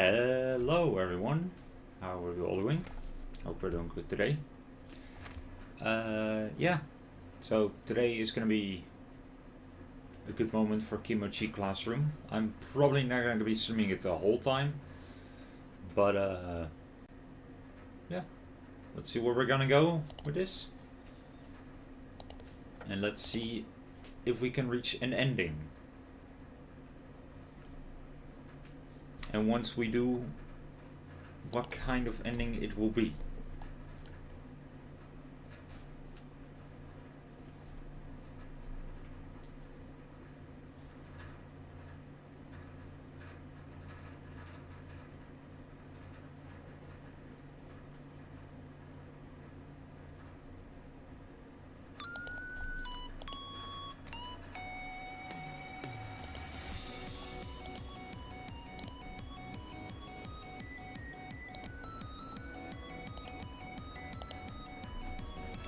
Hello everyone, how are you all doing? Hope we're doing good today. Yeah, so today is gonna be a good moment for Kimochii Classroom. I'm probably not gonna be streaming it the whole time, but yeah, let's see where we're gonna go with this. And let's see if we can reach an ending. And once we do, what kind of ending it will be.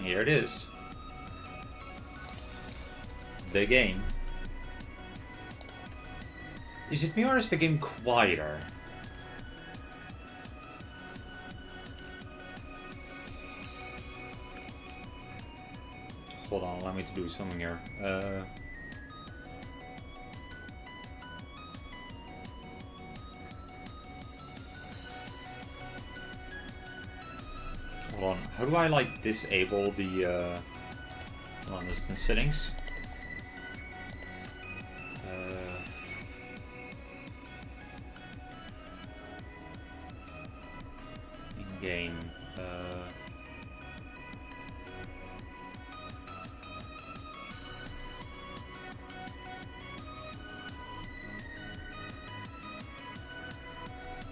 Here it is. The game. Is it me or is the game quieter? Hold on, allow me to do something here. Hold on, how do I like disable the hold on, this is in settings. In game.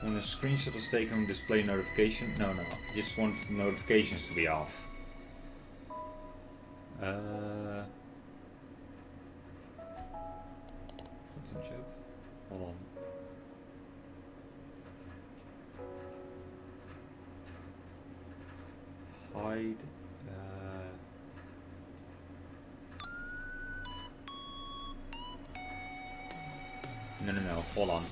When a screenshot is taken, display notification. No, I just want the notifications to be off. What's in chat? Hold on. Hide. No. Hold on.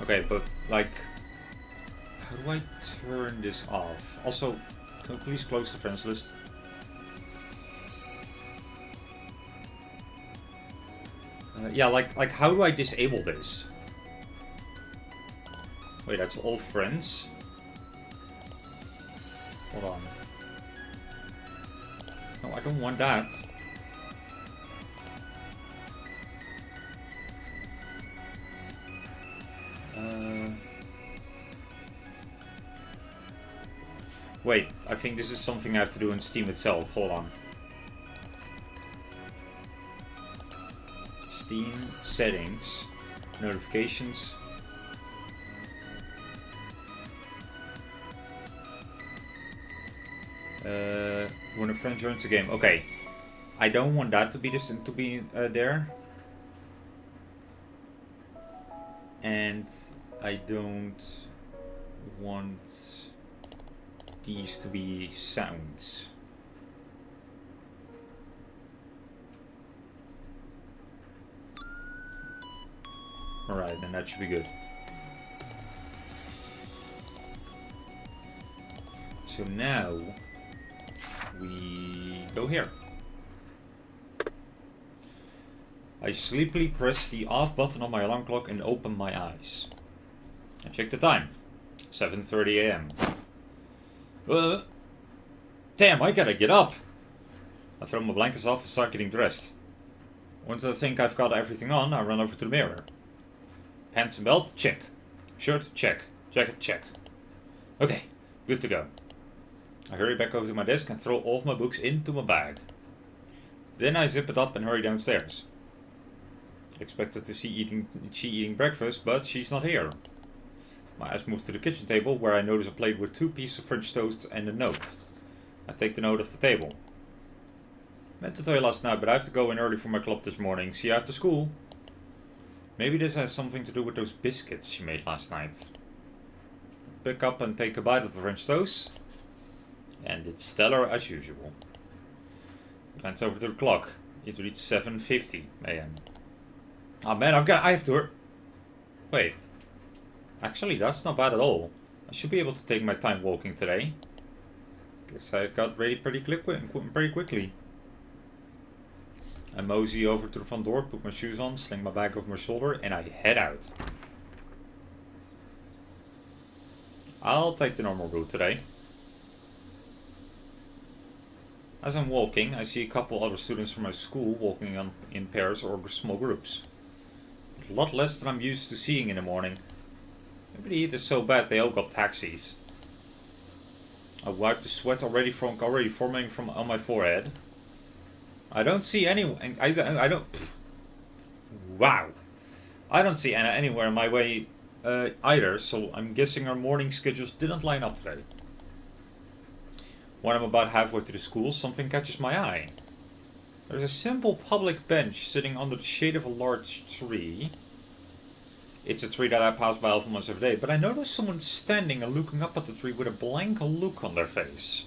Okay, but like, how do I turn this off? Also, can we please close the friends list? Yeah, like how do I disable this? Wait, that's all friends? Hold on. No, I don't want that. Wait, I think this is something I have to do in Steam itself. Hold on. Steam settings, notifications. When a friend joins the game. Okay, I don't want that to be there, and I don't want these to be sounds. Alright, then that should be good. So now we go here. I sleepily press the off button on my alarm clock and open my eyes. I check the time. 7:30 AM. Damn, I gotta get up. I throw my blankets off and start getting dressed. Once I think I've got everything on, I run over to the mirror. Pants and belt, check. Shirt, check. Jacket, check. Okay, good to go. I hurry back over to my desk and throw all of my books into my bag. Then I zip it up and hurry downstairs. Expected to see she eating breakfast, but she's not here. My eyes move to the kitchen table, where I notice a plate with 2 pieces of French toast and a note. I take the note off the table. Meant to tell you last night, but I have to go in early for my club this morning. See you after school. Maybe this has something to do with those biscuits she made last night. pick up and take a bite of the French toast. And it's stellar as usual. Glance over to the clock. It reads 7:50 AM. Oh man, I have to... Wait. Actually, that's not bad at all. I should be able to take my time walking today. Guess I got ready pretty quickly. I mosey over to the front door, put my shoes on, sling my bag over my shoulder, and I head out. I'll take the normal route today. As I'm walking, I see a couple other students from my school walking in pairs or small groups. A lot less than I'm used to seeing in the morning. Maybe the heat is so bad they all got taxis. I wipe the sweat already forming on my forehead. I don't see anyone. I don't. Wow. I don't see Anna anywhere in my way either. So I'm guessing our morning schedules didn't line up today. When I'm about halfway to the school, something catches my eye. There's a simple public bench sitting under the shade of a large tree. It's a tree that I pass by almost every day, but I notice someone standing and looking up at the tree with a blank look on their face.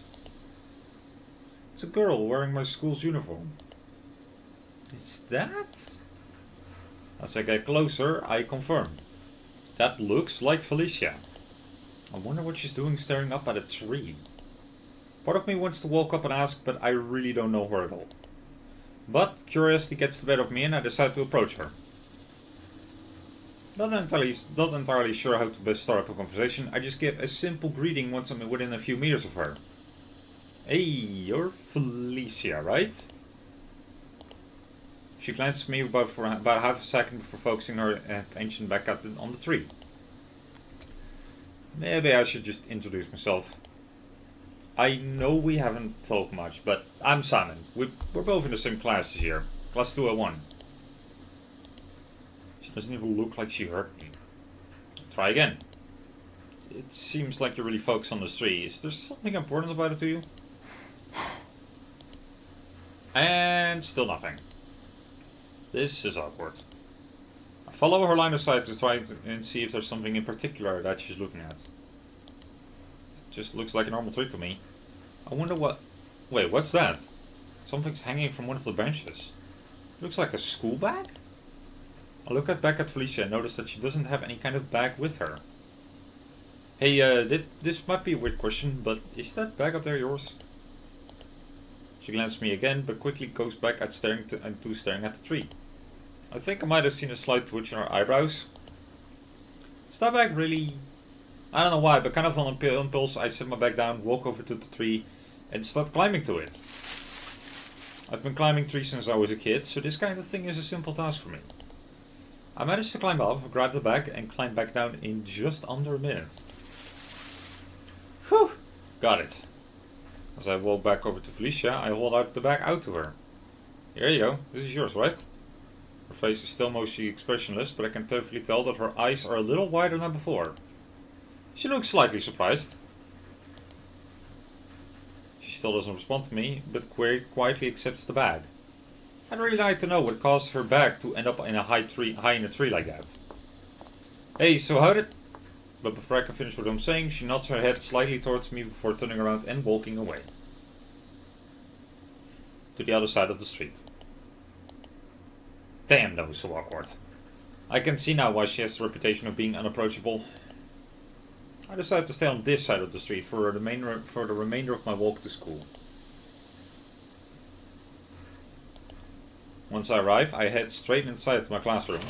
It's a girl wearing my school's uniform. Is that? As I get closer, I confirm. That looks like Felicia. I wonder what she's doing staring up at a tree. Part of me wants to walk up and ask, but I really don't know her at all. But curiosity gets the better of me and I decide to approach her. Not entirely sure how to best start up a conversation, I just give a simple greeting once I'm within a few meters of her. Hey, you're Felicia, right? She glances at me for about half a second before focusing her attention back on the tree. Maybe I should just introduce myself. I know we haven't talked much, but I'm Simon. We're both in the same class this year. Class 201. She doesn't even look like she heard me. Try again. It seems like you're really focused on the tree. Is there something important about it to you? And still nothing. This is awkward. I follow her line of sight to try and see if there's something in particular that she's looking at. It just looks like a normal tree to me. I wonder what... Wait, what's that? Something's hanging from one of the benches. Looks like a school bag? I look back at Felicia and notice that she doesn't have any kind of bag with her. Hey, this might be a weird question, but is that bag up there yours? She glances at me again, but quickly goes back at staring at the tree. I think I might have seen a slight twitch in her eyebrows. Is that bag really... I don't know why, but kind of on impulse, I set my bag down, walk over to the tree, and start climbing to it. I've been climbing trees since I was a kid, so this kind of thing is a simple task for me. I managed to climb up, grab the bag, and climb back down in just under a minute. Whew! Got it. As I walk back over to Felicia, I hold out the bag out to her. Here you go, this is yours, right? Her face is still mostly expressionless, but I can definitely tell that her eyes are a little wider than before. She looks slightly surprised. She still doesn't respond to me, but quietly accepts the bag. I'd really like to know what caused her bag to end up in a high in a tree like that. Hey, so how did... But before I can finish what I'm saying, she nods her head slightly towards me before turning around and walking away. To the other side of the street. Damn, that was so awkward. I can see now why she has the reputation of being unapproachable. I decide to stay on this side of the street for the remainder of my walk to school. Once I arrive, I head straight inside my classroom.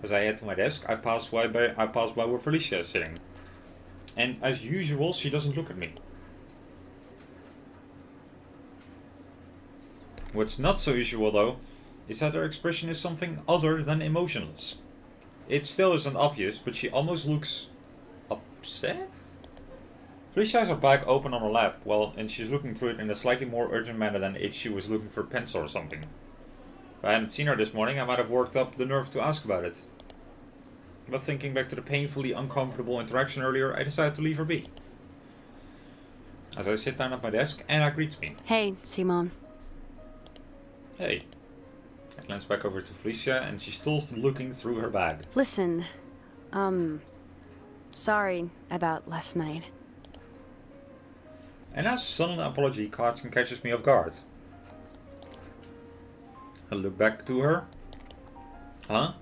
As I head to my desk, I pass by where Felicia is sitting. And as usual, she doesn't look at me. What's not so usual though, is that her expression is something other than emotionless. It still isn't obvious, but she almost looks upset? Felicia has her bag open on her lap, and she's looking through it in a slightly more urgent manner than if she was looking for a pencil or something. If I hadn't seen her this morning, I might have worked up the nerve to ask about it. But thinking back to the painfully uncomfortable interaction earlier, I decided to leave her be. As I sit down at my desk, Anna greets me. Hey, Simon. Hey. I glance back over to Felicia and she's still looking through her bag. Listen, Sorry about last night. Anna's sudden apology catches me off guard. I look back to her. Huh?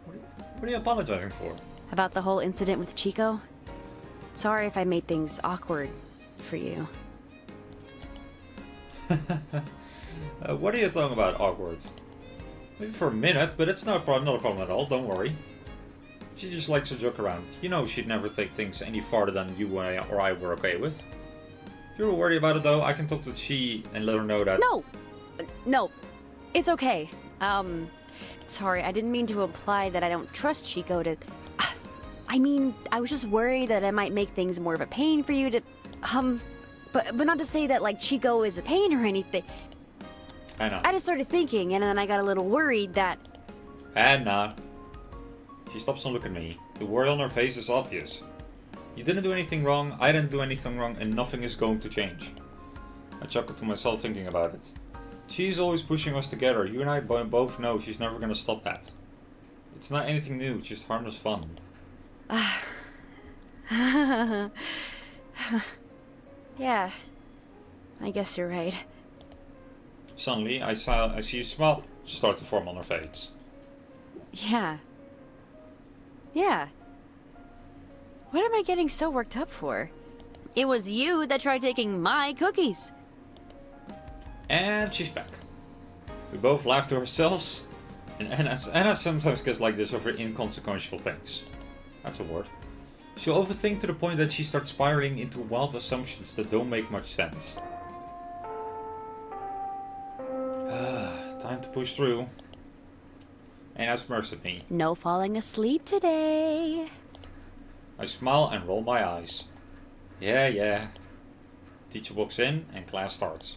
What are you apologizing for? About the whole incident with Chico? Sorry if I made things awkward for you. What are you talking about, awkward? Maybe for a minute, but it's not a problem at all, don't worry. She just likes to joke around. You know she'd never take things any farther than you or I were okay with. If you're worried about it though, I can talk to Chi and let her know that... No, it's okay. Sorry, I didn't mean to imply that I don't trust Chico to... I mean, I was just worried that it might make things more of a pain for you to... But not to say that, like, Chico is a pain or anything. Anna. I just started thinking, and then I got a little worried that... Anna. She stops and looks at me. The worry on her face is obvious. You didn't do anything wrong, I didn't do anything wrong, and nothing is going to change. I chuckled to myself thinking about it. She's always pushing us together. You and I both know she's never going to stop that. It's not anything new, it's just harmless fun. Yeah, I guess you're right. Suddenly, I see a smile start to form on her face. Yeah. What am I getting so worked up for? It was you that tried taking my cookies. And she's back. We both laugh to ourselves, and Anna sometimes gets like this over inconsequential things. That's a word. She'll overthink to the point that she starts spiraling into wild assumptions that don't make much sense. Time to push through. Anna smirks at me. No falling asleep today. I smile and roll my eyes. Yeah. Teacher walks in and class starts.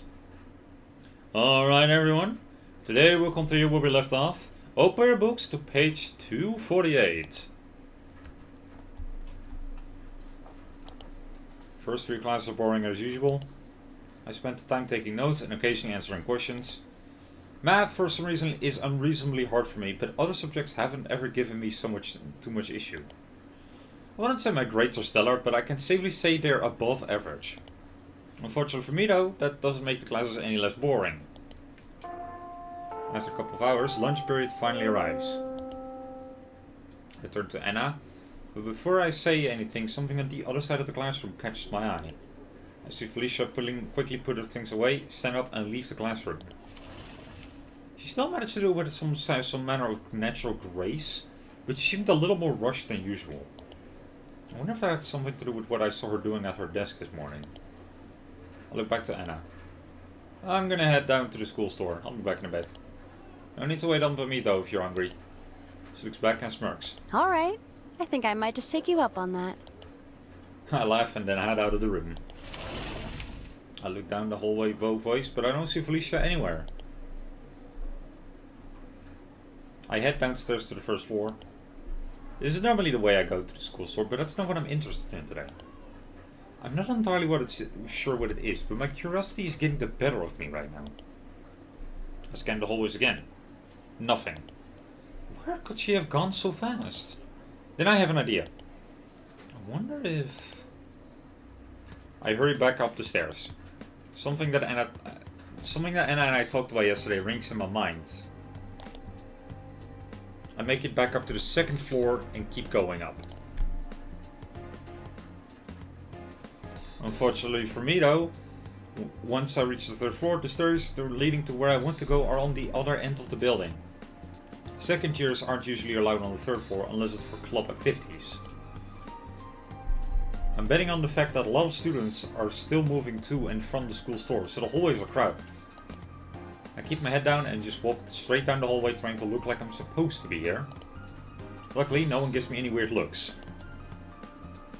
Alright everyone, today we'll continue where we left off. Open your books to page 248. First 3 classes are boring as usual. I spent the time taking notes and occasionally answering questions. Math for some reason is unreasonably hard for me, but other subjects haven't ever given me too much issue. I wouldn't say my grades are stellar, but I can safely say they're above average. Unfortunately for me though, that doesn't make the classes any less boring. After a couple of hours, lunch period finally arrives. I turn to Anna, but before I say anything, something on the other side of the classroom catches my eye. I see Felicia quickly put her things away, stand up and leave the classroom. She still managed to do it with some manner of natural grace, but she seemed a little more rushed than usual. I wonder if that had something to do with what I saw her doing at her desk this morning. I look back to Anna. I'm gonna head down to the school store. I'll be back in a bit. No need to wait on for me though if you're hungry. She looks back and smirks. Alright, I think I might just take you up on that. I laugh and then head out of the room. I look down the hallway both ways, but I don't see Felicia anywhere. I head downstairs to the first floor. This is normally the way I go to the school store, but that's not what I'm interested in today. I'm not entirely sure what it is, but my curiosity is getting the better of me right now. I scan the hallways again. Nothing. Where could she have gone so fast? Then I have an idea. I wonder if... I hurry back up the stairs. Something that Anna and I talked about yesterday rings in my mind. I make it back up to the second floor and keep going up. Unfortunately for me though, once I reach the third floor, the stairs leading to where I want to go are on the other end of the building. Second years aren't usually allowed on the third floor unless it's for club activities. I'm betting on the fact that a lot of students are still moving to and from the school store, so the hallways are crowded. I keep my head down and just walk straight down the hallway trying to look like I'm supposed to be here. Luckily, no one gives me any weird looks.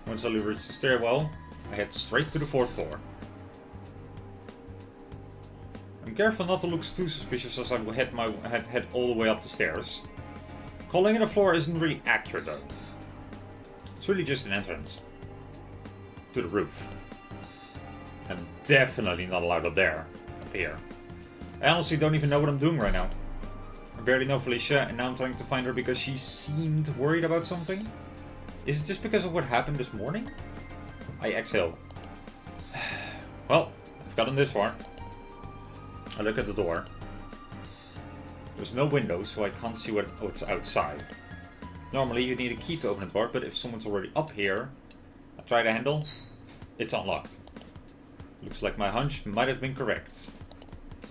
Once I reach the stairwell, I head straight to the fourth floor. I'm careful not to look too suspicious as I head all the way up the stairs. Calling it a floor isn't really accurate though. It's really just an entrance. To the roof. I'm definitely not allowed up there. Up here. I honestly don't even know what I'm doing right now. I barely know Felicia and now I'm trying to find her because she seemed worried about something. Is it just because of what happened this morning? I exhale. Well, I've gotten this far. I look at the door. There's no window, so I can't see what's outside. Normally you need a key to open the door, but if someone's already up here, I try the handle, it's unlocked. Looks like my hunch might have been correct.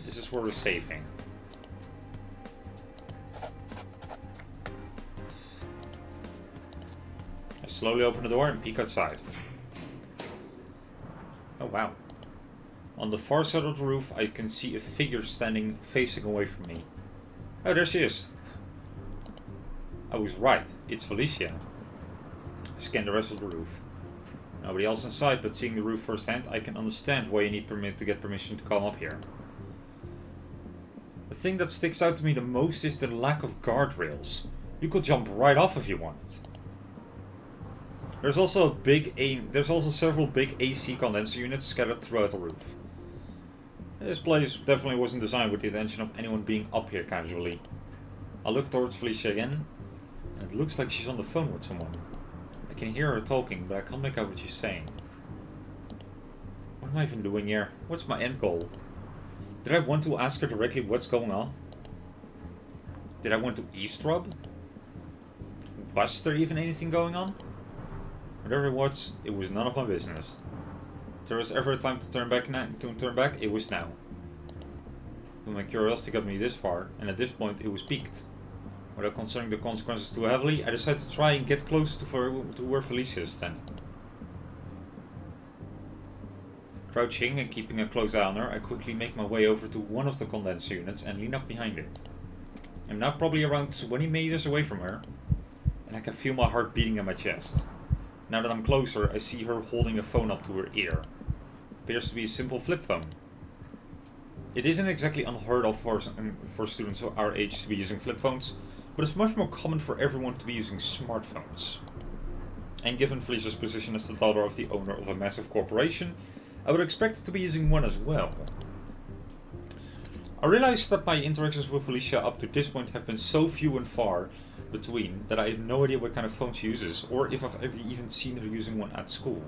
This is where we're saving. I slowly open the door and peek outside. Oh wow. On the far side of the roof I can see a figure standing facing away from me. Oh, there she is. I was right, it's Felicia. I scan the rest of the roof. Nobody else inside, but seeing the roof firsthand, I can understand why you need to get permission to come up here. The thing that sticks out to me the most is the lack of guardrails. You could jump right off if you wanted. There's also several big AC condenser units scattered throughout the roof. This place definitely wasn't designed with the intention of anyone being up here casually. I look towards Felicia again, and it looks like she's on the phone with someone. I can hear her talking, but I can't make out what she's saying. What am I even doing here? What's my end goal? Did I want to ask her directly what's going on? Did I want to eavesdrop? Was there even anything going on? Whatever it was none of my business. If there was ever a time to turn back, it was now. But my curiosity got me this far, and at this point it was piqued. Without considering the consequences too heavily, I decided to try and get close to where Felicia is standing. Crouching and keeping a close eye on her, I quickly make my way over to one of the condenser units and lean up behind it. I'm now probably around 20 meters away from her, and I can feel my heart beating in my chest. Now that I'm closer, I see her holding a phone up to her ear. Appears to be a simple flip phone. It isn't exactly unheard of for students of our age to be using flip phones, but it's much more common for everyone to be using smartphones. And given Felicia's position as the daughter of the owner of a massive corporation, I would expect her to be using one as well. I realized that my interactions with Felicia up to this point have been so few and far between that I have no idea what kind of phone she uses, or if I've ever even seen her using one at school.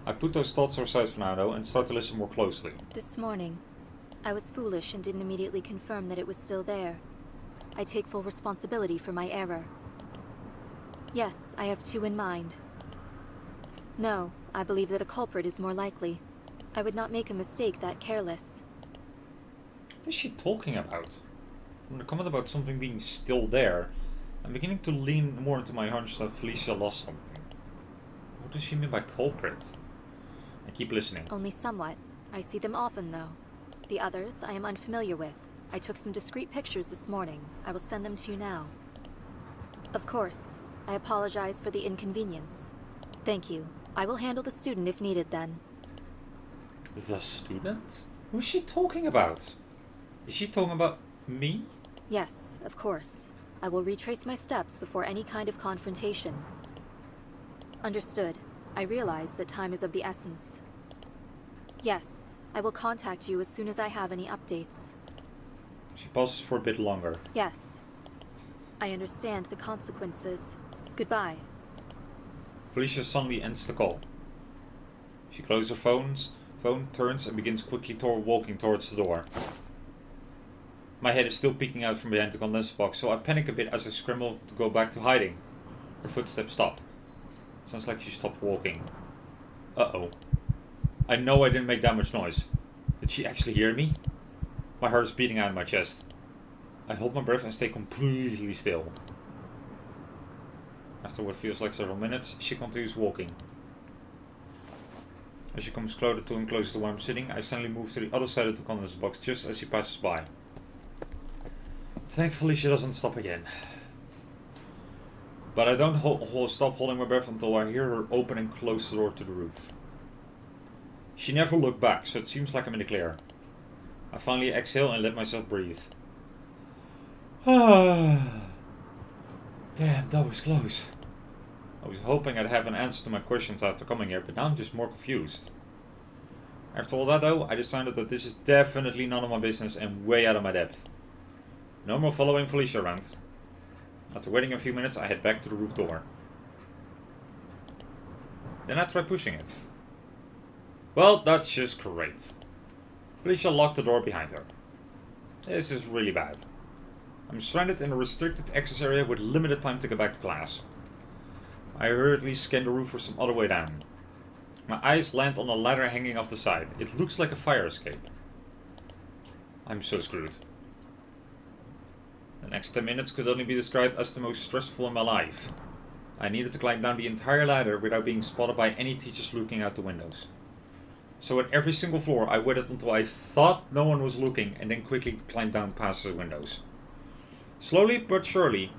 I put those thoughts aside for now though and start to listen more closely. This morning, I was foolish and didn't immediately confirm that it was still there. I take full responsibility for my error. Yes, I have two in mind. No, I believe that a culprit is more likely. I would not make a mistake that careless. What is she talking about? From the comment about something being still there, I'm beginning to lean more into my hunch that Felicia lost something. What does she mean by culprit? I keep listening. Only somewhat. I see them often, though. The others I am unfamiliar with. I took some discreet pictures this morning. I will send them to you now. Of course, I apologize for the inconvenience. Thank you. I will handle the student if needed then. The student? Who's she talking about? Is she talking about me? Yes, of course. I will retrace my steps before any kind of confrontation. Understood. I realize that time is of the essence. Yes, I will contact you as soon as I have any updates. She pauses for a bit longer. Yes. I understand the consequences. Goodbye. Felicia suddenly ends the call. She closes her phone, turns and begins quickly walking towards the door. My head is still peeking out from behind the condenser box, so I panic a bit as I scramble to go back to hiding. Her footsteps stop. Sounds like she stopped walking. Uh-oh. I know I didn't make that much noise. Did she actually hear me? My heart is beating out of my chest. I hold my breath and stay completely still. After what feels like several minutes, she continues walking. As she comes closer to where I'm sitting, I suddenly move to the other side of the condenser box just as she passes by. Thankfully she doesn't stop again. But I don't stop holding my breath until I hear her open and close the door to the roof. She never looked back, so it seems like I'm in the clear. I finally exhale and let myself breathe. Damn, that was close. I was hoping I'd have an answer to my questions after coming here, but now I'm just more confused. After all that though, I decided that this is definitely none of my business and way out of my depth. No more following Felicia around. After waiting a few minutes, I head back to the roof door. Then I try pushing it. Well, that's just great. Felicia locked the door behind her. This is really bad. I'm stranded in a restricted access area with limited time to get back to class. I hurriedly scan the roof for some other way down. My eyes land on a ladder hanging off the side. It looks like a fire escape. I'm so screwed. The next 10 minutes could only be described as the most stressful in my life. I needed to climb down the entire ladder without being spotted by any teachers looking out the windows. So at every single floor I waited until I thought no one was looking and then quickly climbed down past the windows. Slowly but surely,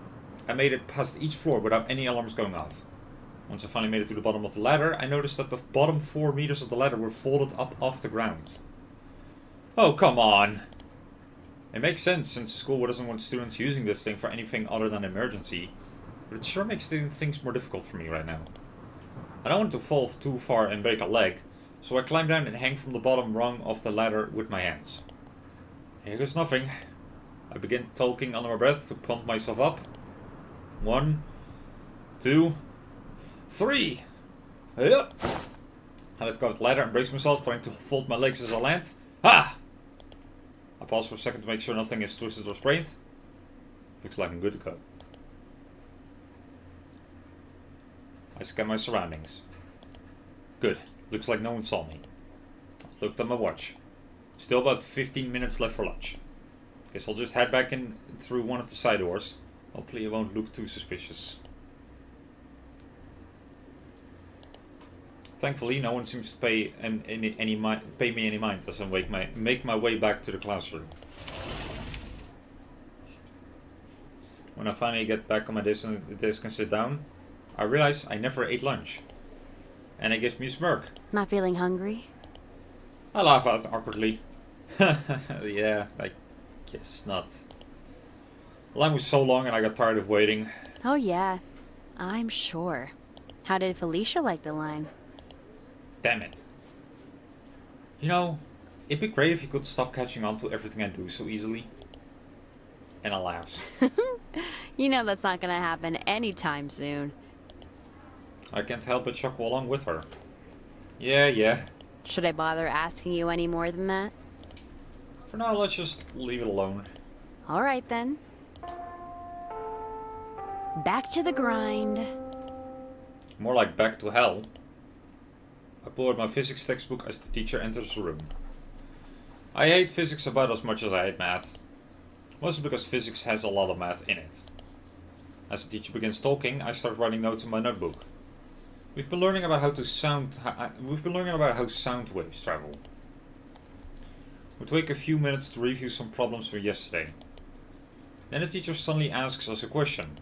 I made it past each floor without any alarms going off. Once I finally made it to the bottom of the ladder, I noticed that the bottom 4 meters of the ladder were folded up off the ground. Oh, come on! It makes sense since the school doesn't want students using this thing for anything other than emergency, but it sure makes things more difficult for me right now. I don't want to fall too far and break a leg, so I climb down and hang from the bottom rung of the ladder with my hands. Here goes nothing. I begin talking under my breath to pump myself up. 1, 2, 3. Yep. I let go of the ladder and brace myself, trying to fold my legs as I land. Ha! I pause for a second to make sure nothing is twisted or sprained. Looks like I'm good to go. I scan my surroundings. Good. Looks like no one saw me. I looked at my watch. Still about 15 minutes left for lunch. Guess I'll just head back in through one of the side doors. Hopefully it won't look too suspicious. Thankfully, no one seems to pay me any mind as I make my way back to the classroom. When I finally get back on my desk and sit down, I realize I never ate lunch. And it gives me a smirk. Not feeling hungry? I laugh out awkwardly. Yeah, I guess not. The line was so long and I got tired of waiting. Oh yeah, I'm sure. How did Felicia like the line? Damn it. You know, it'd be great if you could stop catching on to everything I do so easily. And I laughs. You know that's not gonna happen anytime soon. I can't help but chuckle along with her. Yeah. Should I bother asking you any more than that? For now, let's just leave it alone. Alright then. Back to the grind. More like back to hell. I pull out my physics textbook as the teacher enters the room. I hate physics about as much as I hate math. Mostly because physics has a lot of math in it. As the teacher begins talking, I start writing notes in my notebook. We've been learning about how sound waves travel. We'll take a few minutes to review some problems from yesterday. Then the teacher suddenly asks us a question.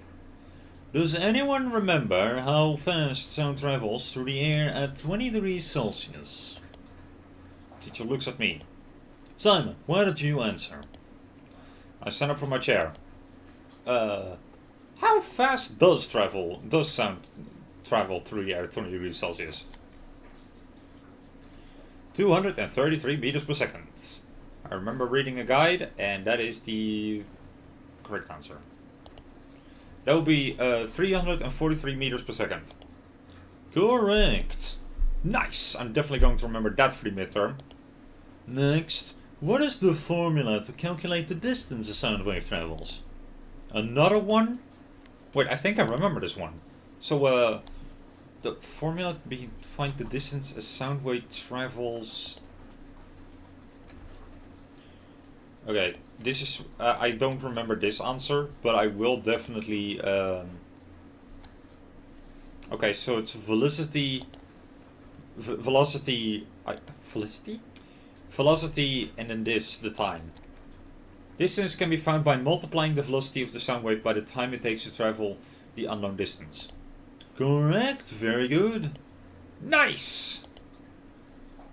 Does anyone remember how fast sound travels through the air at 20 degrees Celsius? The teacher looks at me. Simon, why don't you answer? I stand up from my chair. How fast does sound travel through the air at 20 degrees Celsius? 233 meters per second. I remember reading a guide, and that is the correct answer. That would be 343 meters per second. Correct. Nice. I'm definitely going to remember that for the midterm. Next, what is the formula to calculate the distance a sound wave travels? Another one? Wait, I think I remember this one. So, the formula to find the distance a sound wave travels. Okay, this is. I don't remember this answer, but I will definitely. Okay, so it's velocity, and then the time. Distance can be found by multiplying the velocity of the sound wave by the time it takes to travel the unknown distance. Correct, very good. Nice!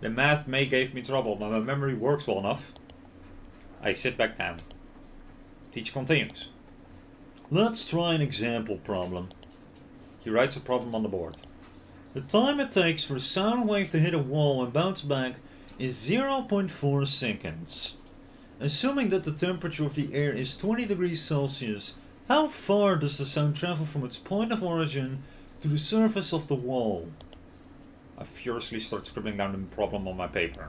The math gave me trouble, but my memory works well enough. I sit back down. Teacher continues. Let's try an example problem. He writes a problem on the board. The time it takes for a sound wave to hit a wall and bounce back is 0.4 seconds. Assuming that the temperature of the air is 20 degrees Celsius, how far does the sound travel from its point of origin to the surface of the wall? I furiously start scribbling down the problem on my paper.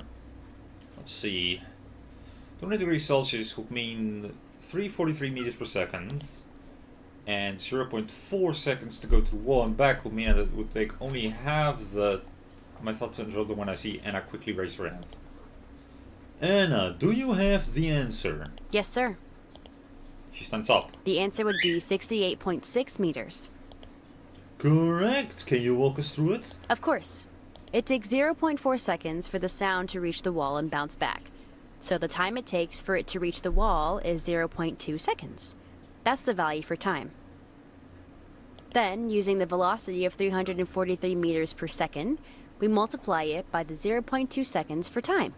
Let's see. 20 degrees Celsius would mean 343 meters per second. And 0.4 seconds to go to the wall and back would mean that it would take only half my thoughts and result when I see Anna quickly raise her hand. Anna, do you have the answer? Yes, sir. She stands up. The answer would be 68.6 meters. Correct. Can you walk us through it? Of course. It takes 0.4 seconds for the sound to reach the wall and bounce back. So the time it takes for it to reach the wall is 0.2 seconds. That's the value for time. Then, using the velocity of 343 meters per second, we multiply it by the 0.2 seconds for time.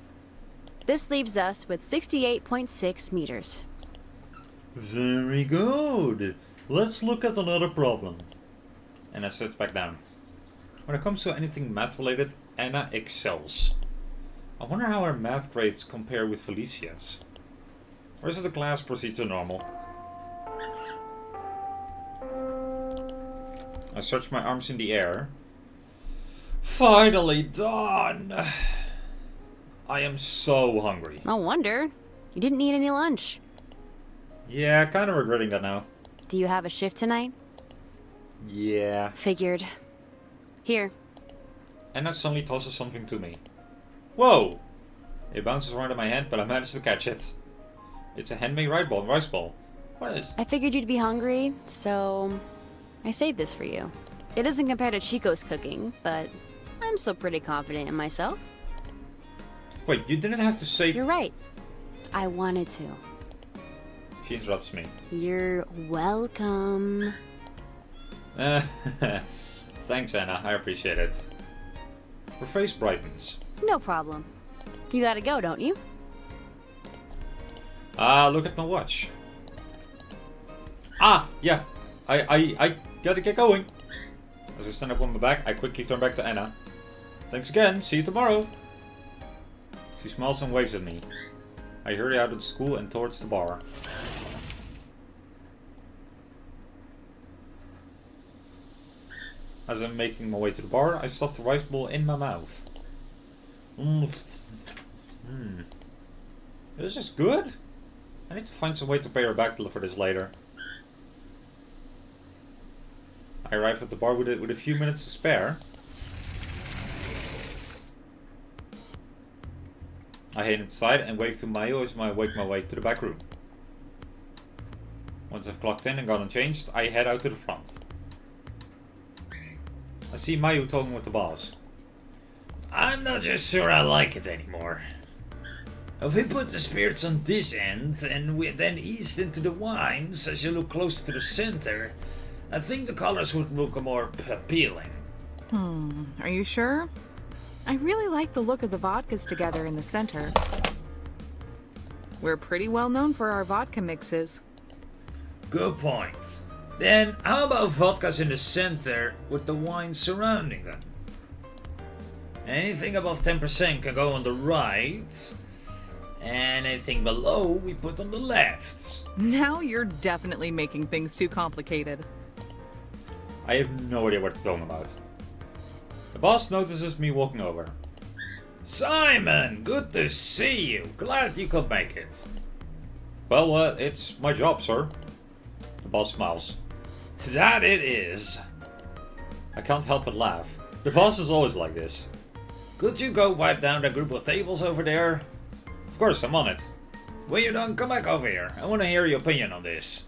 This leaves us with 68.6 meters. Very good. Let's look at another problem. Anna sits back down. When it comes to anything math related, Anna excels. I wonder how her math grades compare with Felicia's. Or is it the class proceed to normal? I stretch my arms in the air. Finally done! I am so hungry. No wonder. You didn't eat any lunch. Yeah, kind of regretting that now. Do you have a shift tonight? Yeah. Figured. Here. Anna suddenly tosses something to me. Whoa! It bounces around in my hand, but I managed to catch it. It's a handmade rice ball. What is? I figured you'd be hungry, so I saved this for you. It doesn't compare to Chico's cooking, but I'm still pretty confident in myself. Wait, you didn't have to save... You're right. I wanted to. She interrupts me. You're welcome. Thanks, Anna. I appreciate it. Her face brightens. No problem. You gotta go, don't you? Look at my watch. Yeah. I gotta get going. As I stand up on my back, I quickly turn back to Anna. Thanks again. See you tomorrow. She smiles and waves at me. I hurry out of the school and towards the bar. As I'm making my way to the bar, I stuff the rice ball in my mouth. This is good. I need to find some way to pay her back for this later. I arrive at the bar with a few minutes to spare. I head inside and wave to Mayu as I make my way to the back room. Once I've clocked in and gotten changed, I head out to the front. I see Mayu talking with the boss. I'm not just sure I like it anymore. If we put the spirits on this end and we then ease into the wines as you look closer to the center, I think the colors would look more appealing. Are you sure? I really like the look of the vodkas together in the center. We're pretty well known for our vodka mixes. Good point. Then how about vodkas in the center with the wine surrounding them? Anything above 10% can go on the right, and anything below we put on the left. Now you're definitely making things too complicated. I have no idea what you're talking about. The boss notices me walking over. Simon, good to see you. Glad you could make it. Well, it's my job, sir. The boss smiles. That it is. I can't help but laugh. The boss is always like this. Could you go wipe down that group of tables over there? Of course, I'm on it. When you're done, come back over here. I want to hear your opinion on this.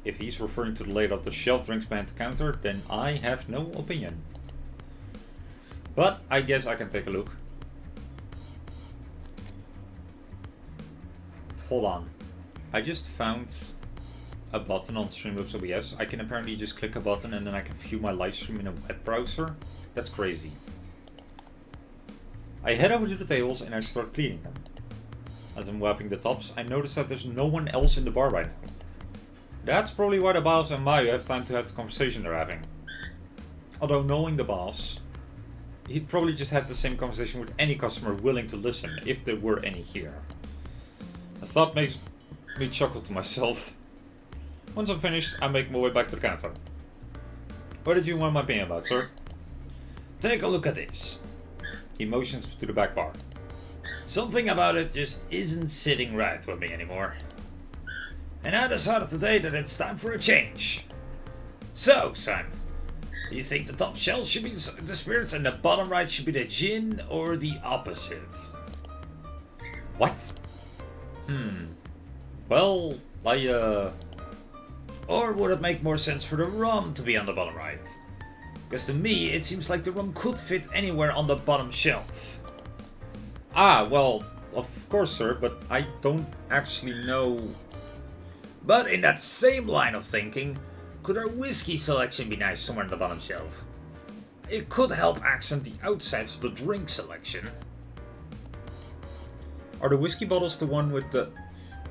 If he's referring to the lady of the shelf drinks behind the counter, then I have no opinion. But I guess I can take a look. Hold on. I just found a button on Streamlabs OBS. I can apparently just click a button and then I can view my live stream in a web browser. That's crazy. I head over to the tables and I start cleaning them. As I'm wiping the tops, I notice that there's no one else in the bar right now. That's probably why the boss and Mayu have time to have the conversation they're having. Although knowing the boss, he'd probably just have the same conversation with any customer willing to listen, if there were any here. The thought makes me chuckle to myself. Once I'm finished, I make my way back to the counter. What did you want my opinion about, sir? take a look at this. He motions to the back bar. Something about it just isn't sitting right with me anymore. And I decided today that it's time for a change. So, son, do you think the top shelf should be the spirits and the bottom right should be the gin, or the opposite? What? Well, or would it make more sense for the rum to be on the bottom right? Because to me, it seems like the rum could fit anywhere on the bottom shelf. Ah, well, of course, sir, but I don't actually know. But in that same line of thinking, could our whiskey selection be nice somewhere on the bottom shelf? It could help accent the outsides of the drink selection. Are the whiskey bottles the one with the...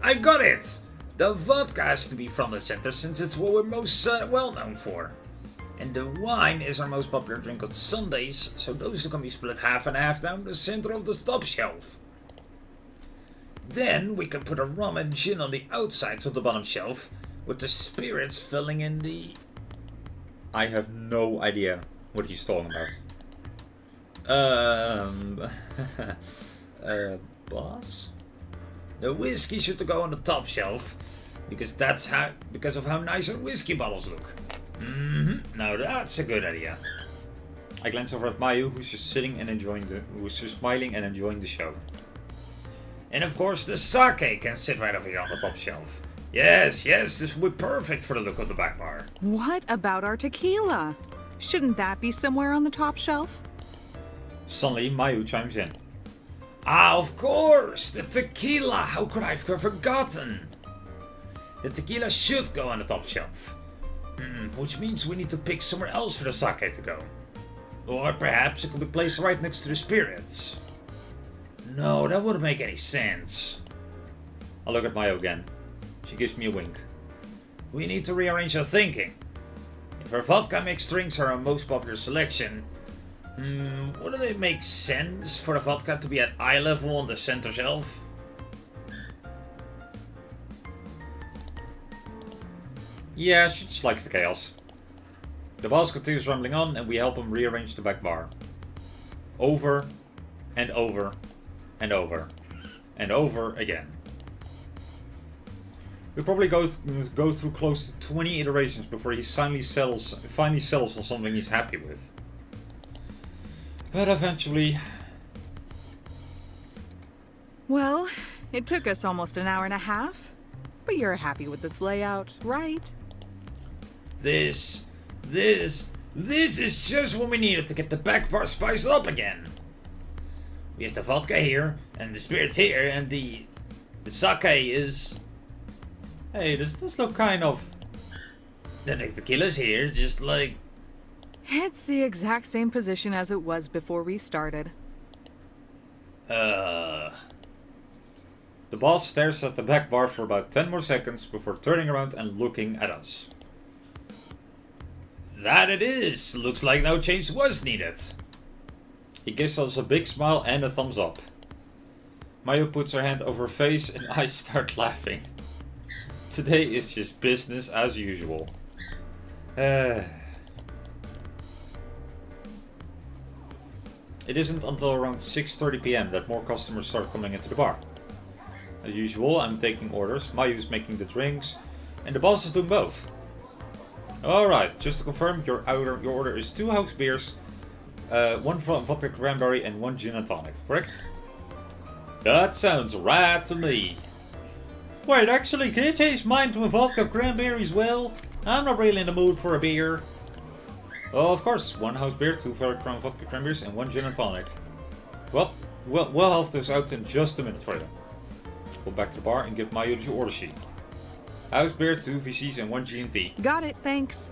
I got it! The vodka has to be front and center since it's what we're most well known for. And the wine is our most popular drink on Sundays, so those two can be split half and half down the center of the top shelf. Then we can put a rum and gin on the outsides of the bottom shelf, with the spirits filling in the... I have no idea what he's talking about. Boss? The whiskey should go on the top shelf, because of how nice our whiskey bottles look. Now that's a good idea. I glance over at Mayu, who's just sitting and who's just smiling and enjoying the show. And of course the sake can sit right over here on the top shelf. Yes, this would be perfect for the look of the back bar. What about our tequila? Shouldn't that be somewhere on the top shelf? Suddenly, Mayu chimes in. Ah, of course! The tequila! How could I have forgotten? The tequila should go on the top shelf. Which means we need to pick somewhere else for the sake to go. Or perhaps it could be placed right next to the spirits. No, that wouldn't make any sense. I look at Mayu again. She gives me a wink. We need to rearrange our thinking. If our vodka mixed drinks are our most popular selection, wouldn't it make sense for the vodka to be at eye level on the center shelf? Yeah, she just likes the chaos. The boss continues rambling on and we help him rearrange the back bar. Over and over and over and over again. We probably go through close to 20 iterations before he finally settles on something he's happy with. But eventually... Well, it took us almost an hour and a half. But you're happy with this layout, right? This is just what we needed to get the back bar spiced up again. We have the vodka here, and the spirits here, and the sake is... Hey, does this look kind of... Then the tequila's here, just like... It's the exact same position as it was before we started. The boss stares at the back bar for about 10 more seconds before turning around and looking at us. That it is! Looks like no change was needed. He gives us a big smile and a thumbs up. Mayu puts her hand over her face and I start laughing. Today is just business as usual. It isn't until around 6:30 PM that more customers start coming into the bar. As usual, I'm taking orders, Mayu's making the drinks, and the boss is doing both. Alright, just to confirm, your order is 2 house beers, 1 vodka cranberry and 1 gin and tonic, correct? That sounds right to me. Wait, actually, can you change mine to a vodka cranberry as well? I'm not really in the mood for a beer. Oh, of course, 1 house beer, 2 vodka cranberries and 1 gin and tonic. Well, we'll help this out in just a minute for you. Go back to the bar and give Mayu the order sheet. House beer, 2 VCs and 1 G&T. Got it, thanks.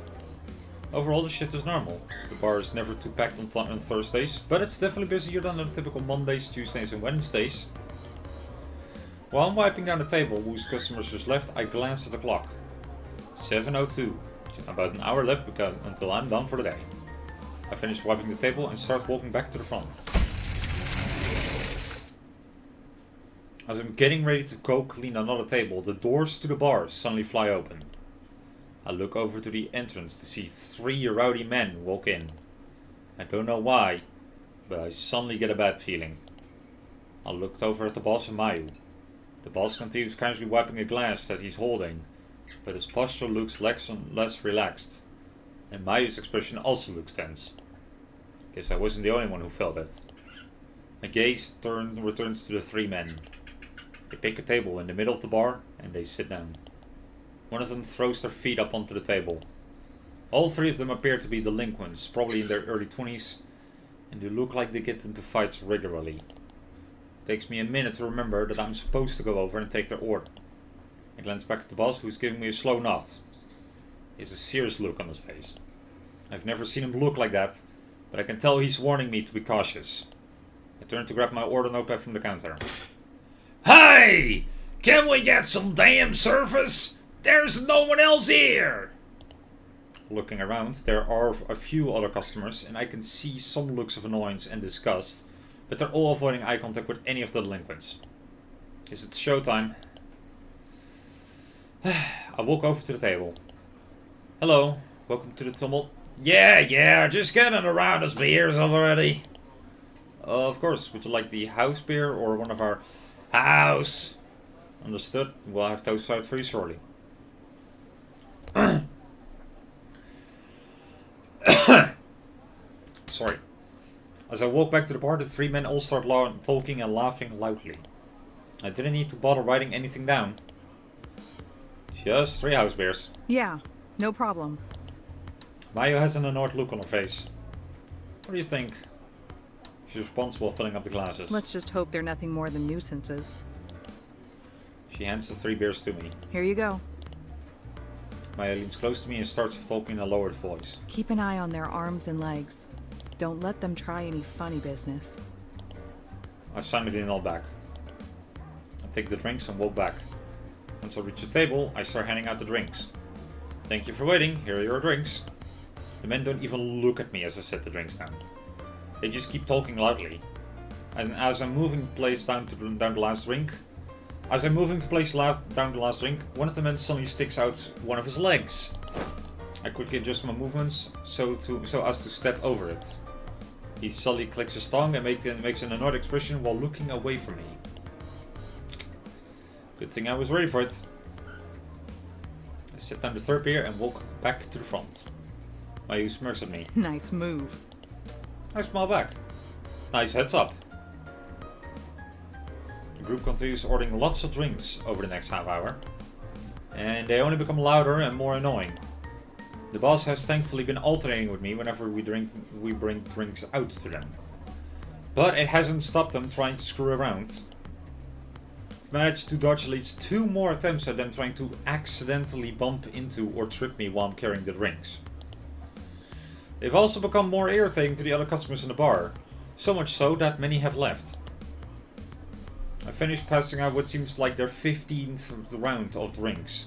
Overall, the shit is normal. The bar is never too packed on Thursdays, but it's definitely busier than the typical Mondays, Tuesdays and Wednesdays. While I'm wiping down the table whose customers just left, I glance at the clock. 7:02. About an hour left until I'm done for the day. I finish wiping the table and start walking back to the front. As I'm getting ready to go clean another table, the doors to the bar suddenly fly open. I look over to the entrance to see 3 rowdy men walk in. I don't know why, but I suddenly get a bad feeling. I looked over at the boss and Mayu. The boss continues casually wiping a glass that he's holding, but his posture looks less relaxed, and Mayu's expression also looks tense. Guess I wasn't the only one who felt it. My gaze returns to the three men. They pick a table in the middle of the bar and they sit down. One of them throws their feet up onto the table. All three of them appear to be delinquents, probably in their early 20s, and they look like they get into fights regularly. It takes me a minute to remember that I'm supposed to go over and take their order. I glance back at the boss, who's giving me a slow nod. He has a serious look on his face. I've never seen him look like that, but I can tell he's warning me to be cautious. I turn to grab my order notepad from the counter. Hey! Can we get some damn service? There's no one else here! Looking around, there are a few other customers, and I can see some looks of annoyance and disgust, but they're all avoiding eye contact with any of the delinquents. Guess it's showtime. I walk over to the table. Hello, welcome to the tumult. Yeah, just getting around us beers already. Of course, would you like the house beer or one of our house? Understood, we'll have those out for you shortly. Sorry. As I walk back to the bar, the three men all start talking and laughing loudly. I didn't need to bother writing anything down. Just 3 house beers. Yeah, no problem. Mayu has an annoyed look on her face. What do you think? She's responsible for filling up the glasses. Let's just hope they're nothing more than nuisances. She hands the 3 beers to me. Here you go. Maya leans close to me and starts talking in a lowered voice. Keep an eye on their arms and legs. Don't let them try any funny business. I silently nod back. I take the drinks and walk back. Once I reach the table, I start handing out the drinks. Thank you for waiting, here are your drinks. The men don't even look at me as I set the drinks down. They just keep talking loudly. And as I'm moving the place down the last drink, one of the men suddenly sticks out one of his legs. I quickly adjust my movements so as to step over it. He suddenly clicks his tongue and makes an annoyed expression while looking away from me. Good thing I was ready for it. I set down the 3rd beer and walk back to the front. Mayu smirks at me. Nice move. I smile back. Nice heads up. The group continues ordering lots of drinks over the next half hour, and they only become louder and more annoying. The boss has thankfully been alternating with me whenever we bring drinks out to them, but it hasn't stopped them trying to screw around. I've managed to dodge at least 2 more attempts at them trying to accidentally bump into or trip me while I'm carrying the drinks. They've also become more irritating to the other customers in the bar, so much so that many have left. I finished passing out what seems like their 15th round of drinks.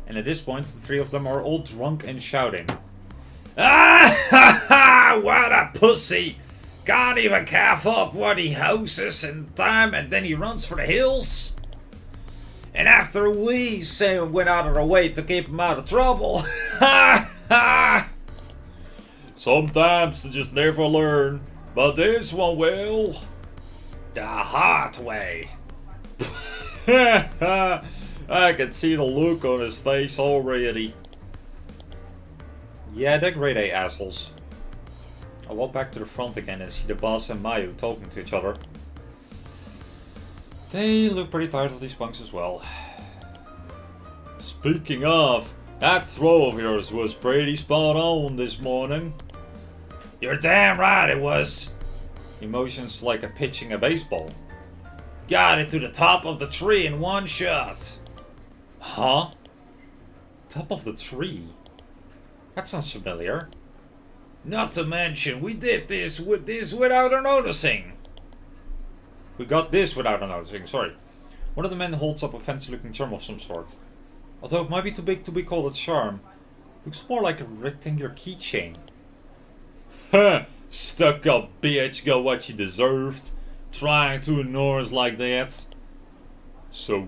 And at this point, the 3 of them are all drunk and shouting. Ah ha ha! What a pussy! Can't even calf up what he houses in time and then he runs for the hills? And after we went out of our way to keep him out of trouble. Ha ha! Sometimes you just never learn, but this one will. The hard way. I can see the look on his face already. Yeah, they're grade A assholes. I walk back to the front again and see the boss and Mayu talking to each other. They look pretty tired of these punks as well. Speaking of, that throw of yours was pretty spot on this morning. You're damn right it was. Emotions like a pitching a baseball. Got it to the top of the tree in one shot. Huh? Top of the tree? That sounds familiar. Not to mention, we did this without her noticing. We got this without her noticing, sorry. One of the men holds up a fancy looking charm of some sort. Although it might be too big to be called a charm. Looks more like a rectangular keychain. Huh! Stuck up bitch got what she deserved. Trying to ignore us like that. So,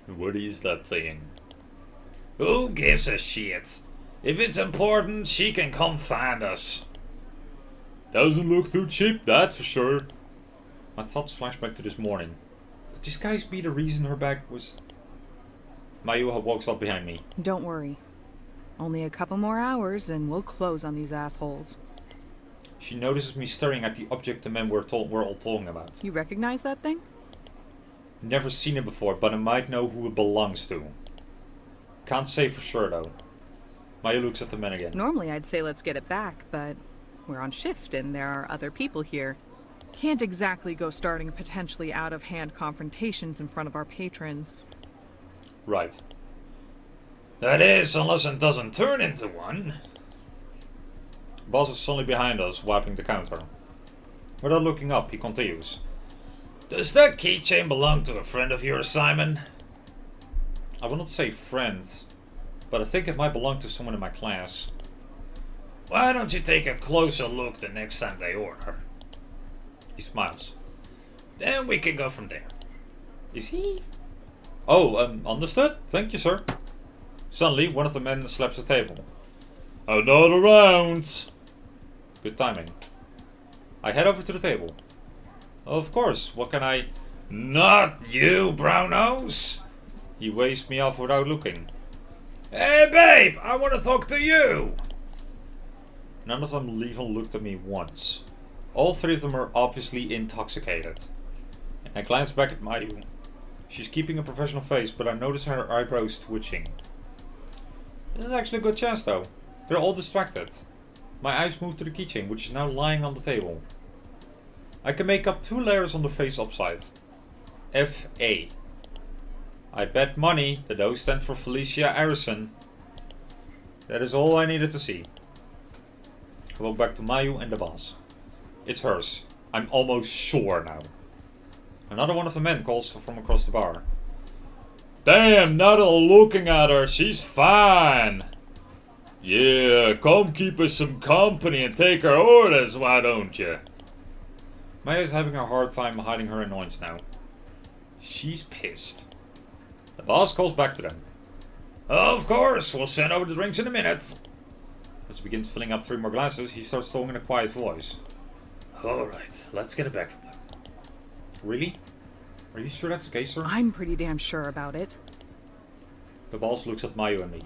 what is that thing? Who gives a shit? If it's important, she can come find us. Doesn't look too cheap, that's for sure. My thoughts flash back to this morning. Could this guy be the reason her bag was... Mayu walks up behind me. Don't worry. Only a couple more hours and we'll close on these assholes. She notices me staring at the object the men we're all talking about. You recognize that thing? Never seen it before, but I might know who it belongs to. Can't say for sure though. Maya looks at the men again. Normally I'd say let's get it back, but we're on shift and there are other people here. Can't exactly go starting potentially out-of-hand confrontations in front of our patrons. Right. That is, unless it doesn't turn into one. Boss is suddenly behind us, wiping the counter. Without looking up, he continues. Does that keychain belong to a friend of yours, Simon? I will not say friend, but I think it might belong to someone in my class. Why don't you take a closer look the next time they order? He smiles. Then we can go from there. Is he? Oh, understood. Thank you, sir. Suddenly, one of the men slaps the table. Another round! Good timing. I head over to the table. Of course, what can I... Not you, brown-nose! He waves me off without looking. Hey, babe! I want to talk to you! None of them even looked at me once. All three of them are obviously intoxicated. And I glance back at Mayu. She's keeping a professional face, but I notice her eyebrows twitching. This is actually a good chance though. They're all distracted. My eyes move to the keychain, which is now lying on the table. I can make up 2 layers on the face upside. F.A. I bet money that those stand for Felicia Arison. That is all I needed to see. I walk back to Mayu and the boss. It's hers. I'm almost sure now. Another one of the men calls from across the bar. Damn, not all looking at her, she's fine. Yeah, come keep us some company and take our orders, why don't you? Maya's having a hard time hiding her annoyance now. She's pissed. The boss calls back to them. Of course, we'll send over the drinks in a minute. As he begins filling up 3 more glasses, he starts talking in a quiet voice. Alright, let's get it back from them. Really? Are you sure that's the case, sir? I'm pretty damn sure about it. The boss looks at Mayu and me.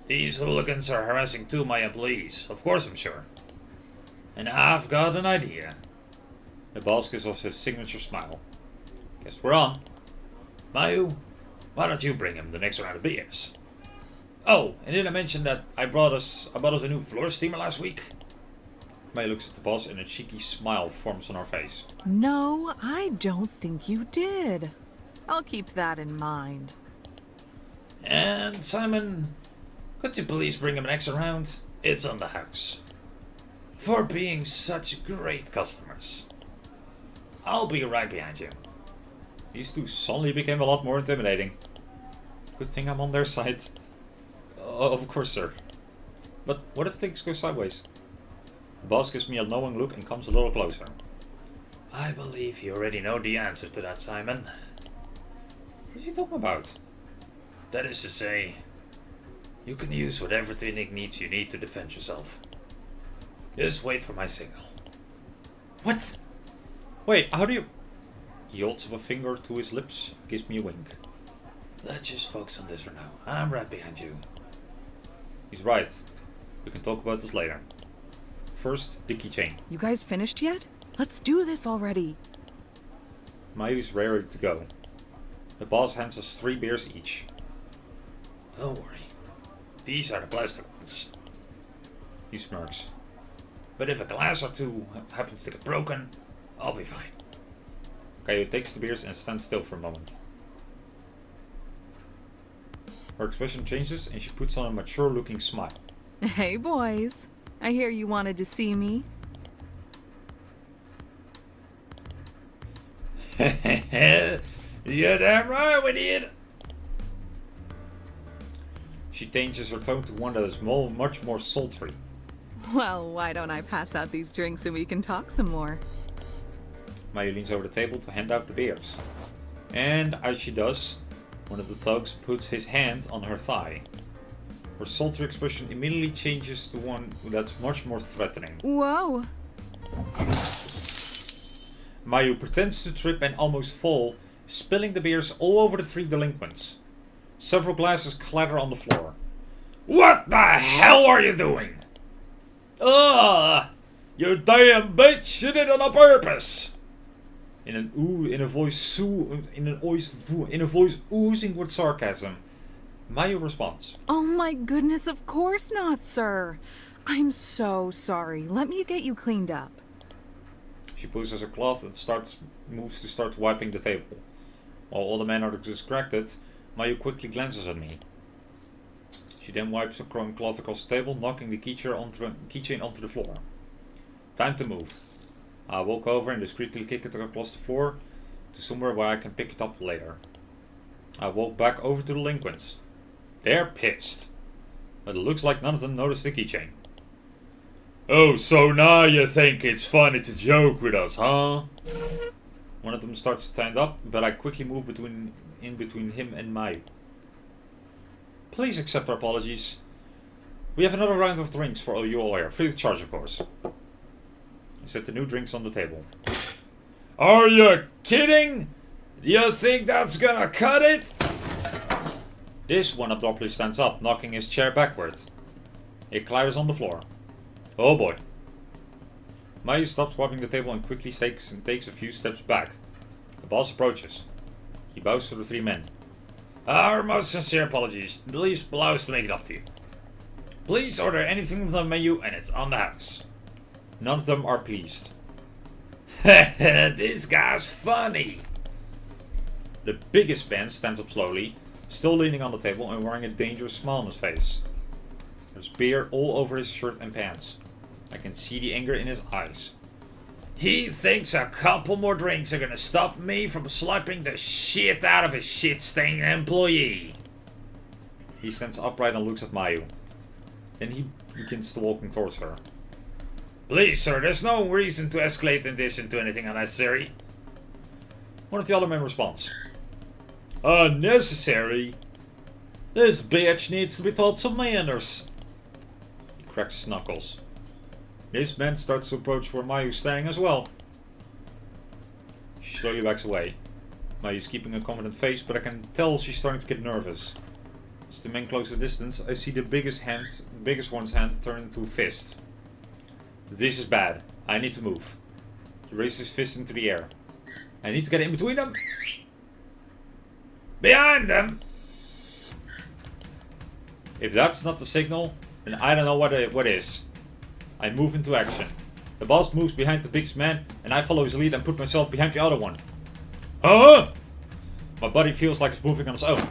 These hooligans are harassing 2 of my employees. Of course I'm sure. And I've got an idea. The boss gives us his signature smile. Guess we're on. Mayu, why don't you bring him the next round of beers? Oh, and did I mention that I bought us a new floor steamer last week? Mayu looks at the boss and a cheeky smile forms on her face. No, I don't think you did. I'll keep that in mind. And Simon, could you please bring him an extra round? It's on the house. For being such great customers. I'll be right behind you. These 2 suddenly became a lot more intimidating. Good thing I'm on their side. Of course, sir. But what if things go sideways? The boss gives me a knowing look and comes a little closer. I believe you already know the answer to that, Simon. What are you talking about? That is to say, you can use whatever techniques you need to defend yourself. Just wait for my signal. What? Wait, how do you... He holds up a finger to his lips, gives me a wink. Let's just focus on this for now. I'm right behind you. He's right. We can talk about this later. First, the keychain. You guys finished yet? Let's do this already. Mayu's ready to go. The boss hands us 3 beers each. Don't worry. These are the plastic ones. He smirks. But if a glass or 2 happens to get broken, I'll be fine. Kaio takes the beers and stands still for a moment. Her expression changes and she puts on a mature-looking smile. Hey, boys. I hear you wanted to see me. You're damn right we did. She changes her tone to one that is much more sultry. Well, why don't I pass out these drinks and we can talk some more? Mayu leans over the table to hand out the beers. And as she does, one of the thugs puts his hand on her thigh. Her sultry expression immediately changes to one that's much more threatening. Whoa, Mayu pretends to trip and almost fall, spilling the beers all over the 3 delinquents. Several glasses clatter on the floor. What the hell are you doing? Ah! You damn bitch! You did it on purpose! In a voice oozing with sarcasm, Mayu responds. Oh my goodness, of course not, sir. I'm so sorry. Let me get you cleaned up. She pushes a cloth and moves to start wiping the table. While all the men are distracted, Mayu quickly glances at me. She then wipes a cloth across the table, knocking the keychain onto the floor. Time to move. I walk over and discreetly kick it across the floor to somewhere where I can pick it up later. I walk back over to the delinquents. They're pissed. But it looks like none of them noticed the keychain. Oh, so now you think it's funny to joke with us, huh? One of them starts to stand up, but I quickly move in between him and Mayu. Please accept our apologies. We have another round of drinks for you all here, free of charge of course. I set the new drinks on the table. Are you kidding? You think that's gonna cut it? This one abruptly stands up, knocking his chair backward. It clatters on the floor. Oh boy. Mayu stops wiping the table and quickly takes a few steps back. The boss approaches. He bows to the 3 men. Our most sincere apologies. Please allow us to make it up to you. Please order anything from the menu and it's on the house. None of them are pleased. This guy's funny. The biggest man stands up slowly, still leaning on the table and wearing a dangerous smile on his face. There's beer all over his shirt and pants. I can see the anger in his eyes. He thinks a couple more drinks are gonna stop me from slapping the shit out of a shit-stained employee. He stands upright and looks at Mayu. Then he begins to walking towards her. Please, sir, there's no reason to escalate this into anything unnecessary. One of the other men responds. Unnecessary? This bitch needs to be taught some manners. He cracks his knuckles. This man starts to approach where Mayu's standing as well. She slowly backs away. Mayu's keeping a confident face, but I can tell she's starting to get nervous. As the men close the distance, I see the biggest one's hand turn into a fist. This is bad. I need to move. He raises his fist into the air. I need to get in between them. Behind them! If that's not the signal, then I don't know what is. I move into action. The boss moves behind the biggest man, and I follow his lead and put myself behind the other one. Huh? My body feels like it's moving on its own.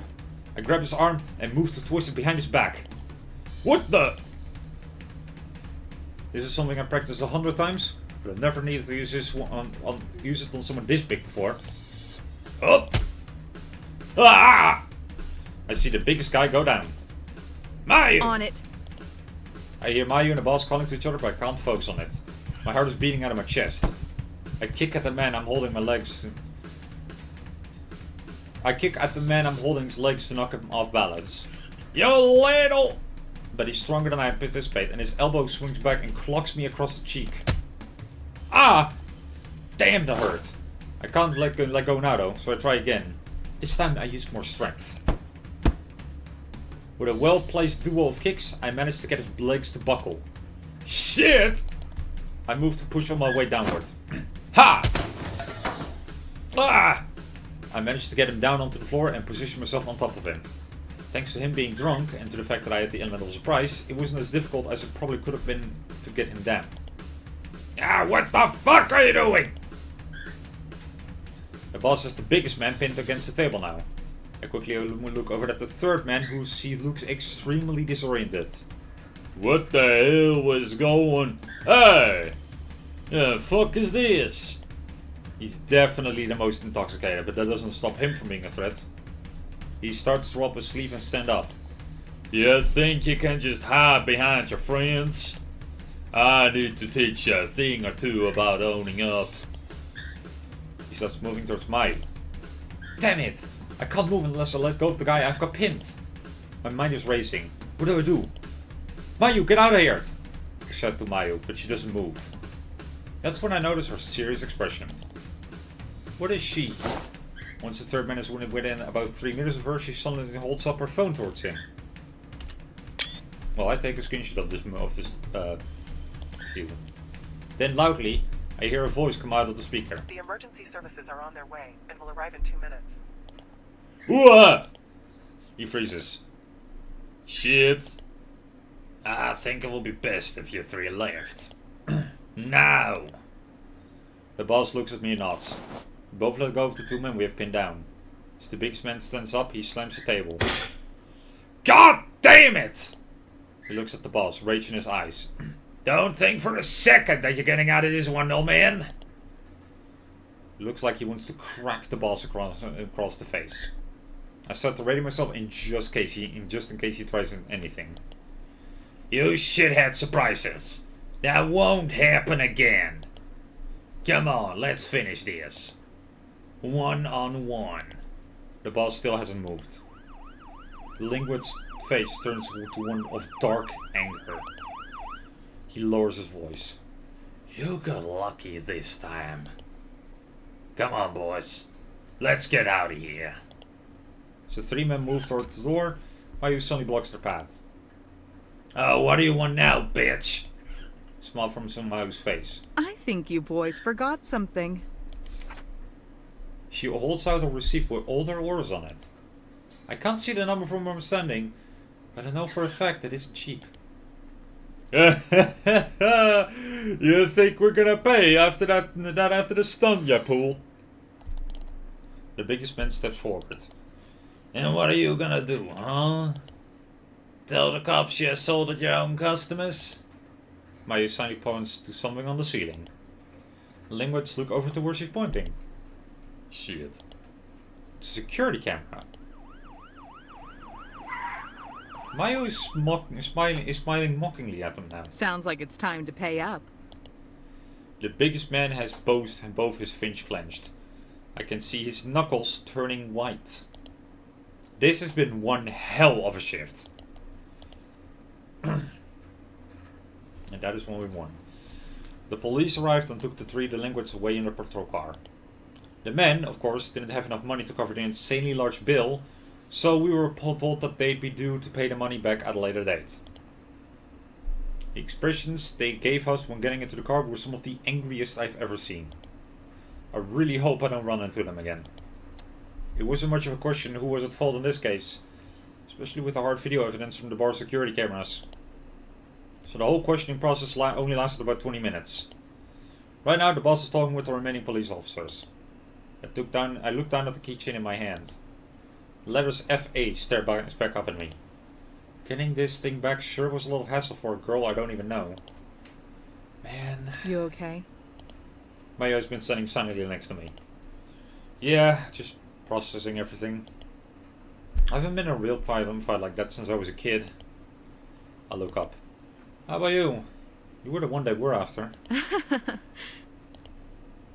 I grab his arm and move to twist it behind his back. What the? This is something I practiced 100 times, but I've never needed to use it on someone this big before. Up! Ah! I see the biggest guy go down. Mayu! On it. I hear Mayu and the boss calling to each other, but I can't focus on it. My heart is beating out of my chest. I kick at the man I'm holding his legs to knock him off balance. You little! But he's stronger than I anticipate, and his elbow swings back and clocks me across the cheek. Ah! Damn, that hurt. I can't let go now though, so I try again. This time I use more strength. With a well-placed duo of kicks, I manage to get his legs to buckle. Shit! I move to push on my way downward. Ha! Ah! I managed to get him down onto the floor and position myself on top of him. Thanks to him being drunk and to the fact that I had the element of surprise, it wasn't as difficult as it probably could have been to get him down. Ah, what the fuck are you doing? The boss has the biggest man pinned against the table now. I quickly look over at the third man who looks extremely disoriented. What the hell was going? Hey! The fuck is this? He's definitely the most intoxicated, but that doesn't stop him from being a threat. He starts to roll up his sleeve and stand up. You think you can just hide behind your friends? I need to teach you a thing or two about owning up. He starts moving towards Mayu. Damn it! I can't move unless I let go of the guy I've got pinned. My mind is racing. What do? Mayu, get out of here! I shout to Mayu, but she doesn't move. That's when I notice her serious expression. What is she? Once the third man is within about 3 meters of her, she suddenly holds up her phone towards him. Well, I take a screenshot of this view. Then loudly, I hear a voice come out of the speaker. The emergency services are on their way and will arrive in 2 minutes. Ooh! He freezes. Shit. I think it will be best if you three left. Now! The boss looks at me and nods. We both let go of the 2 men we have pinned down. As the biggest man stands up, he slams the table. God damn it! He looks at the boss, rage in his eyes. Don't think for a second that you're getting out of this one, old man! It looks like he wants to crack the boss across the face. I start to ready myself in just in case he tries anything. You shithead surprises! That won't happen again! Come on, let's finish this. 1-on-1. The boss still hasn't moved. The linguist's face turns to one of dark anger. He lowers his voice. You got lucky this time. Come on, boys. Let's get out of here. As the 3 men move toward the door, Mayu suddenly blocks their path. Oh, what do you want now, bitch? Smile from Mayu's face. I think you boys forgot something. She holds out a receipt with all their orders on it. I can't see the number from where I'm standing, but I know for a fact that it's cheap. You think we're gonna pay after after the stunt, you fool? The biggest man steps forward. And what are you gonna do, huh? Tell the cops you assaulted your own customers? Mayu suddenly points to something on the ceiling. The linguists look over to where she's pointing. Shit. It's a security camera. Mayu is smiling mockingly at them now. Sounds like it's time to pay up. The biggest man has both his fins clenched. I can see his knuckles turning white. This has been one hell of a shift. And that is when we won. The police arrived and took the 3 delinquents away in the patrol car. The men, of course, didn't have enough money to cover the insanely large bill, so we were told that they'd be due to pay the money back at a later date. The expressions they gave us when getting into the car were some of the angriest I've ever seen. I really hope I don't run into them again. It wasn't much of a question who was at fault in this case, especially with the hard video evidence from the bar security cameras. So the whole questioning process only lasted about 20 minutes. Right now the boss is talking with the remaining police officers. I looked down at the keychain in my hand. The letters FA stared back up at me. Getting this thing back sure was a lot of hassle for a girl I don't even know. Man. You okay? Mayu has been standing silently next to me. Yeah, just processing everything. I haven't been in a real fight like that since I was a kid. I look up. How about you? You were the one they were after.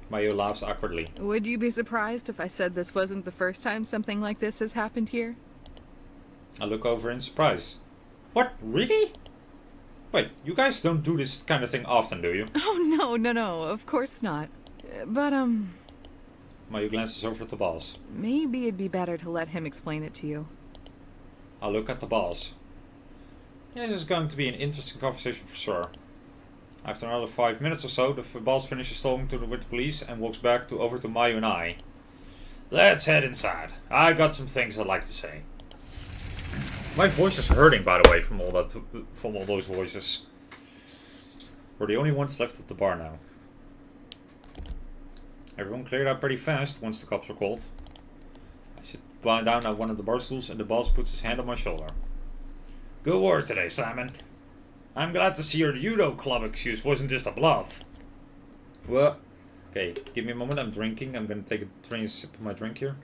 Mayu laughs awkwardly. Would you be surprised if I said this wasn't the first time something like this has happened here? I look over in surprise. What? Really? Wait, you guys don't do this kind of thing often, do you? Oh, no, of course not. But, Mayu glances over at the boss. maybe it'd be better to let him explain it to you. I look at the boss. Yeah, this is going to be an interesting conversation for sure. After another 5 minutes or so, the boss finishes talking with the police and walks back over to Mayu and I. Let's head inside. I got some things I'd like to say. My voice is hurting, by the way, from all those voices. We're the only ones left at the bar now. Everyone cleared out pretty fast once the cops were called. I sit down at one of the bar stools and the boss puts his hand on my shoulder. Good work today, Simon. I'm glad to see your judo club excuse wasn't just a bluff. What? Okay, give me a moment, I'm drinking. I'm gonna take a sip of my drink here.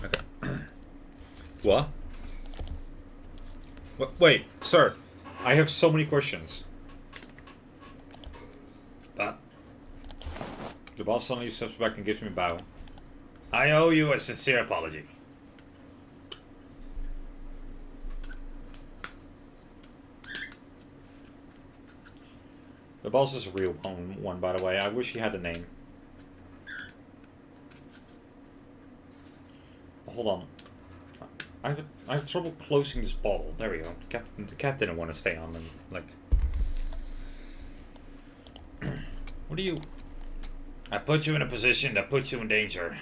Okay. What? Wait, sir. I have so many questions. But The boss suddenly steps back and gives me a bow. I owe you a sincere apology. The boss is a real one, by the way. I wish he had a name. Hold on. I have trouble closing this bottle. There we go. The cap didn't want to stay on. And, like, what do you? I put you in a position that puts you in danger.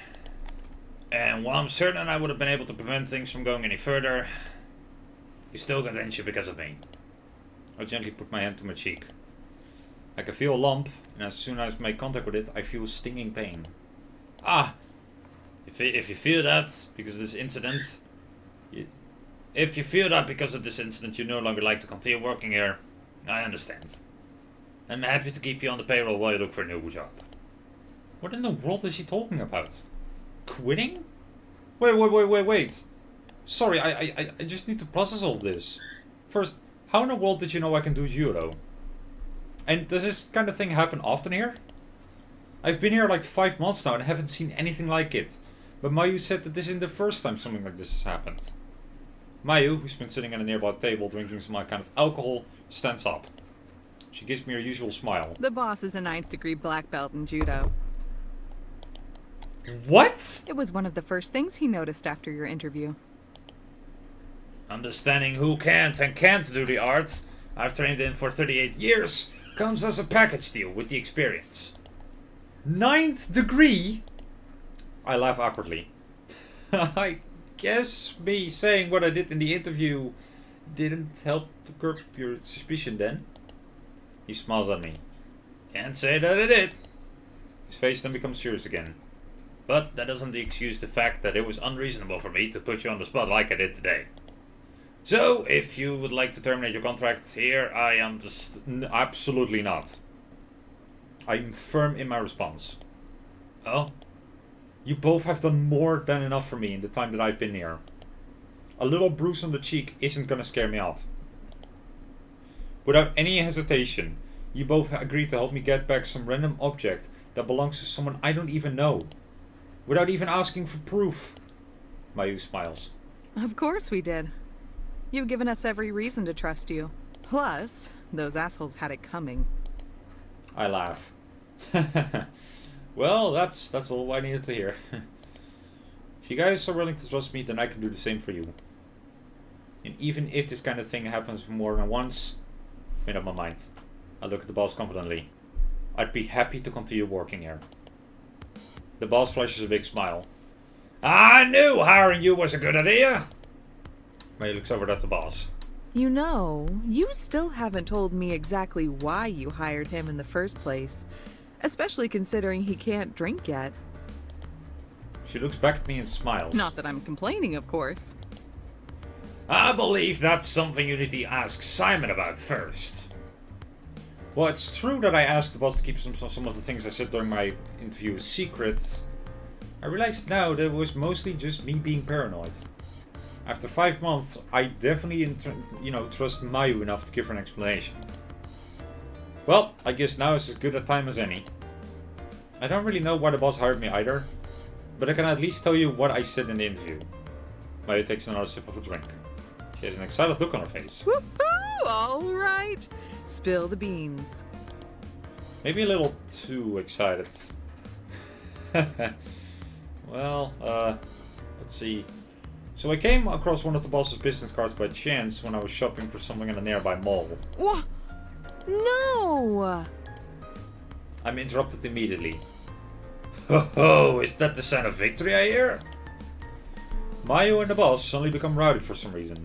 And while I'm certain I would have been able to prevent things from going any further, you still got injured because of me. I gently put my hand to my cheek. I can feel a lump, and as soon as I make contact with it, I feel stinging pain. Ah! If you feel that because of this incident, if you feel that because of this incident you no longer like to continue working here, I understand. I'm happy to keep you on the payroll while you look for a new job. What in the world is he talking about? Quitting? Wait. Sorry, I just need to process all this. First, how in the world did you know I can do judo? And does this kind of thing happen often here? I've been here like 5 months now and haven't seen anything like it. But Mayu said that this isn't the first time something like this has happened. Mayu, who's been sitting at a nearby table drinking some kind of alcohol, stands up. She gives me her usual smile. The boss is a 9th degree black belt in judo. What? It was one of the first things he noticed after your interview. Understanding who can't and can't do the art I've trained in for 38 years comes as a package deal with the experience. 9th degree? I laugh awkwardly. I guess me saying what I did in the interview didn't help to curb your suspicion then. He smiles at me. Can't say that it did. His face then becomes serious again. But that doesn't excuse the fact that it was unreasonable for me to put you on the spot like I did today. So, if you would like to terminate your contract here, I am just absolutely not. I'm firm in my response. Oh? You both have done more than enough for me in the time that I've been here. A little bruise on the cheek isn't gonna scare me off. Without any hesitation, you both agreed to help me get back some random object that belongs to someone I don't even know. Without even asking for proof. Mayu smiles. Of course we did. You've given us every reason to trust you. Plus, those assholes had it coming. I laugh. Well, that's all I needed to hear. If you guys are willing to trust me, then I can do the same for you. And even if this kind of thing happens more than once, made up my mind. I look at the boss confidently. I'd be happy to continue working here. The boss flashes a big smile. I knew hiring you was a good idea! May looks over at the boss. You know, you still haven't told me exactly why you hired him in the first place. Especially considering he can't drink yet. She looks back at me and smiles. Not that I'm complaining, of course. I believe that's something you need to ask Simon about first. Well, it's true that I asked the boss to keep some of the things I said during my interview a secret. I realized now that it was mostly just me being paranoid. After 5 months, I definitely, trust Mayu enough to give her an explanation. Well, I guess now is as good a time as any. I don't really know why the boss hired me either, but I can at least tell you what I said in the interview. Mayu takes another sip of a drink. She has an excited look on her face. Woohoo! All right. Spill the beans. Maybe a little too excited. Well, let's see. So I came across one of the boss's business cards by chance when I was shopping for something in a nearby mall. What? No! I'm interrupted immediately. Ho ho, is that the sign of victory I hear? Mayu and the boss suddenly become rowdy for some reason.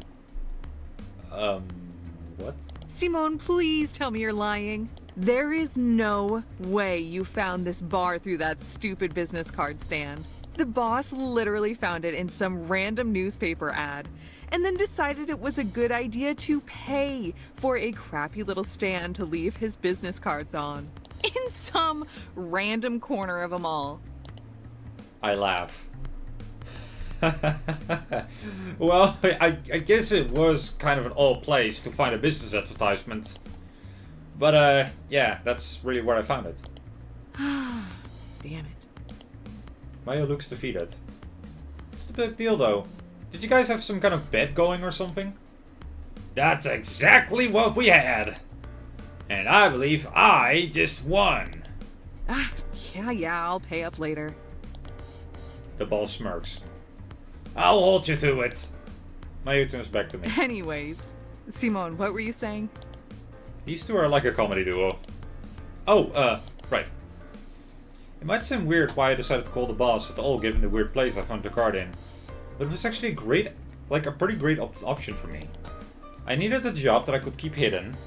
What? Simone, please tell me you're lying. There is no way you found this bar through that stupid business card stand. The boss literally found it in some random newspaper ad, and then decided it was a good idea to pay for a crappy little stand to leave his business cards on. In some random corner of a mall. I laugh. Well, I guess it was kind of an odd place to find a business advertisement. But, yeah, that's really where I found it. Damn it. Mayu looks defeated. What's the big deal though? Did you guys have some kind of bet going or something? That's exactly what we had. And I believe I just won. Ah, yeah, I'll pay up later. The boss smirks. I'll hold you to it. Mayu turns back to me. Anyways, Simone, what were you saying? These two are like a comedy duo. Oh, right. It might seem weird why I decided to call the boss at all given the weird place I found the card in. But it was actually a pretty great option for me. I needed a job that I could keep hidden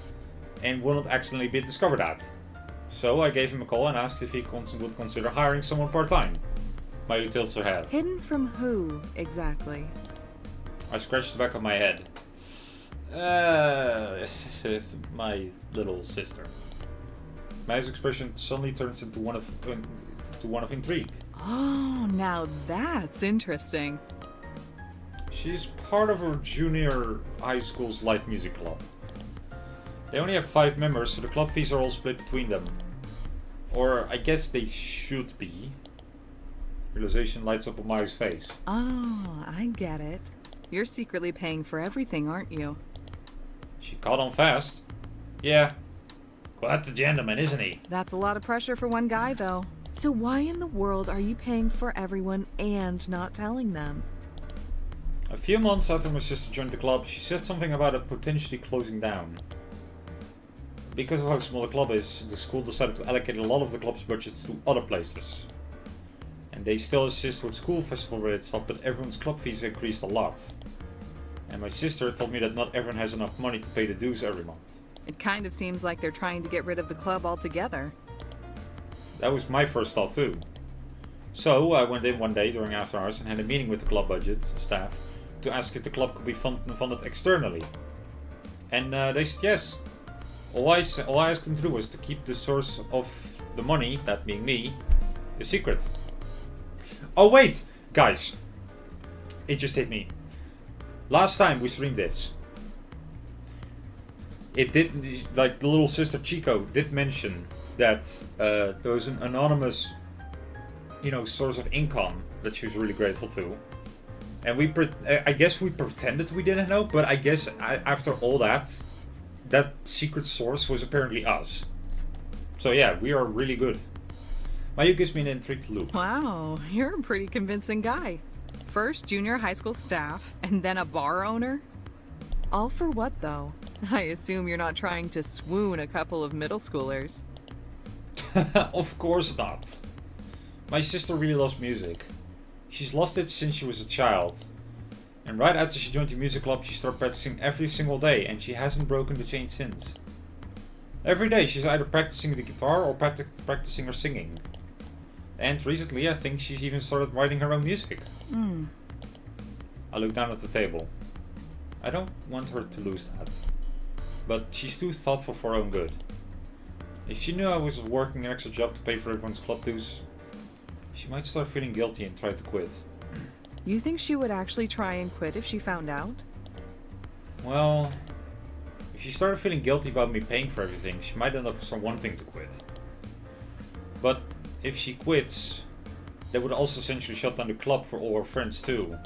and will not accidentally be discovered at. So I gave him a call and asked if he would consider hiring someone part-time. Mayu tilts her head. Hidden from who, exactly? I scratched the back of my head. My little sister. Mayu's expression suddenly turns into one of intrigue. Oh, now that's interesting. She's part of her junior high school's light music club. They only have 5 members, so the club fees are all split between them. Or I guess they should be. Realization lights up on Mayu's face. Oh, I get it. You're secretly paying for everything, aren't you? She caught on fast. Yeah. Quite a gentleman, isn't he? That's a lot of pressure for one guy, though. So why in the world are you paying for everyone and not telling them? A few months after my sister joined the club, she said something about it potentially closing down. Because of how small the club is, the school decided to allocate a lot of the club's budgets to other places. And they still assist with school festival related stuff, but everyone's club fees increased a lot. And my sister told me that not everyone has enough money to pay the dues every month. It kind of seems like they're trying to get rid of the club altogether. That was my first thought too. So I went in one day during after hours and had a meeting with the club budget staff to ask if the club could be funded externally. And they said yes. All I asked them to do was to keep the source of the money, that being me, a secret. Oh wait, guys. It just hit me. Last time we streamed this, it did, like the little sister Chico did mention that there was an anonymous, source of income that she was really grateful to. And I guess we pretended we didn't know, but I guess after all that secret source was apparently us. So yeah, we are really good. Mayu gives me an intrigued look. Wow, you're a pretty convincing guy. First junior high school staff, and then a bar owner? All for what, though? I assume you're not trying to swoon a couple of middle schoolers. Of course not. My sister really loves music. She's loved it since she was a child. And right after she joined the music club, she started practicing every single day, and she hasn't broken the chain since. Every day she's either practicing the guitar or practicing her singing. And recently I think she's even started writing her own music. I look down at the table. I don't want her to lose that. But she's too thoughtful for her own good. If she knew I was working an extra job to pay for everyone's club dues, she might start feeling guilty and try to quit. You think she would actually try and quit if she found out? Well, if she started feeling guilty about me paying for everything, she might end up wanting to quit. But if she quits, that would also essentially shut down the club for all her friends too.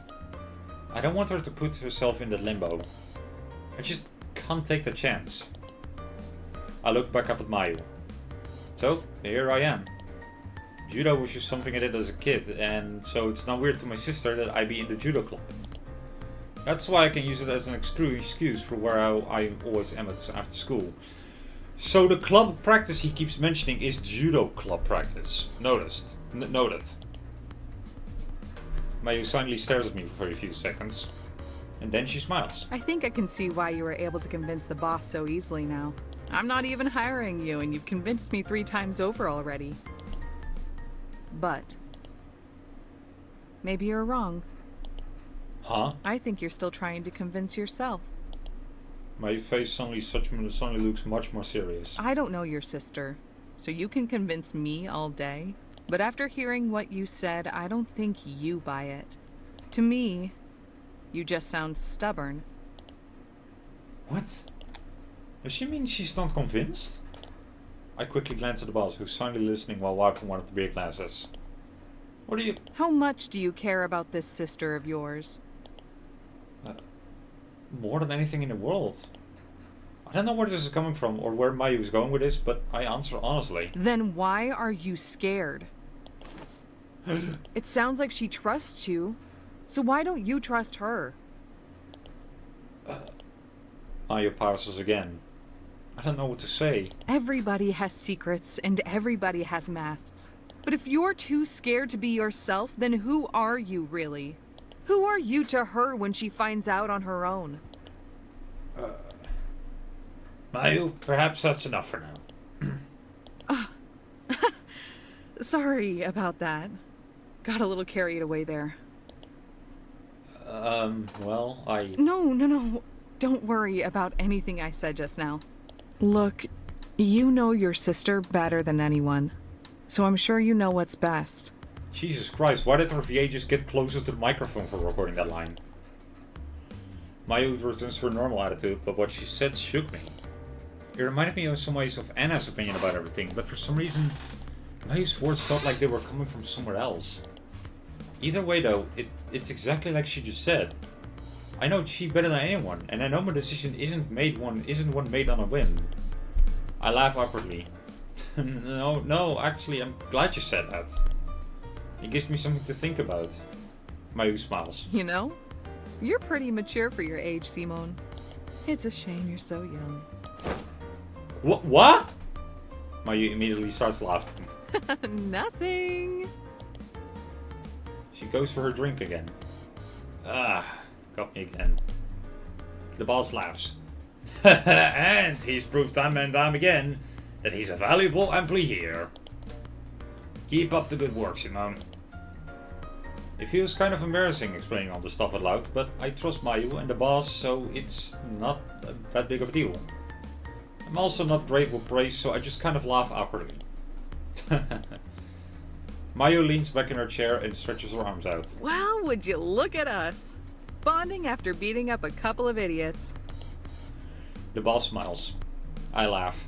I don't want her to put herself in that limbo. I just can't take the chance. I look back up at Mayu. So, here I am. Judo was just something I did as a kid, and so it's not weird to my sister that I be in the judo club. That's why I can use it as an excuse for where I always am after school. So the club practice he keeps mentioning is judo club practice. Noted. Mayu silently stares at me for a few seconds, and then she smiles. I think I can see why you were able to convince the boss so easily now. I'm not even hiring you, and you've convinced me 3 times over already. But maybe you're wrong. Huh? I think you're still trying to convince yourself. My face suddenly looks much more serious. I don't know your sister, so you can convince me all day. But after hearing what you said, I don't think you buy it. To me, you just sound stubborn. What? Does she mean she's not convinced? I quickly glance at the boss, who's silently listening while wiping one of the beer glasses. What do you... How much do you care about this sister of yours? More than anything in the world. I don't know where this is coming from or where Mayu is going with this, but I answer honestly. Then why are you scared? It sounds like she trusts you. So why don't you trust her? Mayu pauses again. I don't know what to say. Everybody has secrets and everybody has masks. But if you're too scared to be yourself, then who are you really? Who are you to her when she finds out on her own? Mayu, perhaps that's enough for now. Sorry about that. Got a little carried away there. Well, I... No. Don't worry about anything I said just now. Look, you know your sister better than anyone. So I'm sure you know what's best. Jesus Christ, why did her VA just get closer to the microphone for recording that line? Mayu returns to her normal attitude, but what she said shook me. It reminded me in some ways of Anna's opinion about everything, but for some reason, Mayu's words felt like they were coming from somewhere else. Either way though, it's exactly like she just said. I know Chi better than anyone, and I know my decision isn't one made on a whim. I laugh awkwardly. No, actually, I'm glad you said that. It gives me something to think about. Mayu smiles. You know, you're pretty mature for your age, Simone. It's a shame you're so young. What? Mayu immediately starts laughing. Nothing. She goes for her drink again. Got me again. The boss laughs. And he's proved time and time again that he's a valuable employee here. Keep up the good work, Simone. It feels kind of embarrassing explaining all this stuff out loud, but I trust Mayu and the boss, so it's not that big of a deal. I'm also not great with praise, so I just kind of laugh awkwardly. Mayu leans back in her chair and stretches her arms out. Well, would you look at us? Bonding after beating up a couple of idiots. The boss smiles. I laugh.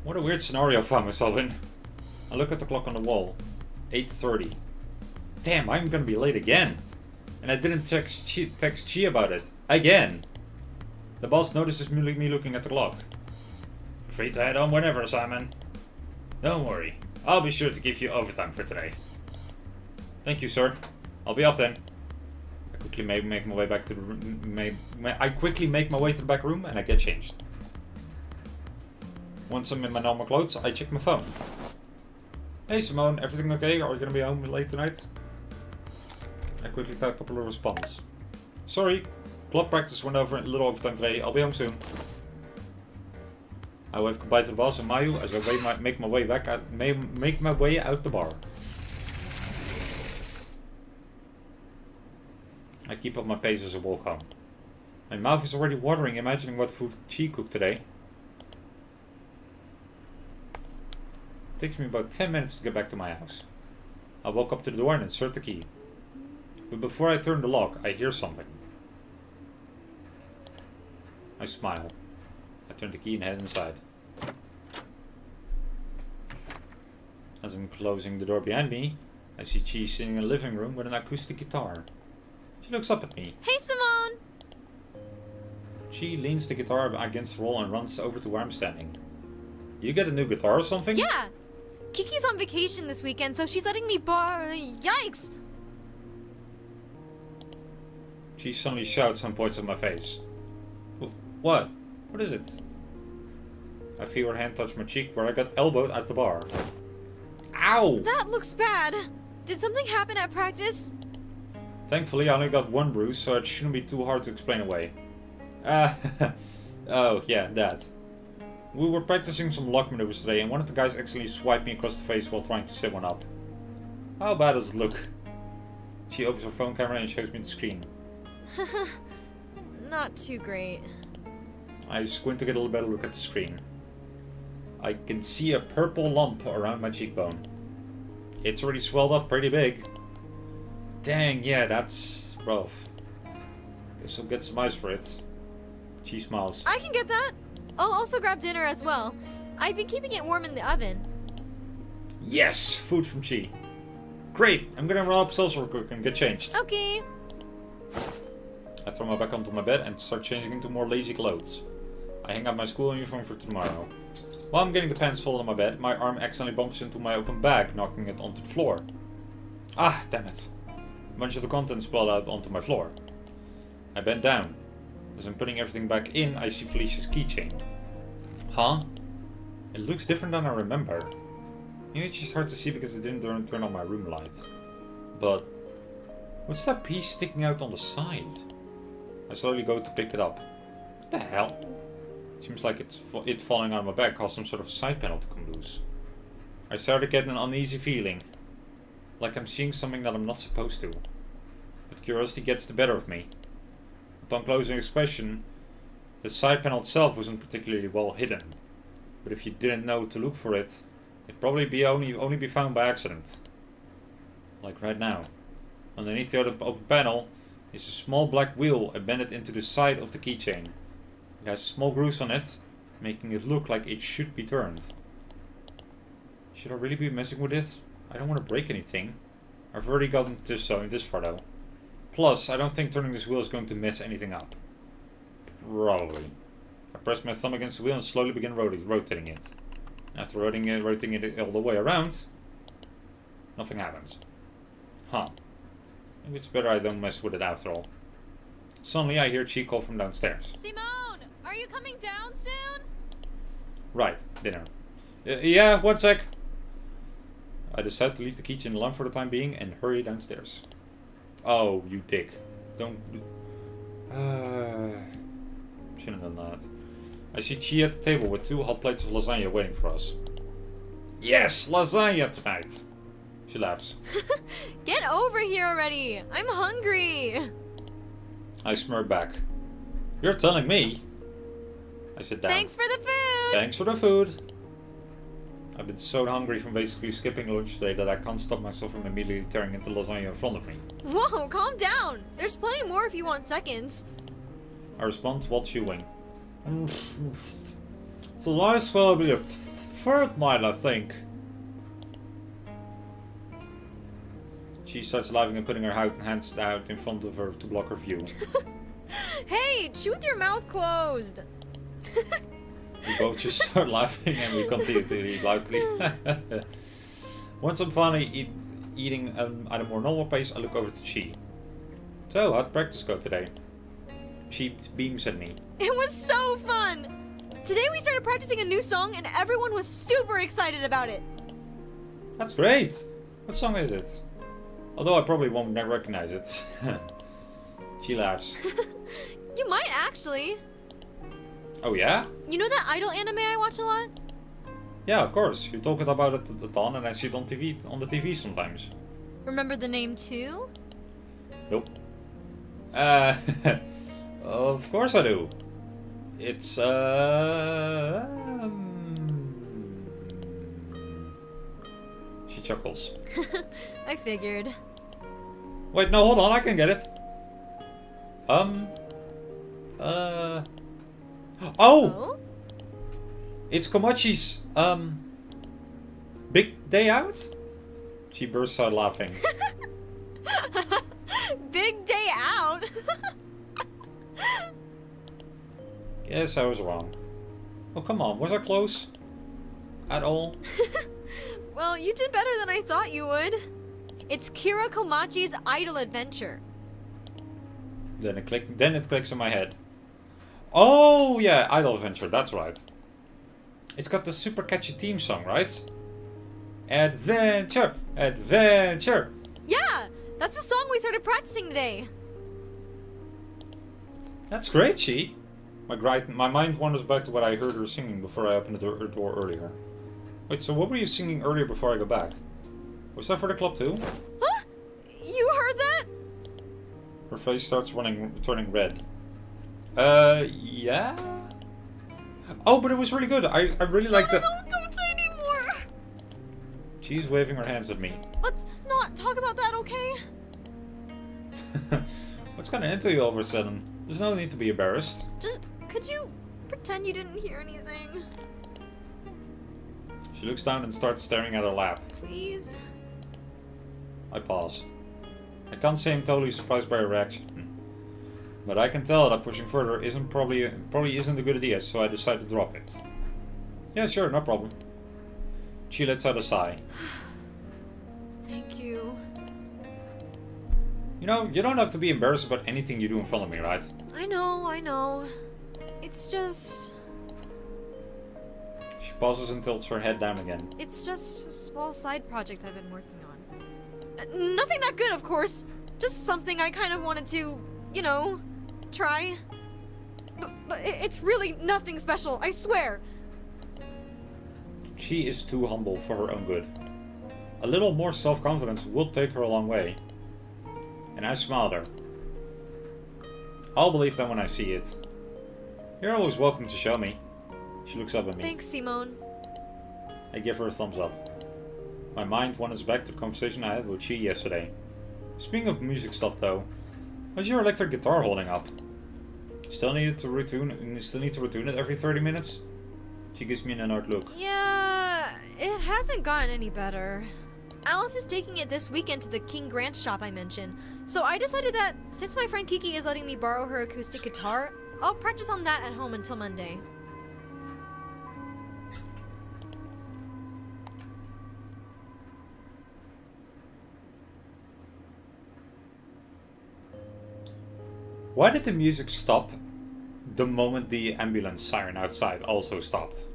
What a weird scenario I found myself in. I look at the clock on the wall. 8:30. Damn, I'm gonna be late again. And I didn't text Chi about it. Again. The boss notices me looking at the clock. Free to head home whenever, Simon. Don't worry. I'll be sure to give you overtime for today. Thank you, sir. I'll be off then. I quickly make my way back to the room. I quickly make my way to the back room and I get changed. Once I'm in my normal clothes, I check my phone. Hey Simone, everything okay? Are you gonna be home late tonight? I quickly type a couple of response. Sorry, club practice went over a little overtime today. I'll be home soon. I wave goodbye to the boss and Mayu as I make my way out the bar. I keep up my pace as I walk home. My mouth is already watering imagining what food Chi cooked today. It takes me about 10 minutes to get back to my house. I walk up to the door and insert the key. But before I turn the lock, I hear something. I smile. I turn the key and head inside. As I'm closing the door behind me, I see Chi sitting in the living room with an acoustic guitar. She looks up at me. Hey, Simone! Chi leans the guitar against the wall and runs over to where I'm standing. You get a new guitar or something? Yeah! Kiki's on vacation this weekend, so she's letting me borrow. Yikes! She suddenly shouts and points at my face. What? What is it? I feel her hand touch my cheek where I got elbowed at the bar. Ow! That looks bad. Did something happen at practice? Thankfully, I only got one bruise, so it shouldn't be too hard to explain away. Oh, yeah, that. We were practicing some lock maneuvers today, and one of the guys accidentally swiped me across the face while trying to set one up. How bad does it look? She opens her phone camera and shows me the screen. Not too great. I squint to get a little better look at the screen. I can see a purple lump around my cheekbone. It's already swelled up pretty big. Dang, yeah, that's rough. Guess I'll get some ice for it. She smiles. I can get that. I'll also grab dinner as well. I've been keeping it warm in the oven. Yes! Food from Chi. Great! I'm gonna run upstairs real quick and get changed. Okay. I throw my back onto my bed and start changing into more lazy clothes. I hang up my school uniform for tomorrow. While I'm getting the pants folded on my bed, my arm accidentally bumps into my open bag, knocking it onto the floor. Ah, damn it. A bunch of the contents spilled out onto my floor. I bend down. As I'm putting everything back in, I see Felicia's keychain. Huh? It looks different than I remember. Maybe it's just hard to see because it didn't turn on my room light. But what's that piece sticking out on the side? I slowly go to pick it up. What the hell? Seems like it falling out of my bag caused some sort of side panel to come loose. I started getting an uneasy feeling. Like I'm seeing something that I'm not supposed to. But curiosity gets the better of me. Upon closer inspection, the side panel itself wasn't particularly well hidden. But if you didn't know to look for it, it'd probably only be found by accident. Like right now. Underneath the open panel is a small black wheel embedded into the side of the keychain. It has small grooves on it, making it look like it should be turned. Should I really be messing with it? I don't want to break anything. I've already gotten this far though. Plus, I don't think turning this wheel is going to mess anything up. Probably. I press my thumb against the wheel and slowly begin rotating it. After rotating it all the way around, nothing happens. Huh. Maybe it's better I don't mess with it after all. Suddenly I hear Chi call from downstairs. Simone, are you coming down soon? Right, dinner. Yeah, 1 sec. I decide to leave the keychain alone for the time being and hurry downstairs. Oh, you dick. Don't... shouldn't have done that. I see Chi at the table with 2 hot plates of lasagna waiting for us. Yes, lasagna tonight! She laughs. Get over here already! I'm hungry! I smirk back. You're telling me? I sit down. Thanks for the food! Thanks for the food! I've been so hungry from basically skipping lunch today that I can't stop myself from immediately tearing into lasagna in front of me. Whoa, calm down! There's plenty more if you want seconds. I respond while chewing. Tonight's gonna be a third night, I think. She starts laughing and putting her hands out in front of her to block her view. Hey, chew with your mouth closed! We both just start laughing and we continue to eat loudly. Once I'm finally eating at a more normal pace, I look over to Chi. So, how'd practice go today? She beams at me. It was so fun! Today we started practicing a new song and everyone was super excited about it. That's great! What song is it? Although I probably won't recognize it. She laughs. You might actually. Oh yeah? You know that idol anime I watch a lot? Yeah, of course. You talk about it a ton and I see it on the TV sometimes. Remember the name too? Nope. Of course I do. It's She chuckles. I figured. Wait, no, hold on, I can get it. Oh! It's Kimochii's, big day out? She bursts out laughing. Big day out? Yes, I was wrong. Oh, come on, was I close? At all? Well, you did better than I thought you would. It's Kira Komachi's Idol Adventure. Then it clicks in my head. Oh, yeah, Idol Adventure, that's right. It's got the super catchy theme song, right? Adventure! Adventure! Yeah! That's the song we started practicing today. That's great, Chi. My mind wanders back to what I heard her singing before I opened her door earlier. Wait, so what were you singing earlier before I go back? Was that for the club too? Huh? You heard that? Her face starts turning red. Yeah? Oh, but it was really good. I really liked it. No, don't say anymore. She's waving her hands at me. Let's not talk about that, okay? What's gonna enter you all of a sudden? There's no need to be embarrassed. Just, could you pretend you didn't hear anything? She looks down and starts staring at her lap. Please? I pause. I can't say I'm totally surprised by her reaction. But I can tell that pushing further probably isn't a good idea, so I decide to drop it. Yeah, sure, no problem. She lets out a sigh. Thank you. You know, you don't have to be embarrassed about anything you do in front of me, right? I know. It's just... She pauses and tilts her head down again. It's just a small side project I've been working on. Nothing that good, of course. Just something I kind of wanted to, you know, try. But it's really nothing special, I swear. She is too humble for her own good. A little more self-confidence will take her a long way. And I smiled at her. I'll believe that when I see it. You're always welcome to show me. She looks up at me. Thanks, Simone. I give her a thumbs up. My mind wanders back to the conversation I had with Chi yesterday. Speaking of music stuff though, how's your electric guitar holding up? Still need to retune it every 30 minutes? She gives me an annoyed look. Yeah, it hasn't gotten any better. Alice is taking it this weekend to the King Grant shop I mentioned, so I decided that since my friend Kiki is letting me borrow her acoustic guitar, I'll practice on that at home until Monday. Why did the music stop the moment the ambulance siren outside also stopped?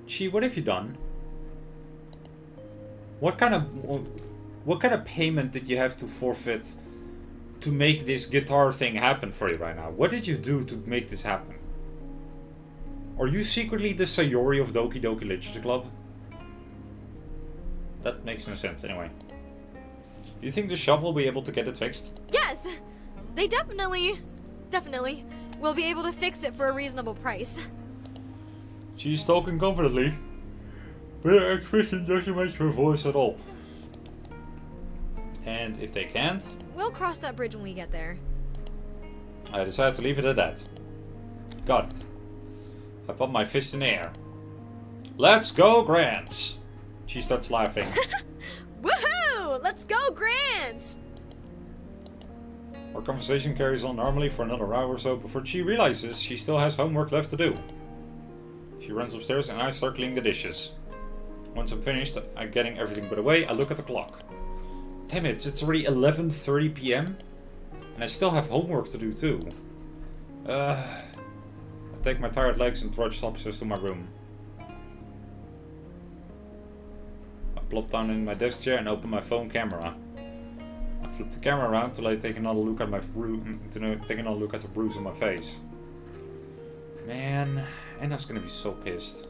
Chi, what have you done? What kind of payment did you have to forfeit to make this guitar thing happen for you right now? What did you do to make this happen? Are you secretly the Sayori of Doki Doki Literature Club? That makes no sense anyway. Do you think the shop will be able to get it fixed? Yes! They definitely will be able to fix it for a reasonable price. She's talking confidently, but her expression doesn't match her voice at all. And if they can't, We'll cross that bridge when we get there. I decide to leave it at that. Got it. I put my fist in the air. Let's go, Grant! She starts laughing. Woohoo! Let's go, Grant! Our conversation carries on normally for another hour or so before she realizes she still has homework left to do. She runs upstairs and I start cleaning the dishes. Once I'm finished, I'm getting everything put away, I look at the clock. Damn it, it's already 11:30 PM? And I still have homework to do too. I take my tired legs and trudge upstairs to my room. I plop down in my desk chair and open my phone camera. I flip the camera around to take another look at the bruise on my face. Man, Anna's gonna be so pissed.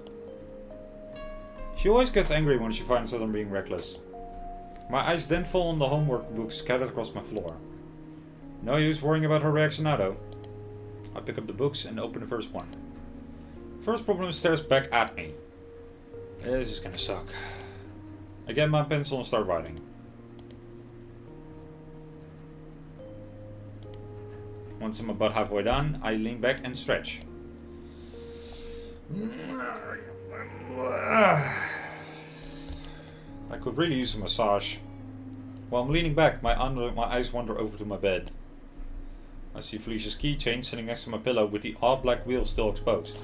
She always gets angry when she finds that I'm being reckless. My eyes then fall on the homework books scattered across my floor. No use worrying about her reaction now though. I pick up the books and open the first one. First problem stares back at me. This is gonna suck. I get my pencil and start writing. Once I'm about halfway done, I lean back and stretch. I could really use a massage. While I'm leaning back, my eyes wander over to my bed. I see Felicia's keychain sitting next to my pillow with the odd black wheel still exposed.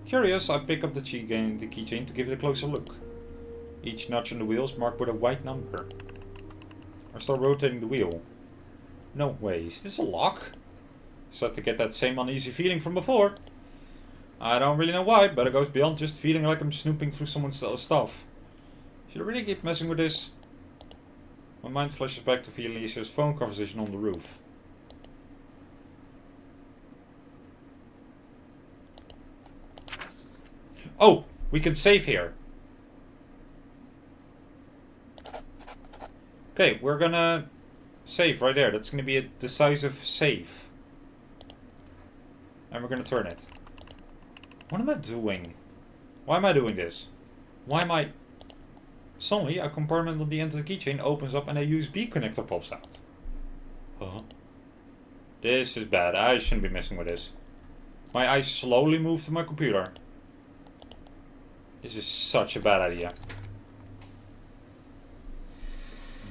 Curious, I pick up the keychain to give it a closer look. Each notch on the wheel is marked with a white number. I start rotating the wheel. No way, is this a lock? Start to get that same uneasy feeling from before. I don't really know why, but it goes beyond just feeling like I'm snooping through someone's stuff. Should I really keep messing with this? My mind flashes back to Felicia's phone conversation on the roof. Oh, we can save here. Okay, we're gonna save right there. That's gonna be a decisive save. And we're gonna turn it. What am I doing? Why am I doing this? Why am I... Suddenly, a compartment on the end of the keychain opens up and a USB connector pops out. Huh? This is bad. I shouldn't be messing with this. My eyes slowly move to my computer. This is such a bad idea.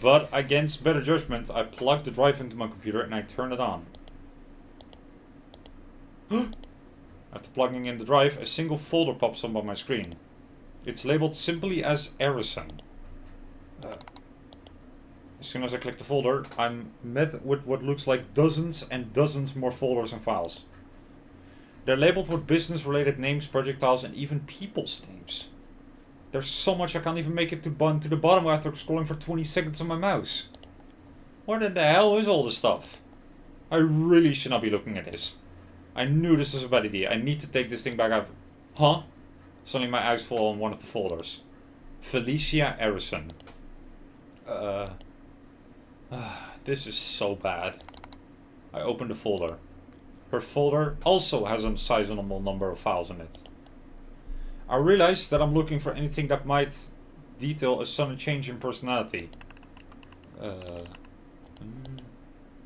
But against better judgment, I plug the drive into my computer and I turn it on. After plugging in the drive, a single folder pops up on my screen. It's labeled simply as Arison. As soon as I click the folder, I'm met with what looks like dozens and dozens more folders and files. They're labeled with business-related names, projectiles, and even people's names. There's so much I can't even make it to the bottom after scrolling for 20 seconds on my mouse. What in the hell is all this stuff? I really should not be looking at this. I knew this was a bad idea. I need to take this thing back out. Huh? Suddenly my eyes fall on one of the folders. Felicia Arison. This is so bad. I open the folder. Her folder also has a sizable number of files in it. I realize that I'm looking for anything that might detail a sudden change in personality.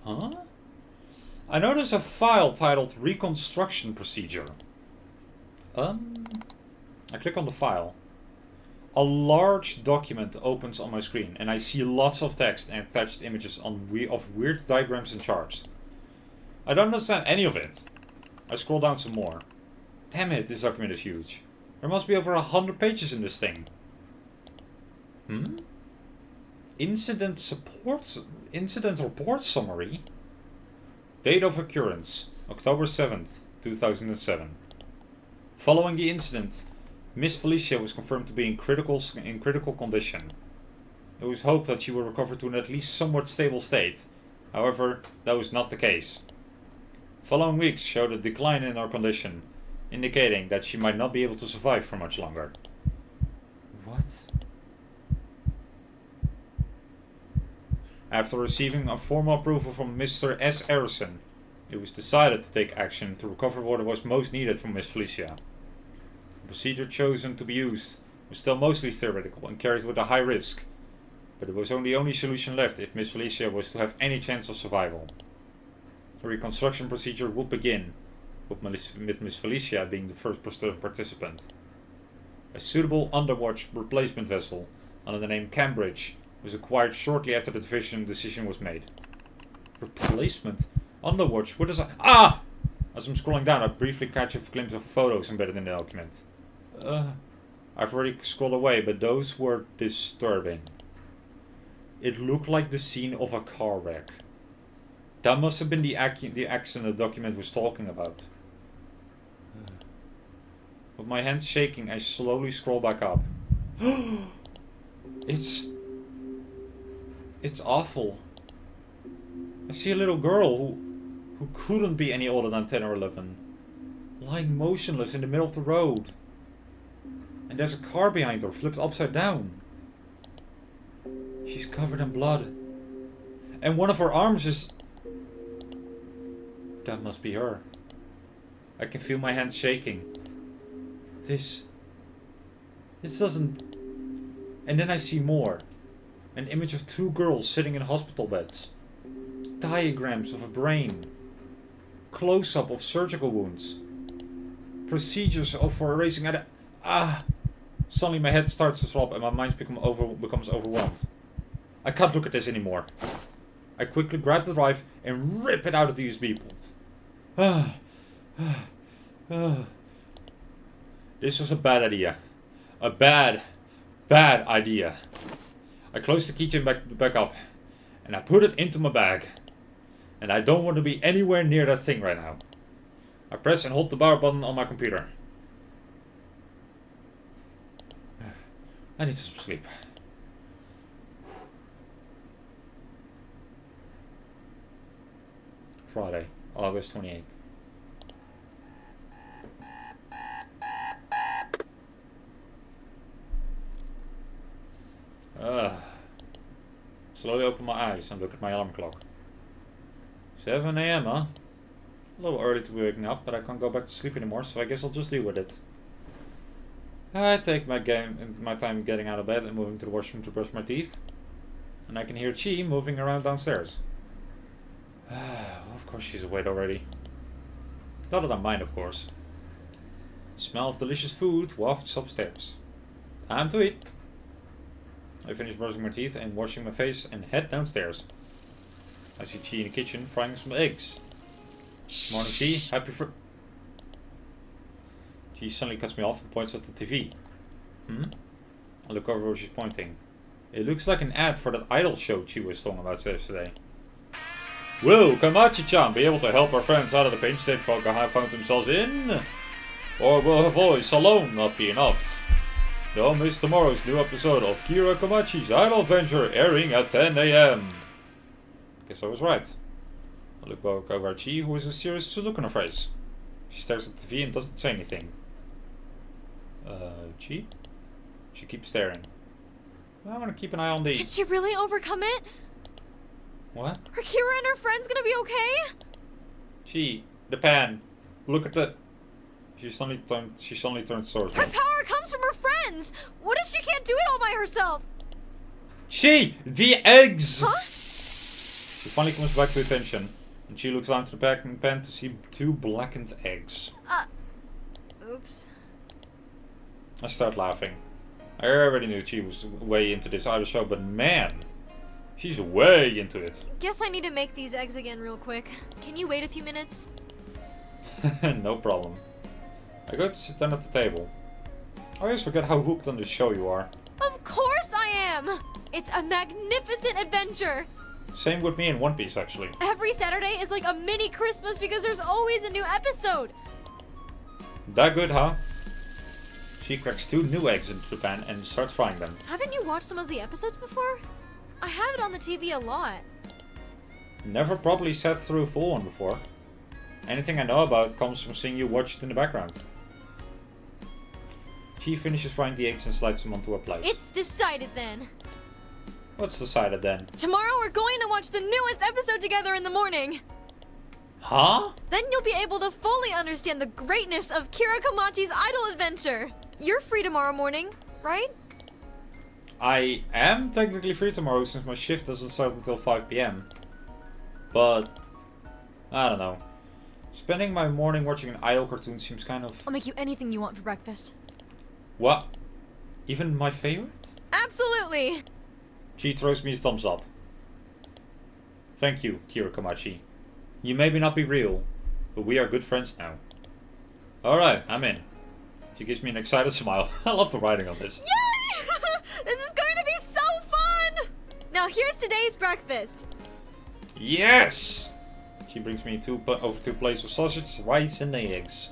Huh? I notice a file titled Reconstruction Procedure. I click on the file. A large document opens on my screen and I see lots of text and attached images of weird diagrams and charts. I don't understand any of it. I scroll down some more. Damn it, this document is huge. There must be over 100 pages in this thing. Incident report summary. Date of occurrence, October 7th, 2007. Following the incident, Miss Felicia was confirmed to be in critical condition. It was hoped that she would recover to an at least somewhat stable state. However, that was not the case. Following weeks showed a decline in her condition, indicating that she might not be able to survive for much longer. What? After receiving a formal approval from Mr. S. Arison, it was decided to take action to recover what was most needed from Miss Felicia. The procedure chosen to be used was still mostly theoretical and carried with a high risk, but it was the only solution left if Miss Felicia was to have any chance of survival. The reconstruction procedure would begin, with Miss Felicia being the first participant. A suitable underwatch replacement vessel under the name Cambridge was acquired shortly after the decision was made. Replacement? Underwatch? What is that? Ah! As I'm scrolling down, I briefly catch a glimpse of photos embedded in the document. I've already scrolled away, but those were disturbing. It looked like the scene of a car wreck. That must have been the accident the document was talking about. With my hands shaking, I slowly scroll back up. It's awful. I see a little girl who couldn't be any older than 10 or 11, lying motionless in the middle of the road. And there's a car behind her, flipped upside down. She's covered in blood. And one of her arms is... That must be her. I can feel my hands shaking. This doesn't... And then I see more. An image of two girls sitting in hospital beds. Diagrams of a brain. Close-up of surgical wounds. Procedures for erasing... Suddenly my head starts to throb and my mind becomes overwhelmed. I can't look at this anymore. I quickly grab the drive and rip it out of the USB port. This was a bad idea. A bad idea. I close the keychain back up and I put it into my bag. And I don't want to be anywhere near that thing right now. I press and hold the power button on my computer. I need some sleep. Friday, August 28th. Slowly open my eyes and look at my alarm clock. 7 AM, huh? A little early to be waking up, but I can't go back to sleep anymore, so I guess I'll just deal with it. I take my time getting out of bed and moving to the washroom to brush my teeth. And I can hear Chi moving around downstairs. Of course she's awake already. Not that I mind, of course. Smell of delicious food wafts upstairs. Time to eat. I finish brushing my teeth and washing my face and head downstairs. I see Chi in the kitchen frying some eggs. Morning, Chi. I prefer... Chi suddenly cuts me off and points at the TV. I look over where she's pointing. It looks like an ad for that idol show Chi was talking about yesterday. Will Kimochii-chan be able to help our friends out of the pinch they found themselves in? Or will her voice alone not be enough? Don't miss tomorrow's new episode of Kira Kimochii's Idol Adventure, airing at 10 AM. Guess I was right. I look back over at Chi, who has a serious look on her face. She stares at the TV and doesn't say anything. Chi? She keeps staring. I want to keep an eye on the... Did she really overcome it? What? Are Kira and her friends gonna be okay? Chi, the pan. Look at the... She suddenly turns towards Her me. power comes from her friends! What if she can't do it all by herself? Chi! The eggs! Huh? She finally comes back to attention. And she looks down to the packing pan to see 2 blackened eggs. Oops. I start laughing. I already knew Chi was way into this idol show, but man, she's way into it. Guess I need to make these eggs again real quick. Can you wait a few minutes? No problem. I go to sit down at the table. I always forget how hooked on this show you are. Of course I am! It's a magnificent adventure! Same with me in One Piece, actually. Every Saturday is like a mini Christmas because there's always a new episode! That good, huh? She cracks 2 new eggs into the pan and starts frying them. Haven't you watched some of the episodes before? I have it on the TV a lot. Never properly sat through a full one before. Anything I know about comes from seeing you watch it in the background. She finishes frying the eggs and slides them onto a plate. It's decided then. What's decided then? Tomorrow we're going to watch the newest episode together in the morning. Huh? Then you'll be able to fully understand the greatness of Kira Kimochii's idol adventure. You're free tomorrow morning, right? I am technically free tomorrow since my shift doesn't start until 5 PM. But, I don't know. Spending my morning watching an idol cartoon seems kind of... I'll make you anything you want for breakfast. What? Even my favorite? Absolutely! She throws me a thumbs up. Thank you, Kira Kimochii. You may not be real, but we are good friends now. Alright, I'm in. She gives me an excited smile. I love the writing on this. Yay! This is going to be so fun! Now here's today's breakfast. Yes! She brings me over 2 plates of sausage, rice and eggs.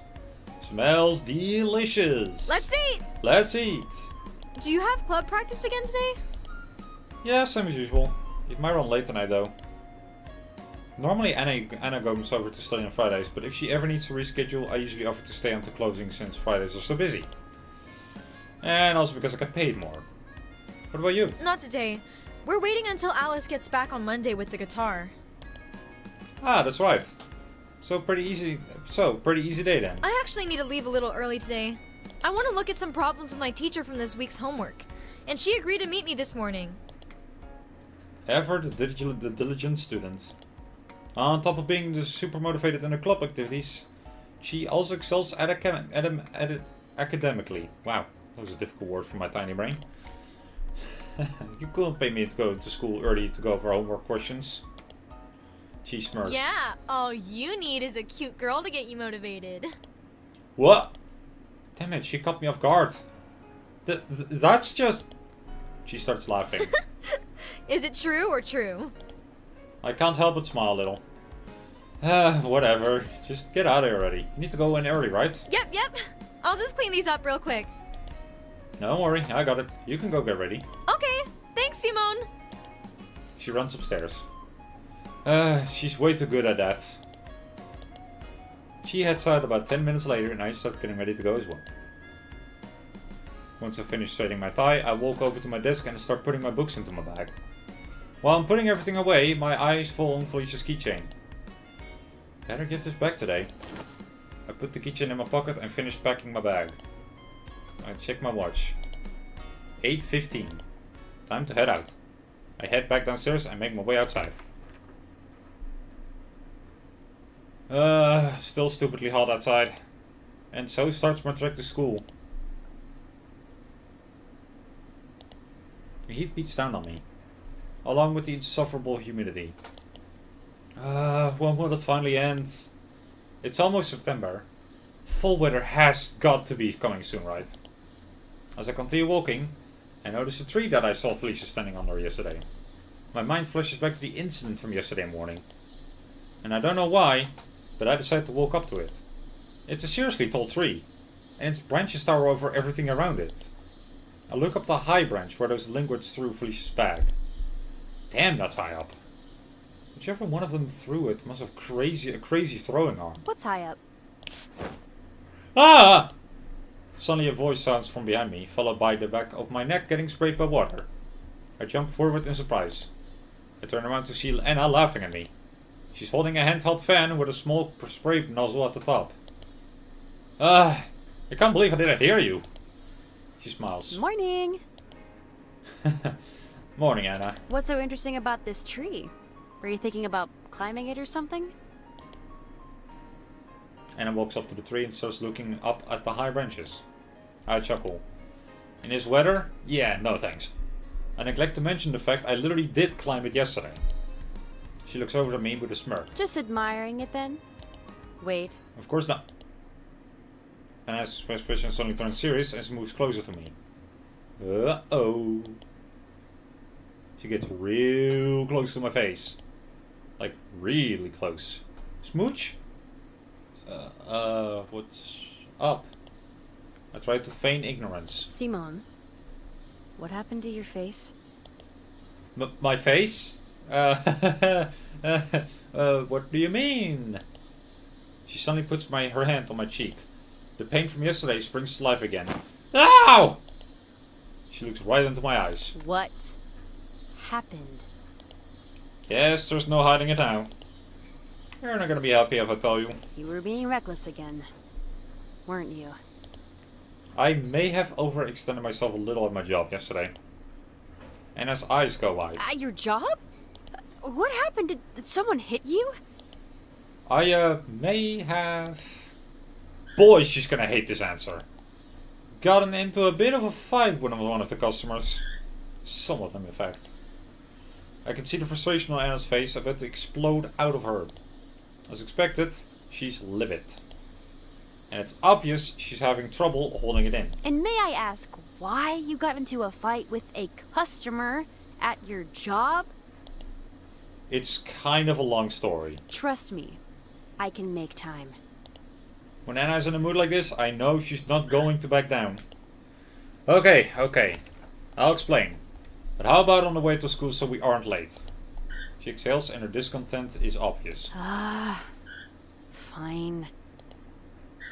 Smells delicious. Let's eat! Let's eat. Do you have club practice again today? Yeah, same as usual. It might run late tonight though. Normally Anna goes over to study on Fridays, but if she ever needs to reschedule, I usually offer to stay until closing since Fridays are so busy. And also because I get paid more. What about you? Not today. We're waiting until Alice gets back on Monday with the guitar. Ah, that's right. Pretty easy day then. I actually need to leave a little early today. I want to look at some problems with my teacher from this week's homework. And she agreed to meet me this morning. Ever the diligent student. On top of being super motivated in her club activities, she also excels academically. Wow, that was a difficult word for my tiny brain. You couldn't pay me to go to school early to go over homework questions. She smirks. Yeah, all you need is a cute girl to get you motivated. What? Damn it, she caught me off guard. That's just... She starts laughing. Is it true or true? I can't help but smile a little. Whatever. Just get out of here already. You need to go in early, right? Yep. I'll just clean these up real quick. Don't worry, I got it. You can go get ready. Okay, thanks, Simone. She runs upstairs. She's way too good at that. She heads out about 10 minutes later and I start getting ready to go as well. Once I finish straightening my tie, I walk over to my desk and start putting my books into my bag. While I'm putting everything away, my eyes fall on Felicia's keychain. Better give this back today. I put the keychain in my pocket and finish packing my bag. I check my watch. 8:15. Time to head out. I head back downstairs and make my way outside. Still stupidly hot outside. And so starts my trek to school. The heat beats down on me, along with the insufferable humidity. When will it finally end? It's almost September. Fall weather has got to be coming soon, right? As I continue walking, I notice a tree that I saw Felicia standing under yesterday. My mind flashes back to the incident from yesterday morning. And I don't know why, but I decide to walk up to it. It's a seriously tall tree, and its branches tower over everything around it. I look up the high branch where those linwards through Felicia's bag. Damn, that's high up. Whichever one of them threw it must have a crazy throwing arm. What's high up? Ah! Suddenly a voice sounds from behind me, followed by the back of my neck getting sprayed by water. I jump forward in surprise. I turn around to see Anna laughing at me. She's holding a handheld fan with a small spray nozzle at the top. I can't believe I didn't hear you. She smiles. Morning! Morning, Anna. What's so interesting about this tree? Were you thinking about climbing it or something? Anna walks up to the tree and starts looking up at the high branches. I chuckle. In this weather? Yeah, no thanks. I neglect to mention the fact I literally did climb it yesterday. She looks over at me with a smirk. Just admiring it then? Wait. Of course not. Anna's expression suddenly turns serious and she moves closer to me. Uh-oh. She gets real close to my face. Like, really close. Smooch? What's up? I try to feign ignorance. Simon, what happened to your face? My face? What do you mean? She suddenly puts her hand on my cheek. The pain from yesterday springs to life again. Ow! She looks right into my eyes. What happened? Yes, there's no hiding it now. You're not gonna be happy if I tell you. You were being reckless again, weren't you? I may have overextended myself a little at my job yesterday. Anna's eyes go wide. At your job? What happened? Did someone hit you? I may have... Boy, she's gonna hate this answer. Gotten into a bit of a fight with one of the customers. Some of them, in fact. I can see the frustration on Anna's face about to explode out of her. As expected, she's livid. And it's obvious she's having trouble holding it in. And may I ask why you got into a fight with a customer at your job? It's kind of a long story. Trust me, I can make time. When Anna's in a mood like this, I know she's not going to back down. Okay. I'll explain. But how about on the way to school so we aren't late? She exhales and her discontent is obvious. Fine.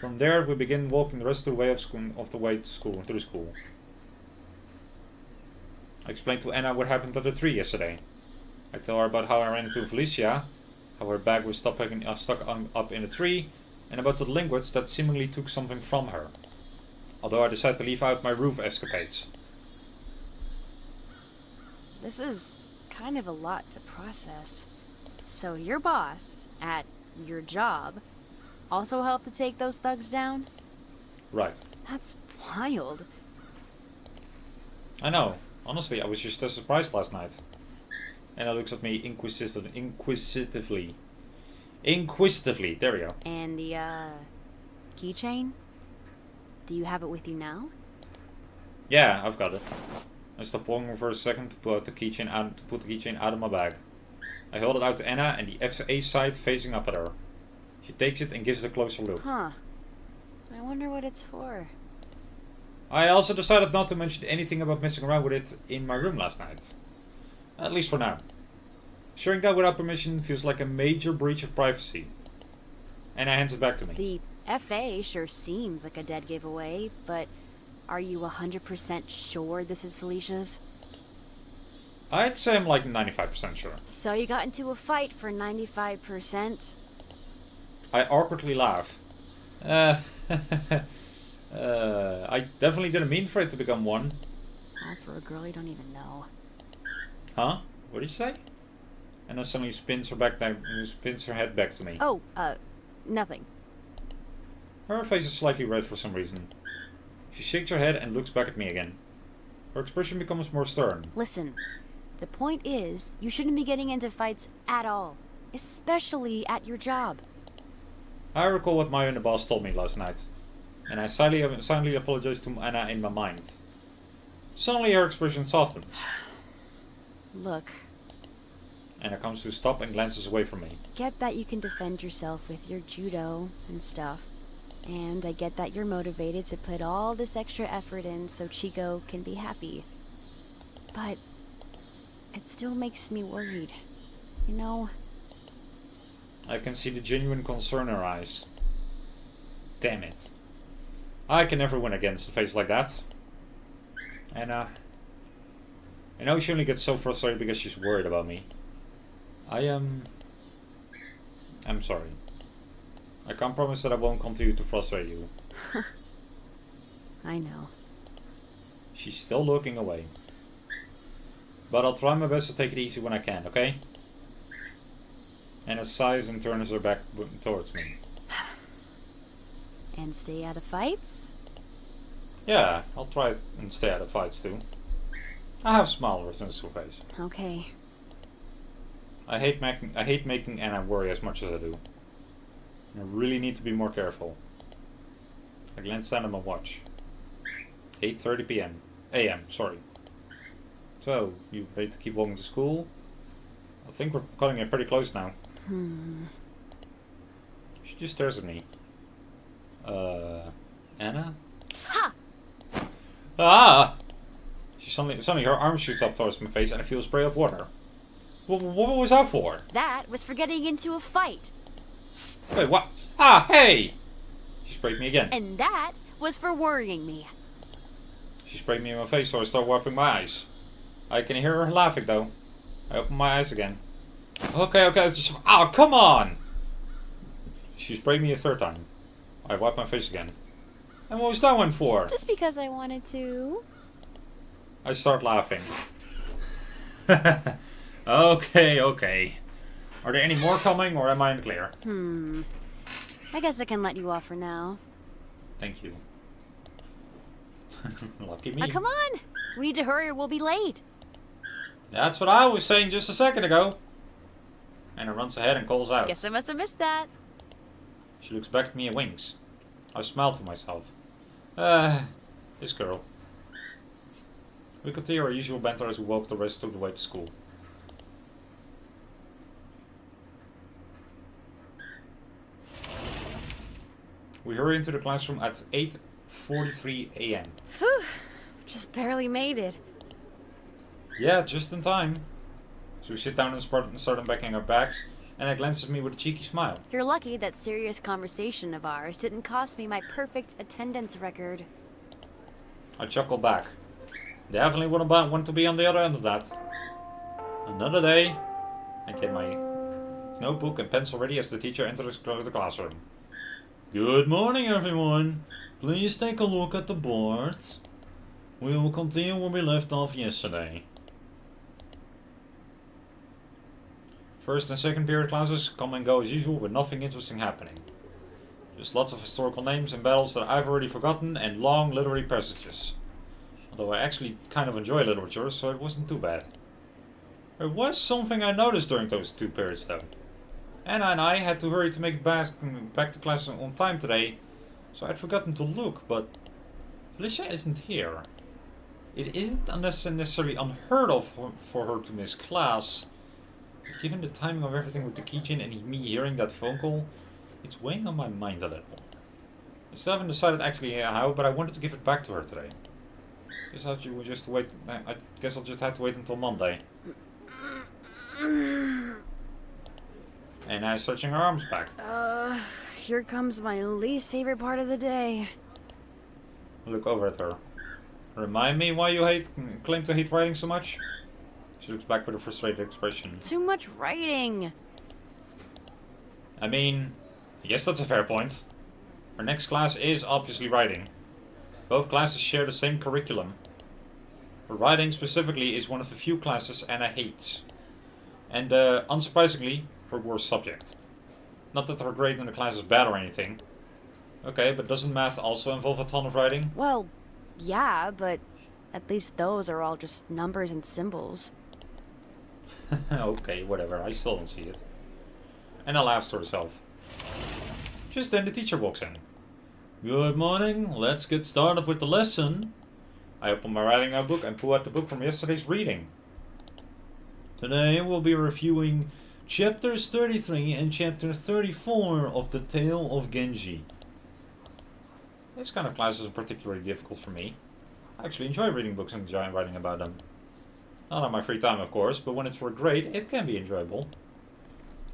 From there, we begin walking the rest of the way through school. I explain to Anna what happened at the tree yesterday. I tell her about how I ran into Felicia, how her bag was stuck up in a tree, and about the linguists that seemingly took something from her. Although I decide to leave out my roof escapades. This is kind of a lot to process. So your boss, at your job, also helped to take those thugs down? Right. That's wild. I know. Honestly, I was just as surprised last night. Anna looks at me inquisitively. Inquisitively, there we go. And the, keychain? Do you have it with you now? Yeah, I've got it. I stop walking for a second to put the keychain out of my bag. I hold it out to Anna and the FA side facing up at her. She takes it and gives it a closer look. Huh. I wonder what it's for. I also decided not to mention anything about messing around with it in my room last night. At least for now. Sharing that without permission feels like a major breach of privacy. Anna hands it back to me. The FA sure seems like a dead giveaway, but are you 100% sure this is Felicia's? I'd say I'm like 95% sure. So you got into a fight for 95%? I awkwardly laugh. I definitely didn't mean for it to become one. All for a girl you don't even know. Huh? What did you say? And then suddenly spins her head back to me. Oh, Nothing. Her face is slightly red for some reason. She shakes her head and looks back at me again. Her expression becomes more stern. Listen, the point is, you shouldn't be getting into fights at all. Especially at your job. I recall what Maya and the boss told me last night. And I silently apologized to Anna in my mind. Suddenly her expression softens. Look, Anna comes to a stop and glances away from me. get that you can defend yourself with your judo and stuff. And I get that you're motivated to put all this extra effort in so Chico can be happy. But it still makes me worried. You know? I can see the genuine concern in her eyes. Damn it. I can never win against a face like that. Anna. I know she only gets so frustrated because she's worried about me. I'm sorry. I can't promise that I won't continue to frustrate you. I know. She's still looking away. But I'll try my best to take it easy when I can, okay? Anna sighs and turns her back towards me. And stay out of fights? Yeah, I'll try and stay out of fights too. I have a smile on her face. Okay. I hate making Anna worry as much as I do. I really need to be more careful. I glanced down at my watch. 8:30 p.m. a.m. Sorry. So, you ready to keep walking to school? I think we're cutting it pretty close now. She just stares at me. Anna? Ha! Ah! Suddenly her arm shoots up towards my face and I feel a spray of water. What was that for? That was for getting into a fight. Wait, what? Ah, hey! She sprayed me again. And that was for worrying me. She sprayed me in my face, so I start wiping my eyes. I can hear her laughing though. I open my eyes again. Okay, it's just. Oh, come on! She sprayed me a third time. I wipe my face again. And what was that one for? Just because I wanted to. I start laughing. Okay. Are there any more coming, or am I in the clear? I guess I can let you off for now. Thank you. Lucky me. Now come on! We need to hurry or we'll be late. That's what I was saying just a second ago. Anna runs ahead and calls out. Guess I must have missed that. She looks back at me and winks. I smile to myself. This girl. We continue our usual banter as we walk the rest of the way to school. We hurry into the classroom at 8:43 a.m. Phew. Just barely made it. Yeah, just in time. So we sit down and start unpacking our bags, and Anna glances at me with a cheeky smile. You're lucky that serious conversation of ours didn't cost me my perfect attendance record. I chuckle back. Definitely wouldn't want to be on the other end of that. Another day. I get my notebook and pencil ready as the teacher enters the classroom. Good morning, everyone. Please take a look at the board. We will continue where we left off yesterday. First and second period classes come and go as usual with nothing interesting happening. Just lots of historical names and battles that I've already forgotten and long literary passages. Although I actually kind of enjoy literature, so it wasn't too bad. There was something I noticed during those two periods though. Anna and I had to hurry to make it back to class on time today, so I'd forgotten to look, but Felicia isn't here. It isn't necessarily unheard of for her to miss class. But given the timing of everything with the keychain and me hearing that phone call, it's weighing on my mind a little. I still haven't decided actually how, but I wanted to give it back to her today. Guess I'll just wait. I guess I'll just have to wait until Monday. And now stretching her arms back. Here comes my least favorite part of the day. I look over at her. Remind me why you claim to hate writing so much? She looks back with a frustrated expression. Too much writing. I mean, I guess that's a fair point. Our next class is obviously writing. Both classes share the same curriculum. But writing specifically is one of the few classes Anna hates. And unsurprisingly, her worst subject. Not that her grade in the class is bad or anything. Okay, but doesn't math also involve a ton of writing? Well, yeah, but at least those are all just numbers and symbols. Okay, whatever. I still don't see it. Anna laughs to herself. Just then the teacher walks in. Good morning. Let's get started with the lesson. I open my writing notebook and pull out the book from yesterday's reading. Today we'll be reviewing chapters 33 and chapter 34 of the Tale of Genji. This kind of class isn't particularly difficult for me. I actually enjoy reading books and enjoy writing about them. Not on my free time, of course, but when it's for a grade, it can be enjoyable.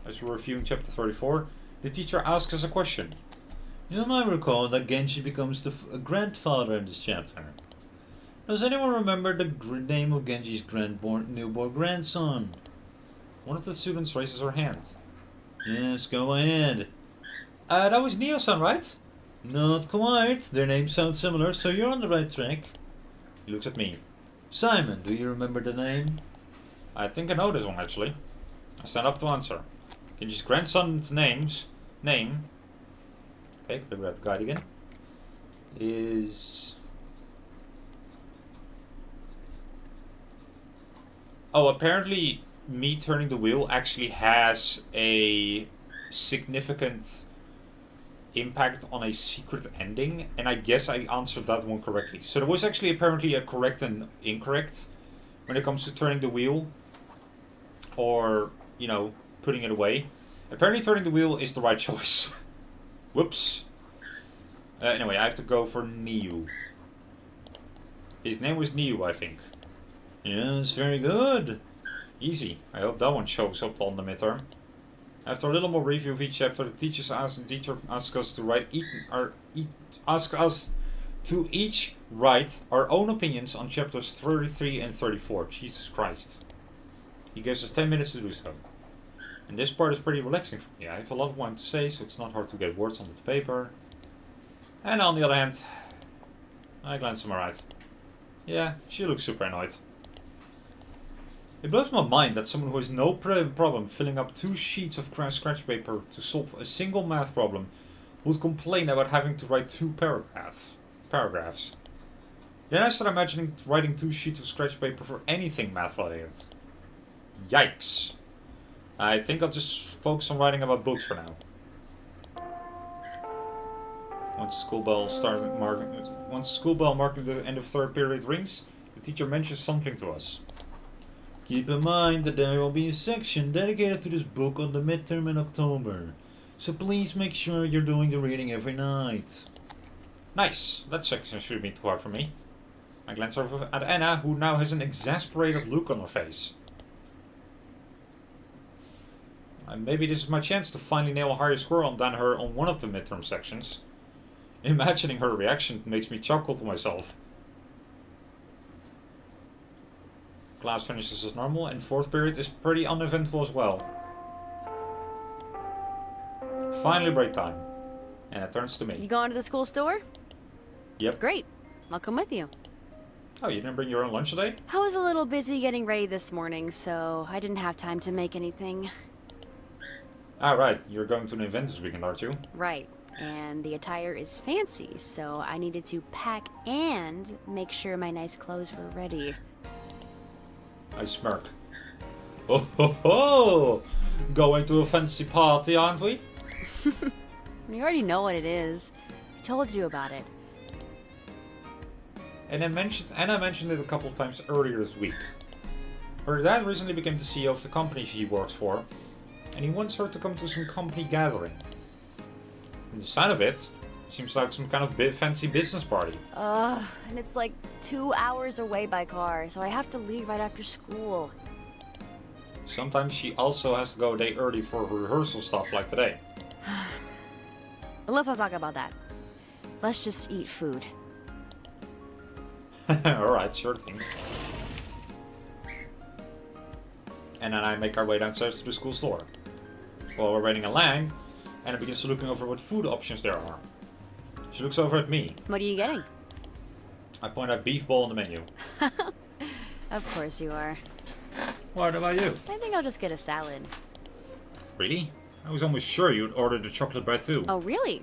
As we're reviewing chapter 34, the teacher asks us a question. You might recall that Genji becomes the grandfather in this chapter. Does anyone remember the name of Genji's newborn grandson? One of the students raises her hand. Yes, go ahead. That was Neo-san, right? Not quite. Their names sound similar, so you're on the right track. He looks at me. Simon, do you remember the name? I think I know this one, actually. I stand up to answer. Genji's grandson's name... Okay, could I grab the guide again? Is... Oh, apparently me turning the wheel actually has a significant impact on a secret ending, and I guess I answered that one correctly. So there was actually apparently a correct and incorrect when it comes to turning the wheel, or, you know, putting it away. Apparently turning the wheel is the right choice. Whoops. Anyway, I have to go for Niu. His name was Niu, I think. Yes, very good. Easy. I hope that one shows up on the midterm. After a little more review of each chapter, the teacher asks us to each write our own opinions on chapters 33 and 34. Jesus Christ. He gives us 10 minutes to do so. And this part is pretty relaxing for me. I have a lot more to say, so it's not hard to get words onto the paper. And on the other hand, I glance to my right. Yeah, she looks super annoyed. It blows my mind that someone who has no problem filling up 2 sheets of scratch paper to solve a single math problem would complain about having to write 2 paragraphs. Then I start imagining writing 2 sheets of scratch paper for anything math related. Yikes. I think I'll just focus on writing about books for now. Once school bell marking the end of 3rd period rings, the teacher mentions something to us. Keep in mind that there will be a section dedicated to this book on the midterm in October, so please make sure you're doing the reading every night. Nice, that section shouldn't be too hard for me. I glance over at Anna, who now has an exasperated look on her face. Maybe this is my chance to finally nail a higher score than her on one of the midterm sections. Imagining her reaction makes me chuckle to myself. Class finishes as normal, and 4th period is pretty uneventful as well. Finally break time. And it turns to me. You going to the school store? Yep. Great. I'll come with you. Oh, you didn't bring your own lunch today? I was a little busy getting ready this morning, so I didn't have time to make anything. Ah, right. You're going to an event this weekend, aren't you? Right. And the attire is fancy, so I needed to pack and make sure my nice clothes were ready. I smirk. Oh ho ho! Going to a fancy party, aren't we? You already know what it is. I told you about it. And Anna mentioned it a couple of times earlier this week. Her dad recently became the CEO of the company she works for, and he wants her to come to some company gathering. From the sound of it, seems like some kind of fancy business party. And it's like 2 hours away by car, so I have to leave right after school. Sometimes she also has to go a day early for rehearsal stuff like today. But let's not talk about that. Let's just eat food. Alright, sure thing. And then I make our way downstairs to the school store. While we're waiting in line, Anna begins looking over what food options there are. She looks over at me. What are you getting? I point out beef bowl on the menu. Of course you are. What about you? I think I'll just get a salad. Really? I was almost sure you'd order the chocolate bread too. Oh, really?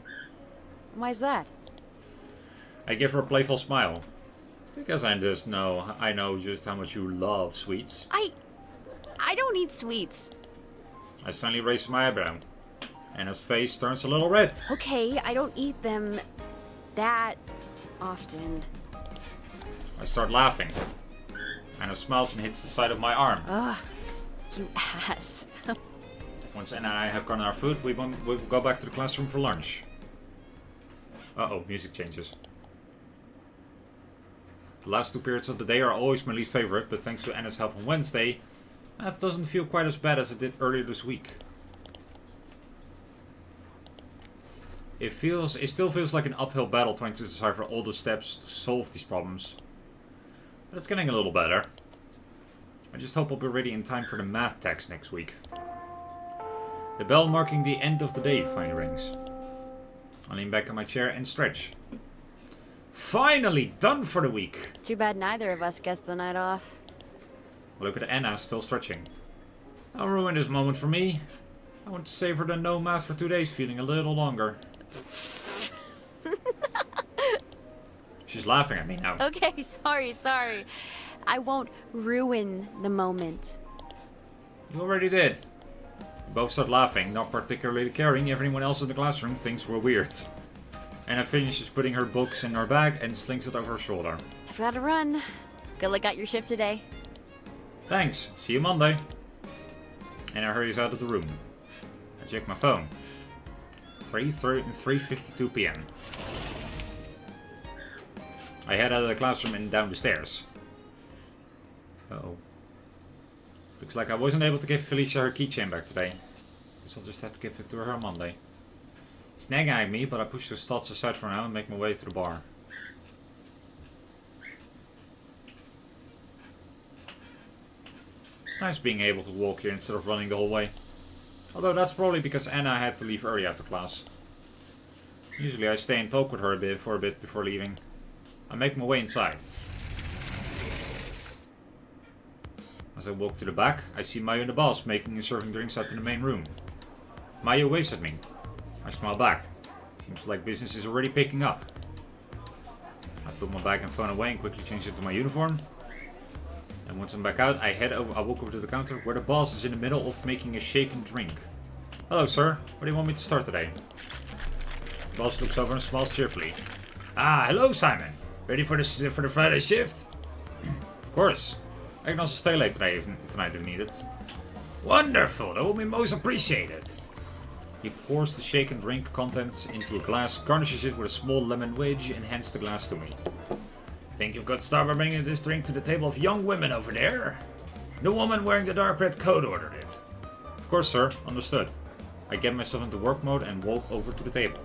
Why's that? I give her a playful smile. Because I know just how much you love sweets. I don't eat sweets. I suddenly raise my eyebrow. Anna's face turns a little red. Okay, I don't eat them that often. I start laughing. Anna smiles and hits the side of my arm. Ugh, you ass. Once Anna and I have gotten our food, we will go back to the classroom for lunch. Uh-oh, music changes. The last 2 periods of the day are always my least favorite, but thanks to Anna's help on Wednesday, that doesn't feel quite as bad as it did earlier this week. It still feels like an uphill battle trying to decipher all the steps to solve these problems. But it's getting a little better. I just hope I'll be ready in time for the math text next week. The bell marking the end of the day finally rings. I lean back in my chair and stretch. Finally done for the week! Too bad neither of us gets the night off. I look at Anna, still stretching. Don't ruin this moment for me. I want to savor the no math for 2 days, feeling a little longer. She's laughing at me now. Okay, sorry. I won't ruin the moment. You already did. We both start laughing, not particularly caring everyone else in the classroom thinks we're weird. Anna finishes putting her books in her bag and slings it over her shoulder. I've got to run. Good luck at your shift today. Thanks, see you Monday. Anna hurries out of the room. I check my phone. 3:52 p.m. I head out of the classroom and down the stairs. Uh-oh. Looks like I wasn't able to give Felicia her keychain back today. Guess I'll just have to give it to her on Monday. It's nagging at me, but I push those thoughts aside for now and make my way to the bar. It's nice being able to walk here instead of running the whole way. Although that's probably because Anna had to leave early after class. Usually I stay and talk with her for a bit before leaving. I make my way inside. As I walk to the back, I see Mayu and the boss making and serving drinks out in the main room. Mayu waves at me. I smile back. Seems like business is already picking up. I put my bag and phone away and quickly change into my uniform. And once I'm back out, I walk over to the counter where the boss is in the middle of making a shaken drink. Hello sir, what do you want me to start today? The boss looks over and smiles cheerfully. Ah, hello Simon. Ready for the Friday shift? Of course. I can also stay late tonight if needed. Wonderful, that will be most appreciated. He pours the shaken drink contents into a glass, garnishes it with a small lemon wedge, and hands the glass to me. Think you've got started by bringing this drink to the table of young women over there? The woman wearing the dark red coat ordered it. Of course, sir. Understood. I get myself into work mode and walk over to the table.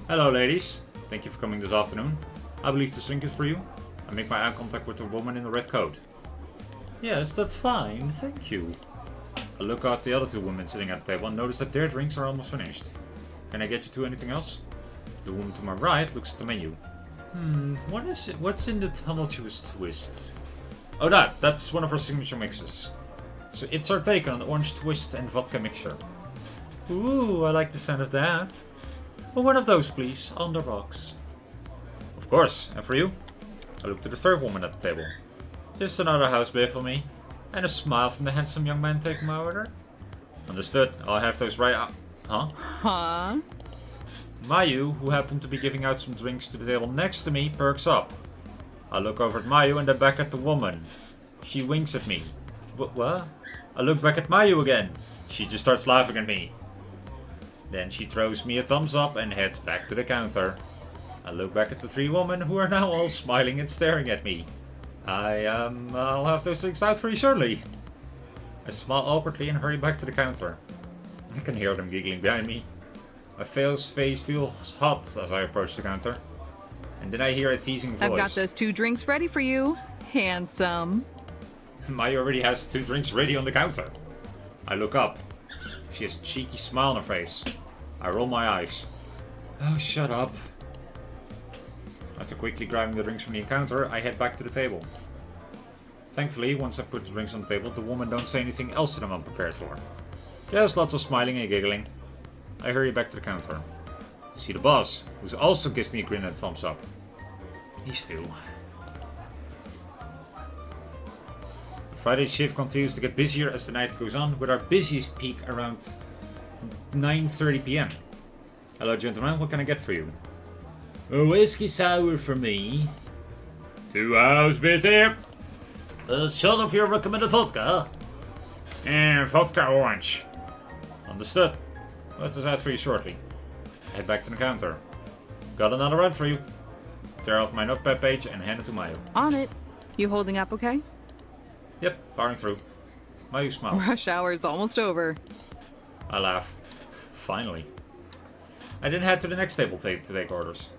Hello, ladies. Thank you for coming this afternoon. I believe this drink is for you. I make my eye contact with the woman in the red coat. Yes, that's fine. Thank you. I look at the other 2 women sitting at the table and notice that their drinks are almost finished. Can I get you to anything else? The woman to my right looks at the menu. What is it? What's in the tumultuous twist? Oh, that's one of our signature mixes. So it's our take on an orange twist and vodka mixture. Ooh, I like the sound of that. Well, one of those, please, on the rocks. Of course, and for you? I look to the 3rd woman at the table. Just another house beer for me. And a smile from the handsome young man taking my order. Understood, I'll have those right up. Huh? Huh? Mayu, who happened to be giving out some drinks to the table next to me, perks up. I look over at Mayu and then back at the woman. She winks at me. What? I look back at Mayu again. She just starts laughing at me. Then she throws me a thumbs up and heads back to the counter. I look back at the 3 women who are now all smiling and staring at me. I'll have those drinks out for you shortly. I smile awkwardly and hurry back to the counter. I can hear them giggling behind me. My face feels hot as I approach the counter. And then I hear a teasing voice. I've got those 2 drinks ready for you. Handsome. Maya already has 2 drinks ready on the counter. I look up. She has a cheeky smile on her face. I roll my eyes. Oh, shut up. After quickly grabbing the drinks from the counter, I head back to the table. Thankfully, once I put the drinks on the table, the women don't say anything else that I'm unprepared for. Just lots of smiling and giggling. I hurry back to the counter. See the boss, who also gives me a grin and a thumbs up. These two. The Friday shift continues to get busier as the night goes on, with our busiest peak around 9:30 PM. Hello gentlemen, what can I get for you? A whiskey sour for me. 2 hours busy. A shot of your recommended vodka. And vodka orange. Understood. What is that for you shortly? Head back to the counter. Got another run for you. Tear off my notepad page and hand it to Mayu. On it. You holding up okay? Yep, powering through. Mayu smiles. Rush hour is almost over. I laugh. Finally. I then head to the next table to take orders.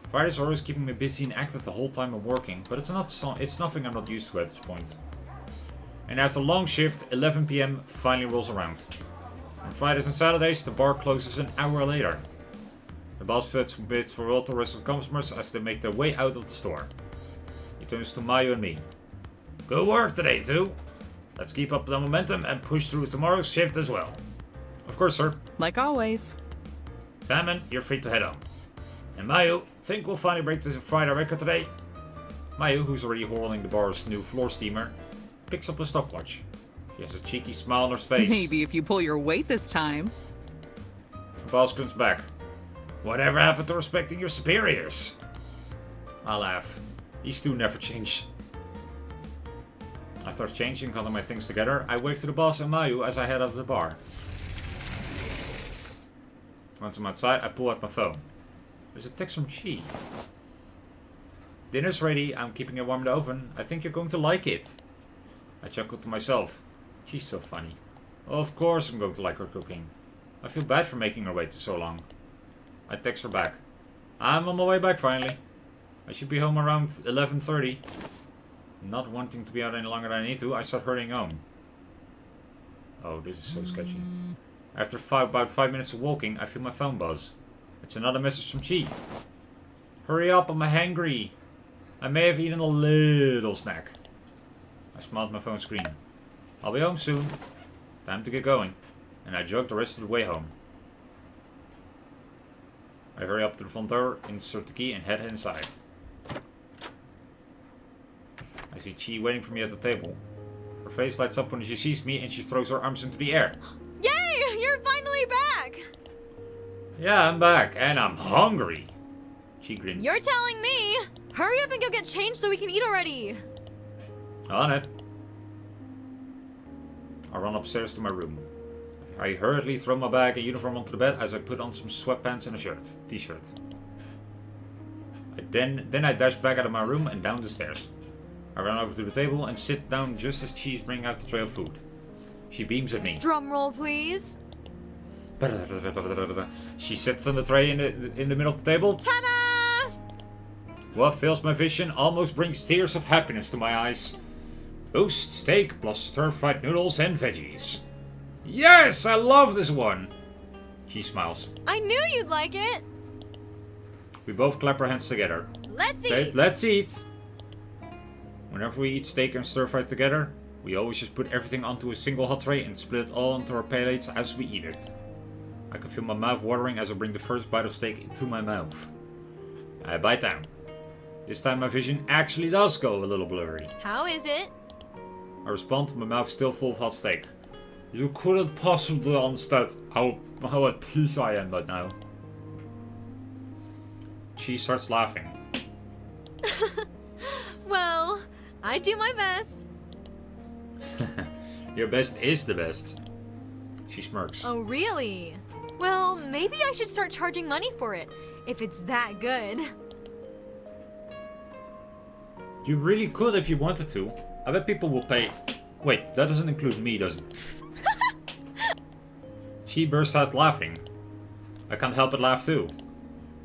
Fridays are always keeping me busy and active the whole time I'm working, but it's nothing I'm not used to at this point. And after a long shift, 11 PM finally rolls around. On Fridays and Saturdays, the bar closes an hour later. The boss bids farewell to the rest of the customers as they make their way out of the store. He turns to Mayu and me. Good work today, too. Let's keep up the momentum and push through tomorrow's shift as well. Of course, sir. Like always. Salmon, you're free to head on. And Mayu, think we'll finally break this Friday record today? Mayu, who's already whirling the bar's new floor steamer, picks up a stopwatch. She has a cheeky smile on her face. Maybe if you pull your weight this time. The boss comes back. Whatever happened to respecting your superiors? I laugh. These two never change. After changing, gathering my things together, I wave to the boss and Mayu as I head out of the bar. Once I'm outside, I pull out my phone. There's a text from Chi. Dinner's ready. I'm keeping it warm in the oven. I think you're going to like it. I chuckle to myself. She's so funny. Of course I'm going to like her cooking. I feel bad for making her wait so long. I text her back. I'm on my way back finally. I should be home around 11:30. Not wanting to be out any longer than I need to, I start hurrying home. Oh, this is so sketchy. After about 5 minutes of walking, I feel my phone buzz. It's another message from Chi. Hurry up, I'm hangry. I may have eaten a little snack. I smile at my phone screen. I'll be home soon. Time to get going. And I jog the rest of the way home. I hurry up to the front door, insert the key and head inside. I see Chi waiting for me at the table. Her face lights up when she sees me and she throws her arms into the air. Yay! You're finally back! Yeah, I'm back and I'm hungry. She grins. You're telling me! Hurry up and go get changed so we can eat already! On it. I run upstairs to my room. I hurriedly throw my bag and uniform onto the bed as I put on some sweatpants and a t-shirt. Then I dash back out of my room and down the stairs. I run over to the table and sit down just as Chi's bringing out the tray of food. She beams at me. Drum roll, please. She sits on the tray in the middle of the table. Ta-da! What fills my vision almost brings tears of happiness to my eyes. Roast steak plus stir-fried noodles and veggies. Yes, I love this one. She smiles. I knew you'd like it. We both clap our hands together. Let's eat. Let's eat. Whenever we eat steak and stir-fried together, we always just put everything onto a single hot tray and split it all onto our plates as we eat it. I can feel my mouth watering as I bring the first bite of steak into my mouth. I bite down. This time my vision actually does go a little blurry. How is it? I respond, my mouth still full of hot steak. You couldn't possibly understand how at peace I am right now. She starts laughing. Well, I do my best. Your best is the best. She smirks. Oh, really? Well, maybe I should start charging money for it, if it's that good. You really could if you wanted to. I bet people will pay. Wait, that doesn't include me, does it? She bursts out laughing. I can't help but laugh too.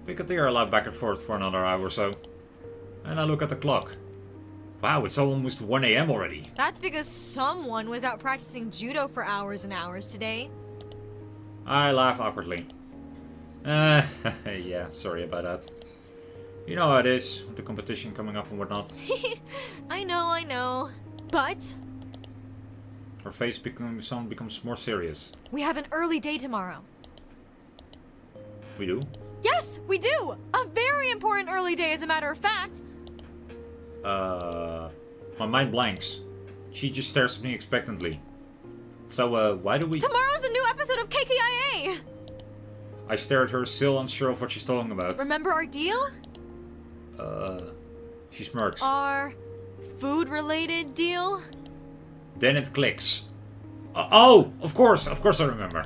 We continue our laugh back and forth for another hour or so. And I look at the clock. Wow, it's almost 1 AM already. That's because someone was out practicing judo for hours and hours today. I laugh awkwardly. Yeah, sorry about that. You know how it is, with the competition coming up and whatnot. I know. But Her face becomes more serious. we have an early day tomorrow. We do? Yes, we do! A very important early day, as a matter of fact. My mind blanks. She just stares at me expectantly. So, why do we... Tomorrow's a new episode of KKIA! I stare at her, still unsure of what she's talking about. Remember our deal? She smirks. Our food-related deal? Then it clicks. Oh! Of course I remember.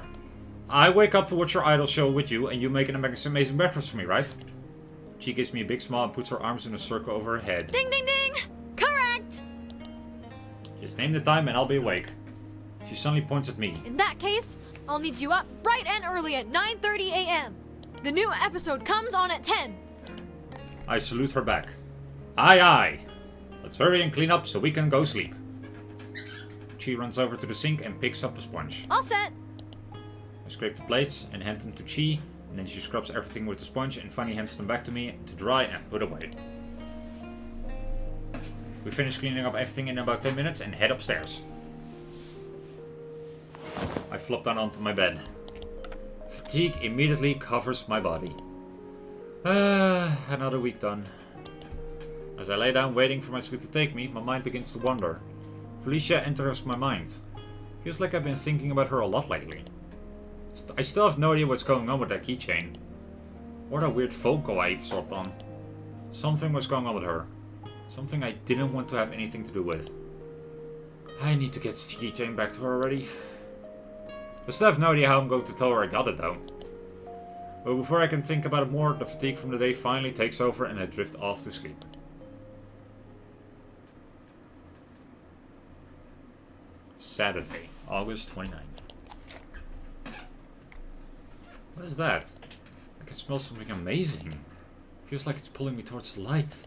I wake up to watch your idol show with you, and you make an amazing breakfast for me, right? She gives me a big smile and puts her arms in a circle over her head. Ding ding ding! Correct! Just name the time and I'll be awake. She suddenly points at me. In that case, I'll need you up bright and early at 9:30 a.m. The new episode comes on at 10. I salute her back. Aye, aye. Let's hurry and clean up so we can go sleep. She runs over to the sink and picks up a sponge. All set. I scrape the plates and hand them to Chi, and then she scrubs everything with the sponge and finally hands them back to me to dry and put away. We finish cleaning up everything in about 10 minutes and head upstairs. I flop down onto my bed. Fatigue immediately covers my body. Another week done. As I lay down waiting for my sleep to take me, my mind begins to wander. Felicia enters my mind. Feels like I've been thinking about her a lot lately. I still have no idea what's going on with that keychain. Or that weird phone call I eavesdropped on. Something was going on with her. Something I didn't want to have anything to do with. I need to get this keychain back to her already. I still have no idea how I'm going to tell her I got it though. But before I can think about it more, the fatigue from the day finally takes over and I drift off to sleep. Saturday, August 29th. What is that? I can smell something amazing. Feels like it's pulling me towards the light.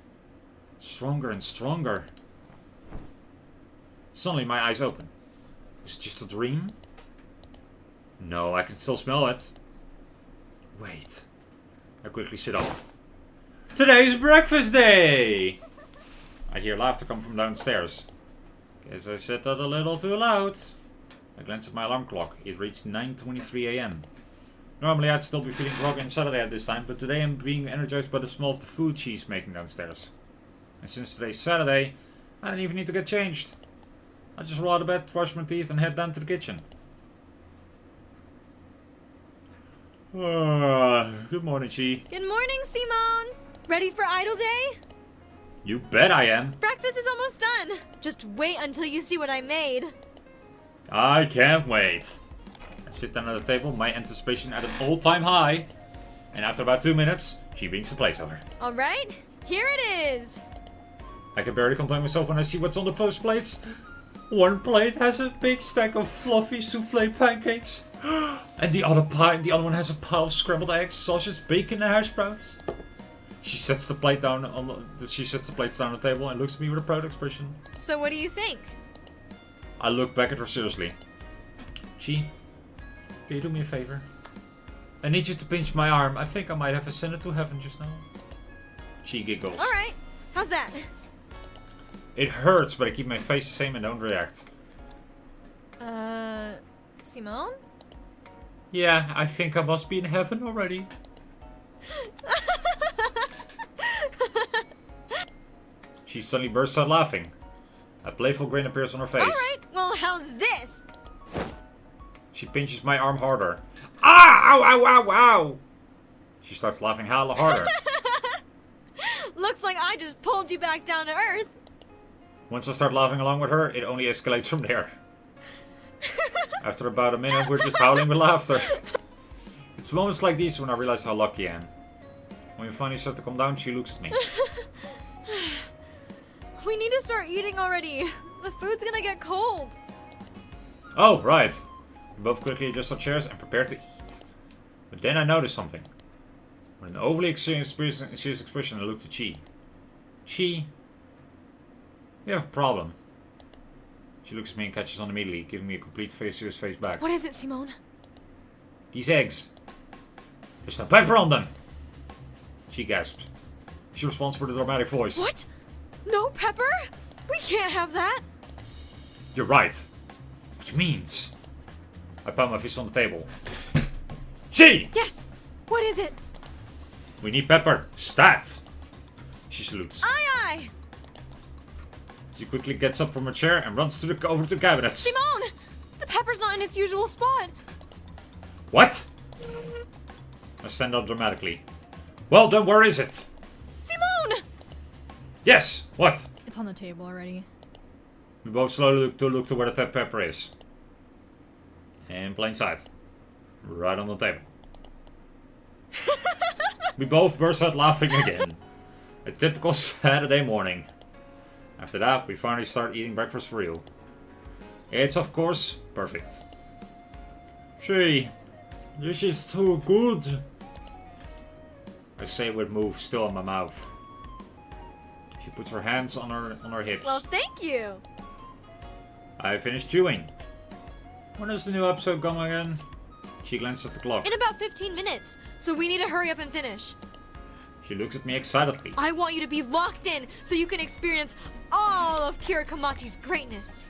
Stronger and stronger. Suddenly my eyes open. Was it just a dream? No, I can still smell it. Wait. I quickly sit up. Today's breakfast day! I hear laughter come from downstairs. Guess I said that a little too loud. I glance at my alarm clock. It reached 9:23 a.m. Normally I'd still be feeling groggy on Saturday at this time, but today I'm being energized by the smell of the food she's making downstairs. And since today's Saturday, I didn't even need to get changed. I just roll out of bed, wash my teeth and head down to the kitchen. Good morning, Chi. Good morning, Simone. Ready for Idol Day? You bet I am. Breakfast is almost done. Just wait until you see what I made. I can't wait. I sit down at the table, my anticipation at an all-time high. And after about 2 minutes, she brings the plates over. Alright, here it is. I can barely contain myself when I see what's on the first plates. One plate has a big stack of fluffy souffle pancakes. And the other one has a pile of scrambled eggs, sausage, bacon, and hash browns. She sets the plates down on the table and looks at me with a proud expression. So what do you think? I look back at her seriously. Chi, can you do me a favor? I need you to pinch my arm. I think I might have ascended to heaven just now. Chi giggles. Alright, how's that? It hurts, but I keep my face the same and don't react. Simone? Yeah, I think I must be in heaven already. She suddenly bursts out laughing. A playful grin appears on her face. Alright, well how's this? She pinches my arm harder. Ah! Ow, ow, ow, ow! She starts laughing hella harder. Looks like I just pulled you back down to earth. Once I start laughing along with her, it only escalates from there. After about a minute, we're just howling with laughter. It's moments like these when I realize how lucky I am. When we finally start to calm down, she looks at me. We need to start eating already. The food's gonna get cold. Oh, right. We both quickly adjust our chairs and prepare to eat. But then I notice something. With an overly serious expression, I look to Chi. Chi, you have a problem. She looks at me and catches on immediately, giving me a complete serious face back. What is it, Simone? These eggs. There's no pepper on them. She gasps. She responds with a dramatic voice. What? No pepper? We can't have that. You're right. Which means... I pound my fist on the table. Chi! Yes. What is it? We need Pepper. Stat! She salutes. Aye aye! She quickly gets up from her chair and runs over to the cabinets. Simone! The pepper's not in its usual spot. What? I stand up dramatically. Well, then where is it? Simone! Yes! What? It's on the table already. We both slowly look to where the pepper is. In plain sight. Right on the table. We both burst out laughing again. A typical Saturday morning. After that, we finally start eating breakfast for real. It's of course perfect. Gee, this is too good. I say with move still in my mouth. She puts her hands on her hips. Well, thank you. I finished chewing. When is the new episode coming again? She glanced at the clock. In about 15 minutes, so we need to hurry up and finish. She looks at me excitedly. I want you to be locked in so you can experience all of Kira Kimochii's greatness.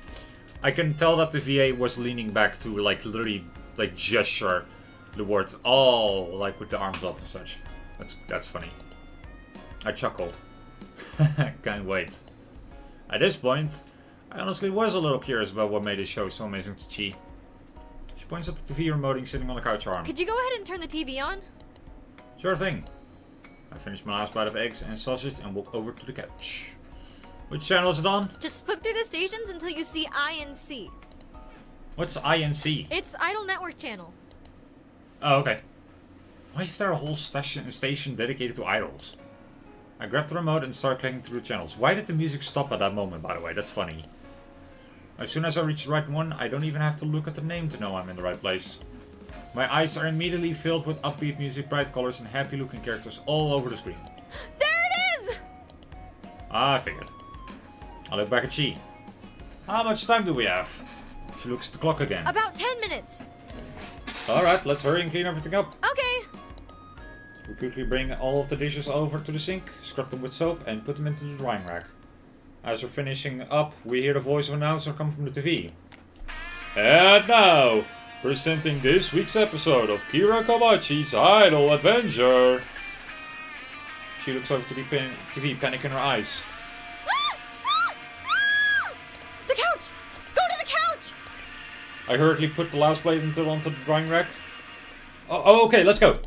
I can tell that the VA was leaning back to like literally like gesture the words all like with the arms up and such. That's funny. I chuckle. Can't wait. At this point, I honestly was a little curious about what made this show so amazing to Chi. She points at the TV remoting sitting on the couch arm. Could you go ahead and turn the TV on? Sure thing. I finish my last bite of eggs and sausage and walk over to the couch. Which channel is it on? Just flip through the stations until you see INC. What's INC? It's Idol Network channel. Oh, okay. Why is there a whole station dedicated to idols? I grab the remote and start clicking through the channels. Why did the music stop at that moment, by the way? That's funny. As soon as I reach the right one, I don't even have to look at the name to know I'm in the right place. My eyes are immediately filled with upbeat music, bright colors, and happy-looking characters all over the screen. There it is! I figured. I look back at Chi. How much time do we have? She looks at the clock again. About 10 minutes. Alright, let's hurry and clean everything up. Okay. We quickly bring all of the dishes over to the sink, scrub them with soap, and put them into the drying rack. As we're finishing up, we hear the voice of an announcer come from the TV. And now, presenting this week's episode of Kira Kimochii's Idol Adventure. She looks over to the TV, panic in her eyes. Ah! Ah! Ah! The couch! Go to the couch! I hurriedly put the last plate onto the drying rack. Oh, okay, let's go.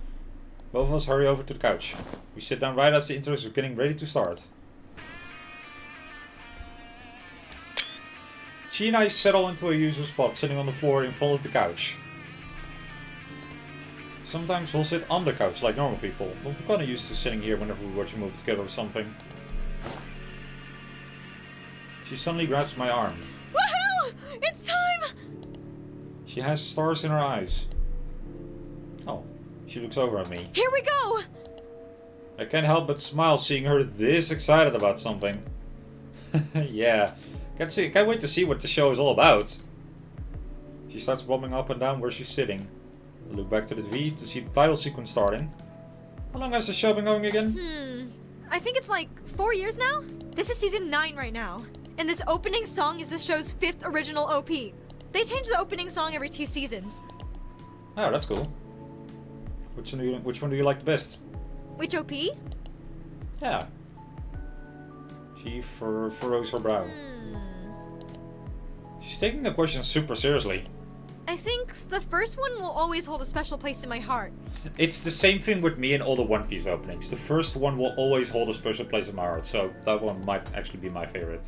Both of us hurry over to the couch. We sit down right as the intros are getting ready to start. Chi and I settle into a usual spot, sitting on the floor in front of the couch. Sometimes we'll sit on the couch like normal people, but we're kinda used to sitting here whenever we watch a movie together or something. She suddenly grabs my arm. Woohoo! It's time! She has stars in her eyes. Oh, she looks over at me. Here we go! I can't help but smile seeing her this excited about something. Yeah, can't wait to see what the show is all about. She starts bobbing up and down where she's sitting. I look back to the TV to see the title sequence starting. How long has the show been going again? I think it's like 4 years now? This is season 9 right now. And this opening song is the show's 5th original OP. They change the opening song every 2 seasons. Oh, that's cool. Which one do you like the best? Which OP? Yeah. She furrows her brow. She's taking the question super seriously. I think the first one will always hold a special place in my heart. It's the same thing with me and all the One Piece openings. The first one will always hold a special place in my heart, so that one might actually be my favorite.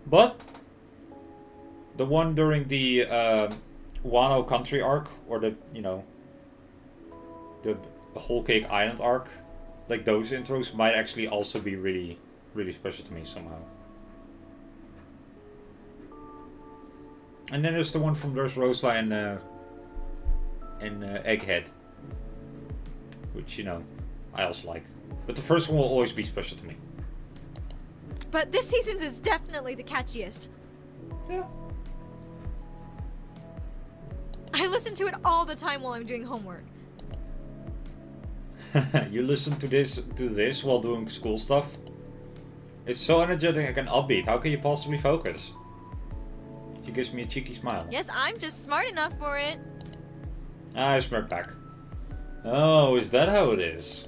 But the one during the Wano Country arc, or the Whole Cake Island arc, like those intros might actually also be really, really special to me somehow. And then there's the one from Dressrosa and Egghead, which I also like. But the first one will always be special to me. But this season's is definitely the catchiest. Yeah. I listen to it all the time while I'm doing homework. You listen to this while doing school stuff? It's so energetic and upbeat. How can you possibly focus? She gives me a cheeky smile. Yes, I'm just smart enough for it. I smirk back. Oh, is that how it is?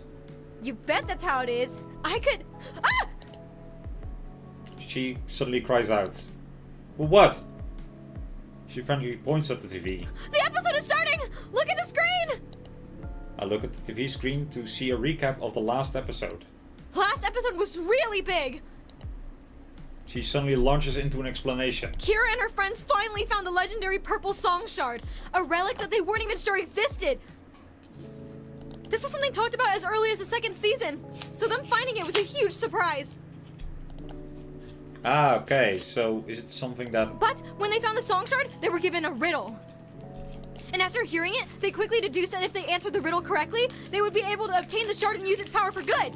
You bet that's how it is. I could. Ah! She suddenly cries out. Well, what? She frantically points at the TV. The episode is starting! Look at the screen! I look at the TV screen to see a recap of the last episode. Last episode was really big! She suddenly launches into an explanation. Kira and her friends finally found the legendary purple song shard, a relic that they weren't even sure existed. This was something talked about as early as the second season, so them finding it was a huge surprise. Ah, okay, so is it something that... But when they found the song shard, they were given a riddle. And after hearing it, they quickly deduced that if they answered the riddle correctly, they would be able to obtain the shard and use its power for good.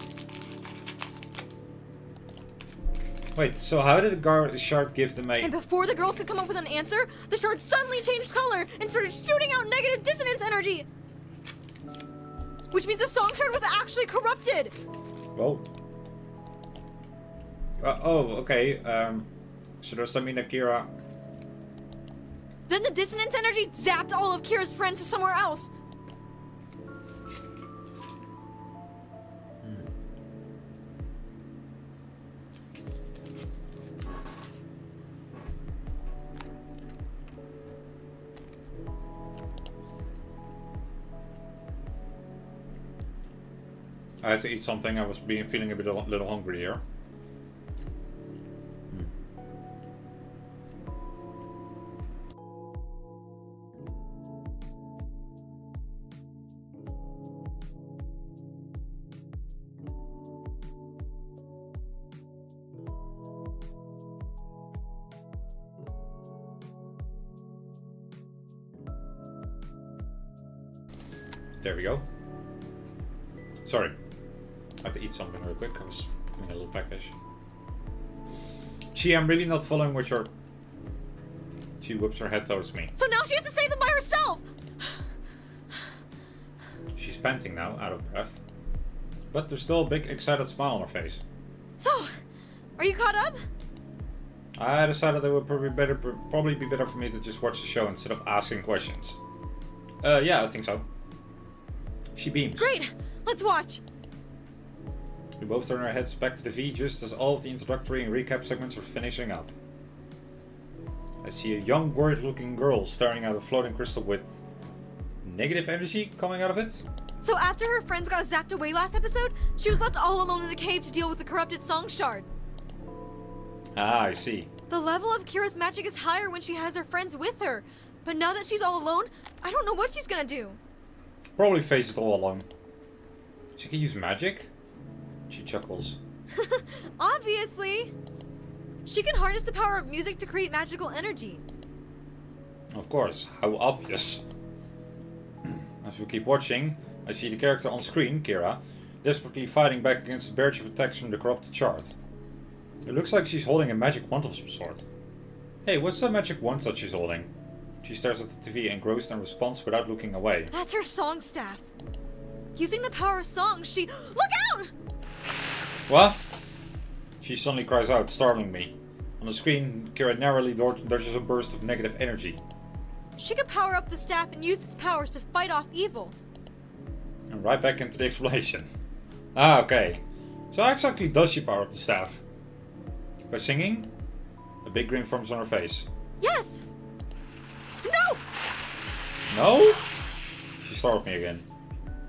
Wait, so how did the shard give them And a... before the girls could come up with an answer, the shard suddenly changed color and started shooting out negative dissonance energy. Which means the song shard was actually corrupted. Whoa. Oh, okay. So does that mean that Kira... Then the dissonance energy zapped all of Kira's friends to somewhere else. I had to eat something. I was feeling a little hungry here. There we go. Sorry. I have to eat something real quick. I was getting a little peckish. Gee, I'm really not following what you're... She whips her head towards me. So now she has to save them by herself! She's panting now, out of breath. But there's still a big, excited smile on her face. So, are you caught up? I decided it would probably be better for me to just watch the show instead of asking questions. Yeah, I think so. She beams. Great! Let's watch! We both turn our heads back to the V just as all of the introductory and recap segments are finishing up. I see a young, worried-looking girl staring at a floating crystal with negative energy coming out of it. So after her friends got zapped away last episode, she was left all alone in the cave to deal with the corrupted song shard. Ah, I see. The level of Kira's magic is higher when she has her friends with her. But now that she's all alone, I don't know what she's gonna do. Probably face it all alone. She can use magic? She chuckles. Obviously! She can harness the power of music to create magical energy. Of course, how obvious. As we keep watching, I see the character on screen, Kira, desperately fighting back against the barrage of attacks from the corrupted shard. It looks like she's holding a magic wand of some sort. Hey, what's that magic wand that she's holding? She stares at the TV engrossed and responds without looking away. That's her song staff. Using the power of song, she... Look out! What? She suddenly cries out, startling me. On the screen, Kira narrowly dodges a burst of negative energy. She could power up the staff and use its powers to fight off evil. And right back into the explanation. Ah, okay. So how exactly does she power up the staff? By singing? A big grin forms on her face. Yes! No! No? She startled me again.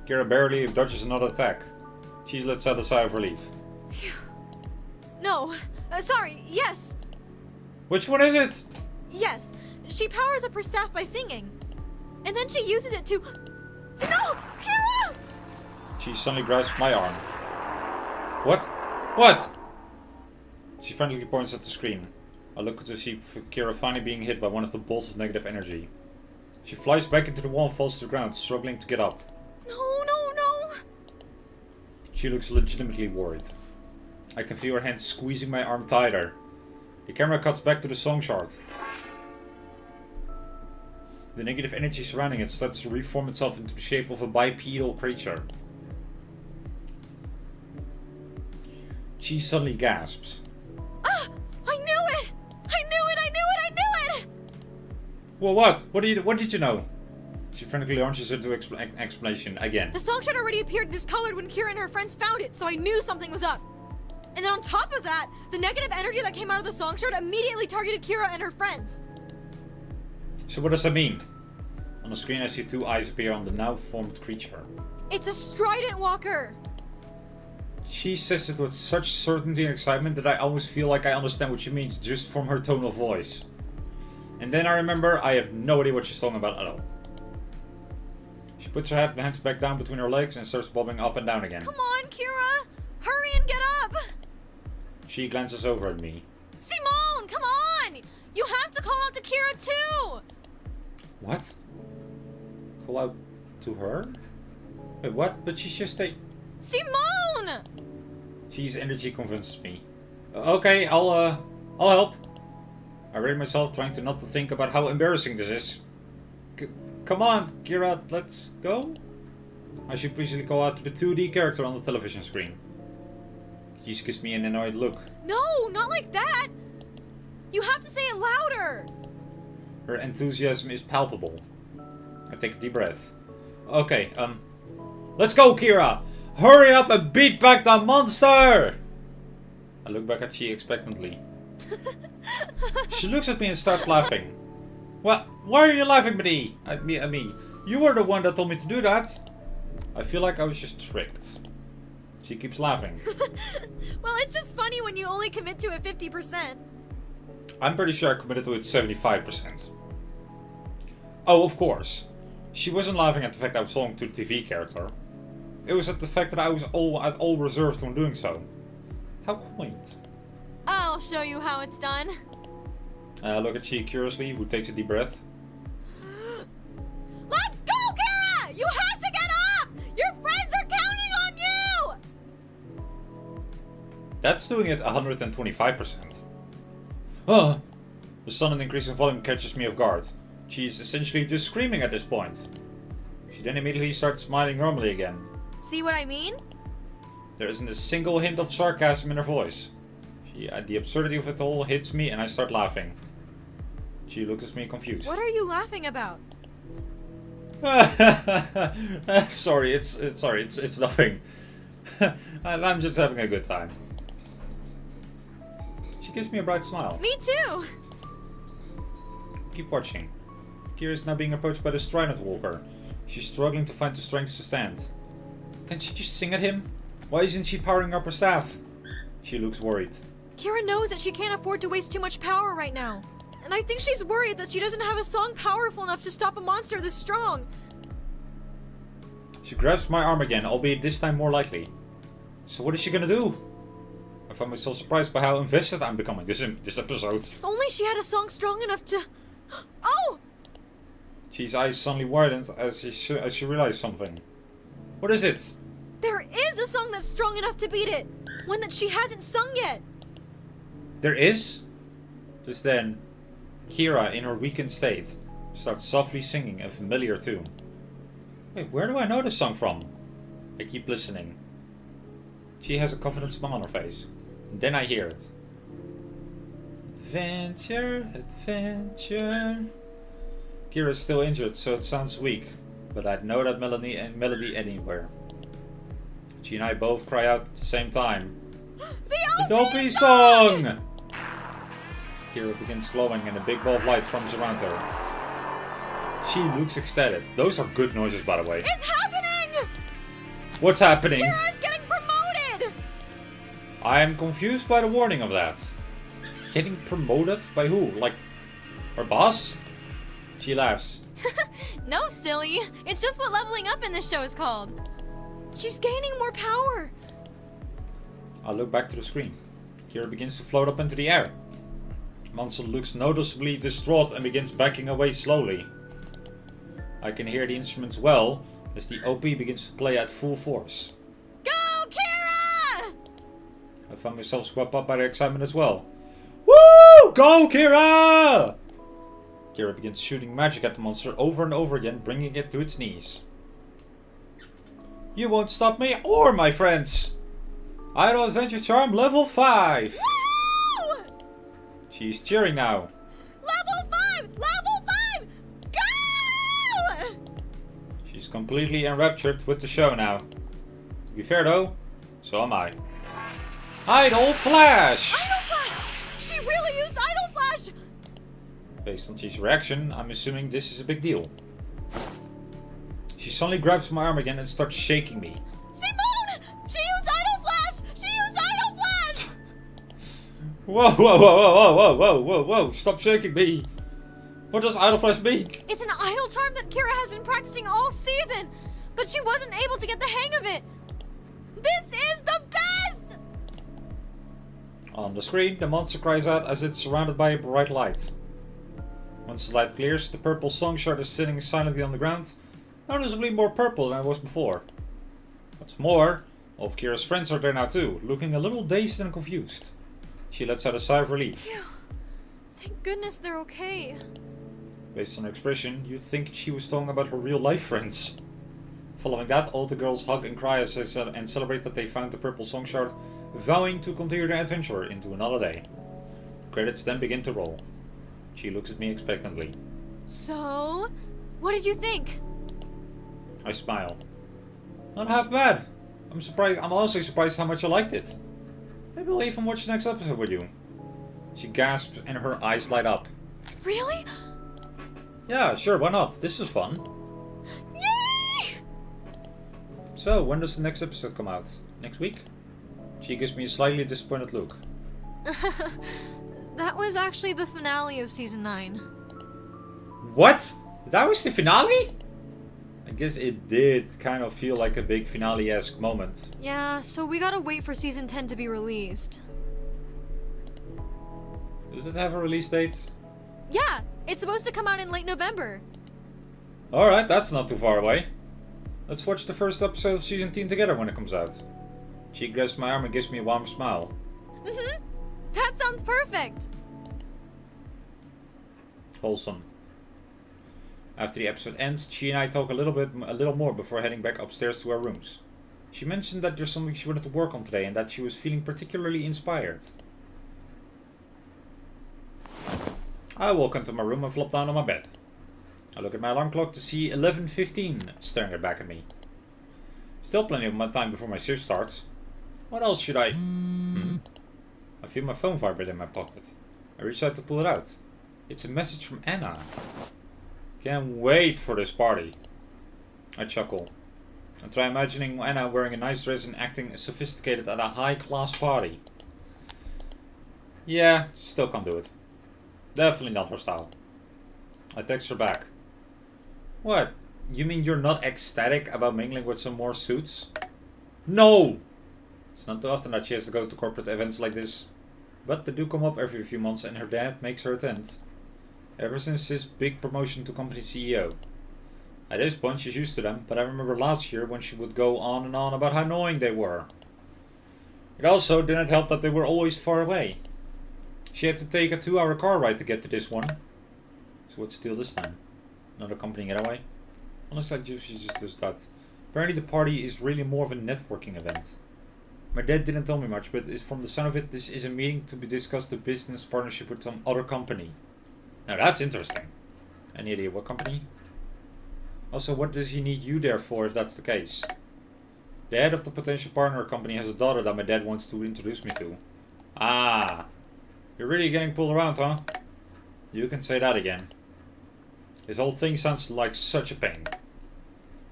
Kira barely dodges another attack. She lets out a sigh of relief. No. Sorry, yes. Which one is it? Yes. She powers up her staff by singing. And then she uses it to... No! Kira! She suddenly grasps my arm. What? What? She frantically points at the screen. I look to see Kira finally being hit by one of the bolts of negative energy. She flies back into the wall and falls to the ground, struggling to get up. No, no, no. She looks legitimately worried. I can feel her hand squeezing my arm tighter. The camera cuts back to the song shard. The negative energy surrounding it starts to reform itself into the shape of a bipedal creature. She suddenly gasps. Ah! I knew it! I knew it! I knew it! I knew it! Well, what? What did you know? She frantically launches into explanation again. The song shard already appeared discolored when Kira and her friends found it, so I knew something was up. And then on top of that, the negative energy that came out of the song shard immediately targeted Kira and her friends. So what does that mean? On the screen I see 2 eyes appear on the now formed creature. It's a Strident Walker! She says it with such certainty and excitement that I always feel like I understand what she means just from her tone of voice. And then I remember I have no idea what she's talking about at all. She puts her hands back down between her legs and starts bobbing up and down again. Come on, Kira! Hurry and get up! She glances over at me. Simone, come on! You have to call out to Kira too! What? Call out to her? Wait, what? But she's just a... Simone! She's energy convinces me. Okay, I'll help. I read myself trying to not to think about how embarrassing this is. Come on, Kira, let's go. I should basically call out to the 2D character on the television screen. She just gives me an annoyed look. No, not like that! You have to say it louder! Her enthusiasm is palpable. I take a deep breath. Okay, let's go, Kira! Hurry up and beat back that monster! I look back at she expectantly. She looks at me and starts laughing. Well, why are you laughing at me? You were the one that told me to do that. I feel like I was just tricked. She keeps laughing. Well, it's just funny when you only commit to it 50%. I'm pretty sure I committed to it 75%. Oh, of course. She wasn't laughing at the fact I was talking to the TV character. It was at the fact that I was all reserved when doing so. How quaint. I'll show you how it's done. I look at she curiously, who takes a deep breath. Let's go, Kara! You have to get up! Your friends are counting on you! That's doing it 125%. The sudden increase in volume catches me off guard. She is essentially just screaming at this point. She then immediately starts smiling normally again. See what I mean? There isn't a single hint of sarcasm in her voice. The absurdity of it all hits me and I start laughing. She looks at me confused. What are you laughing about? Sorry, it's nothing. I'm just having a good time. She gives me a bright smile. Me too! Keep watching. Kira is now being approached by the Strident Walker. She's struggling to find the strength to stand. Can't she just sing at him? Why isn't she powering up her staff? She looks worried. Kira knows that she can't afford to waste too much power right now. And I think she's worried that she doesn't have a song powerful enough to stop a monster this strong. She grabs my arm again, albeit this time more lightly. So what is she gonna do? I find myself surprised by how invested I'm becoming this episode. If only she had a song strong enough to... Oh! She's eyes suddenly widened as she realized something. What is it? There is a song that's strong enough to beat it! One that she hasn't sung yet! There is? Just then, Kira, in her weakened state, starts softly singing a familiar tune. Wait, where do I know this song from? I keep listening. She has a confident smile on her face. And then I hear it. Adventure, adventure. Kira's still injured, so it sounds weak. But I'd know that melody anywhere. She and I both cry out at the same time. The OP song! Kira begins glowing and a big ball of light forms around her. She looks ecstatic. Those are good noises, by the way. It's happening! What's happening? Kira's getting promoted! I am confused by the warning of that. Getting promoted? By who? Like, her boss? She laughs. No, silly. It's just what leveling up in this show is called. She's gaining more power. I look back to the screen. Kira begins to float up into the air. Monster looks noticeably distraught and begins backing away slowly. I can hear the instruments well as the OP begins to play at full force. Go, Kira! I found myself swept up by the excitement as well. Woo! Go, Kira! Kira begins shooting magic at the monster over and over again, bringing it to its knees. You won't stop me or my friends! Idle Adventure Charm level 5! Woo! She's cheering now. Level 5! Level 5! Go! completely enraptured with the show now. To be fair though, so am I. Idle Flash! Idle Flash! She really used Idle Flash! Based on Chi's reaction, I'm assuming this is a big deal. She suddenly grabs my arm again and starts shaking me. Simone! She used Idle Flash! She used Idle Flash! Whoa, whoa, whoa, whoa, whoa, whoa, whoa, whoa, stop shaking me! What does Idle Flash mean? It's an idle charm that Kira has been practicing all season, but she wasn't able to get the hang of it. This is the best! On the screen, the monster cries out as it's surrounded by a bright light. Once the light clears, the purple song shard is sitting silently on the ground, noticeably more purple than it was before. What's more, all of Kira's friends are there now too, looking a little dazed and confused. She lets out a sigh of relief. Phew. Thank goodness they're okay. Based on her expression, you'd think she was talking about her real-life friends. Following that, all the girls hug and cry as they celebrate that they found the purple song shard, vowing to continue their adventure into another day. Credits then begin to roll. She looks at me expectantly. So, what did you think? I smile. Not half bad. I'm also surprised how much I liked it. Maybe I'll even watch the next episode with you. She gasps and her eyes light up. Really? Yeah, sure, why not? This is fun. Yay! So, when does the next episode come out? Next week? She gives me a slightly disappointed look. That was actually the finale of season 9. What? That was the finale? I guess it did kind of feel like a big finale-esque moment. Yeah, so we gotta wait for season 10 to be released. Does it have a release date? Yeah, it's supposed to come out in late November. Alright, that's not too far away. Let's watch the first episode of season 10 together when it comes out. She grabs my arm and gives me a warm smile. Mm-hmm. That sounds perfect. Wholesome. After the episode ends, she and I talk a little more before heading back upstairs to our rooms. She mentioned that there's something she wanted to work on today and that she was feeling particularly inspired. I walk into my room and flop down on my bed. I look at my alarm clock to see 11:15 staring back at me. Still plenty of my time before my shift starts. What else should I... I feel my phone vibrate in my pocket. I reach out to pull it out. It's a message from Anna. Can't wait for this party. I chuckle. I try imagining Anna wearing a nice dress and acting sophisticated at a high-class party. Yeah, still can't do it. Definitely not her style. I text her back. What? You mean you're not ecstatic about mingling with some more suits? No! It's not too often that she has to go to corporate events like this. But they do come up every few months and her dad makes her attend. Ever since his big promotion to company CEO. At this point she's used to them, but I remember last year when she would go on and on about how annoying they were. It also didn't help that they were always far away. She had to take a 2-hour car ride to get to this one. So what's the deal this time? Another company getaway? Honestly, she just does that. Apparently the party is really more of a networking event. My dad didn't tell me much, but from the sound of it, this is a meeting to discuss the business partnership with some other company. Now that's interesting. Any idea what company? Also, what does he need you there for if that's the case? The head of the potential partner company has a daughter that my dad wants to introduce me to. Ah. You're really getting pulled around, huh? You can say that again. This whole thing sounds like such a pain.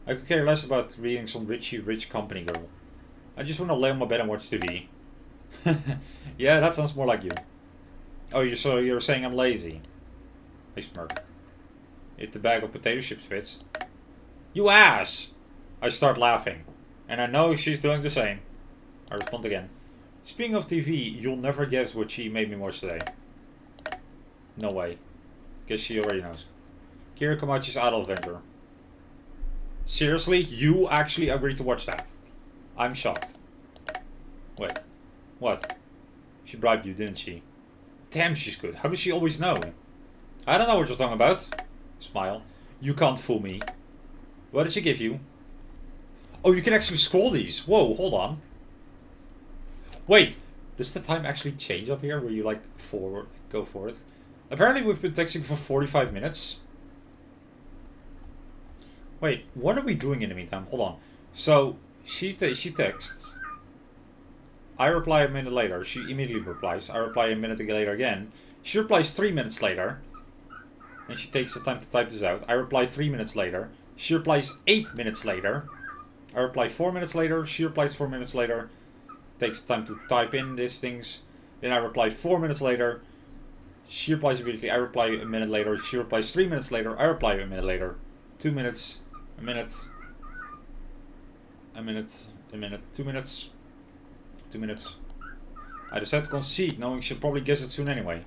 I could care less about reading some rich company girl. I just want to lay on my bed and watch TV. Yeah, that sounds more like you. Oh, so you're saying I'm lazy? I smirk. If the bag of potato chips fits. You ass! I start laughing. And I know she's doing the same. I respond again. Speaking of TV, you'll never guess what she made me watch today. No way. Guess she already knows. Kira Kimochii's Idol Adventure. Seriously? You actually agreed to watch that? I'm shocked. Wait. What? She bribed you, didn't she? Damn, she's good. How does she always know? I don't know what you're talking about. Smile. You can't fool me. What did she give you? Oh, you can actually scroll these. Whoa, hold on. Wait, does the time actually change up here where you like go for it? Apparently we've been texting for 45 minutes. Wait, what are we doing in the meantime? Hold on. So, she texts. I reply a minute later. She immediately replies. I reply a minute later again. She replies 3 minutes later. And she takes the time to type this out. I reply 3 minutes later. She replies 8 minutes later. I reply 4 minutes later. She replies 4 minutes later. Takes time to type in these things. Then I reply 4 minutes later. She replies immediately. I reply a minute later. She replies 3 minutes later. I reply a minute later. 2 minutes. A minute. A minute. A minute. 2 minutes. 2 minutes. I decided to concede, knowing she'll probably guess it soon anyway.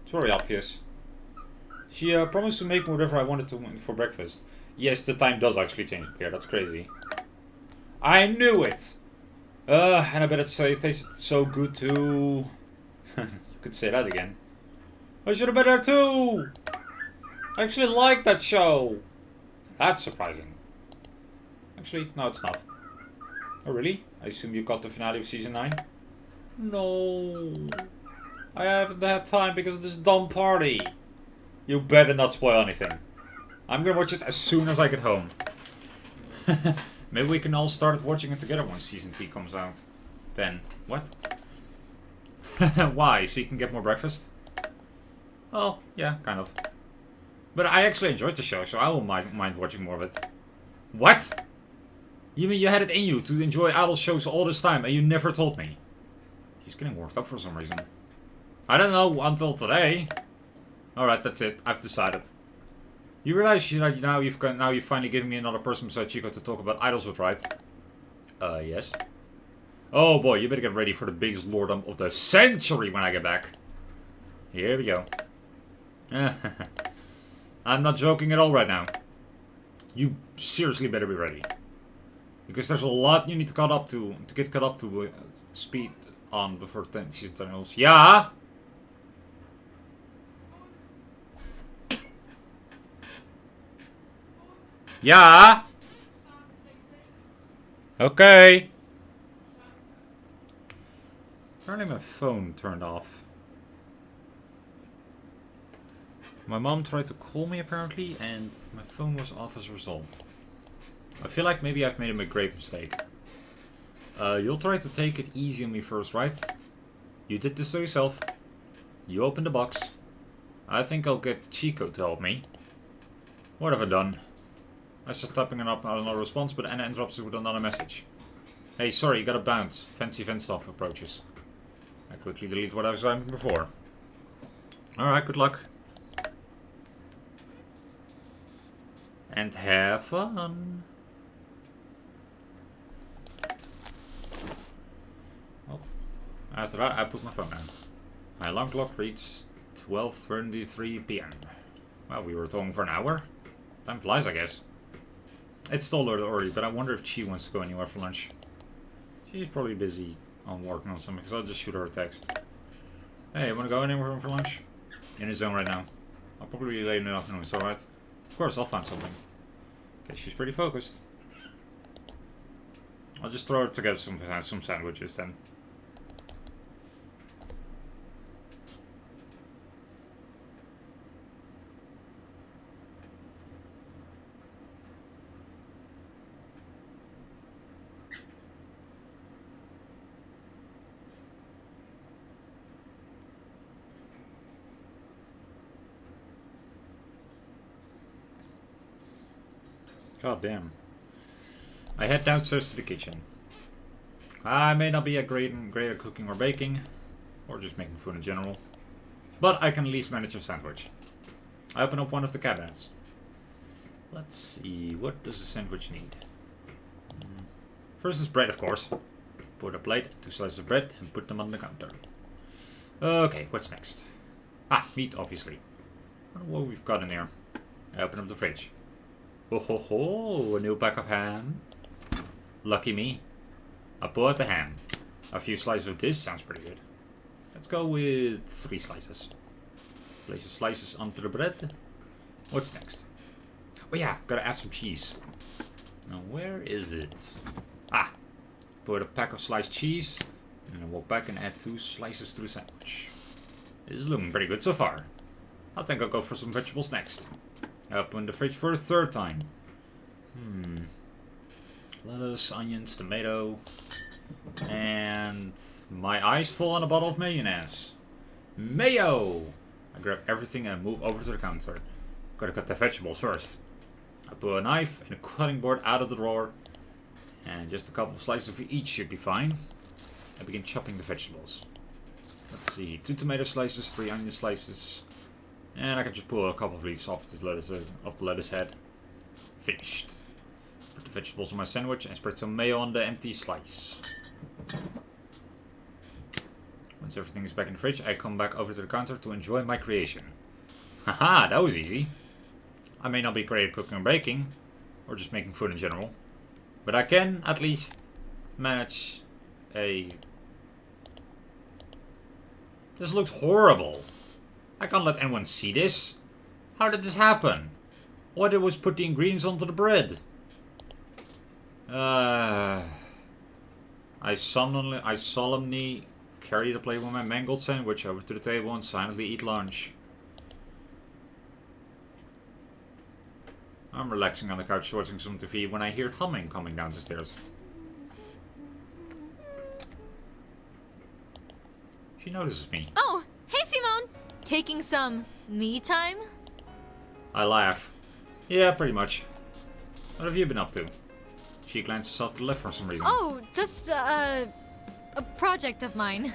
It's very obvious. She promised to make me whatever I wanted to for breakfast. Yes, the time does actually change here. That's crazy. I knew it! And I bet it tasted so good too. You could say that again. I should have been there too! I actually like that show! That's surprising. Actually, no, it's not. Oh, really? I assume you got the finale of season 9? No. I haven't had time because of this dumb party. You better not spoil anything. I'm gonna watch it as soon as I get home. Maybe we can all start watching it together once season 3 comes out. Then. What? Why? So you can get more breakfast? Oh, yeah, kind of. But I actually enjoyed the show, so I won't mind watching more of it. What? You mean you had it in you to enjoy adult shows all this time and you never told me? He's getting worked up for some reason. I don't know until today. Alright, that's it. I've decided. You realize now you've finally given me another person besides Chico to talk about idols with, right? Yes. Oh boy, you better get ready for the biggest lordom of the century when I get back. Here we go. I'm not joking at all right now. You seriously better be ready. Because there's a lot you need to get caught up to speed on before season 10 rolls. Yeah? Yeah? Okay. Apparently my phone turned off. My mom tried to call me apparently, and my phone was off as a result. I feel like maybe I've made a great mistake. You'll try to take it easy on me first, right? You did this to yourself. You opened the box. I think I'll get Chico to help me. What have I done? I start typing another response, but Anna interrupts it with another message. Hey, sorry, you gotta bounce. Fancy fence stuff approaches. I quickly delete what I was typing before. Alright, good luck. And have fun. Oh. After that, I put my phone down. My alarm clock reads 12:23 p.m. Well, we were talking for an hour. Time flies, I guess. It's still early, but I wonder if she wants to go anywhere for lunch. She's probably busy on working on something, so I'll just shoot her a text. Hey, wanna go anywhere for lunch? In the zone right now. I'll probably be late in the afternoon, it's alright. Of course, I'll find something. Okay, she's pretty focused. I'll just throw her together some sandwiches then. God damn. I head downstairs to the kitchen. I may not be great at cooking or baking, or just making food in general, but I can at least manage a sandwich. I open up one of the cabinets. Let's see, what does a sandwich need? First is bread, of course. Put a plate, 2 slices of bread, and put them on the counter. Okay, what's next? Ah, meat, obviously. I wonder what we've got in there. I open up the fridge. Oh ho ho, a new pack of ham. Lucky me. I pull out the ham. A few slices of this sounds pretty good. Let's go with 3 slices. Place the slices onto the bread. What's next? Oh yeah, gotta add some cheese. Now where is it? Ah! Put a pack of sliced cheese. And then walk back and add 2 slices to the sandwich. This is looking pretty good so far. I think I'll go for some vegetables next. I open the fridge for a 3rd time. Lettuce, onions, tomato. And my eyes fall on a bottle of mayonnaise. Mayo! I grab everything and move over to the counter. Gotta cut the vegetables first. I pull a knife and a cutting board out of the drawer. And just a couple of slices of each should be fine. I begin chopping the vegetables. Let's see, 2 tomato slices, 3 onion slices. And I can just pull a couple of leaves off this lettuce, off the lettuce head. Finished. Put the vegetables on my sandwich and spread some mayo on the empty slice. Once everything is back in the fridge, I come back over to the counter to enjoy my creation. Haha, that was easy. I may not be great at cooking and baking, or just making food in general, but I can at least manage a... This looks horrible. I can't let anyone see this. How did this happen? All I did was put the ingredients onto the bread. I solemnly carry the plate with my mangled sandwich over to the table and silently eat lunch. I'm relaxing on the couch watching some TV when I hear humming coming down the stairs. She notices me. Oh, hey Simone! Taking some me time? I laugh. Yeah, pretty much. What have you been up to? She glances up to the left for some reason. Oh, just a project of mine.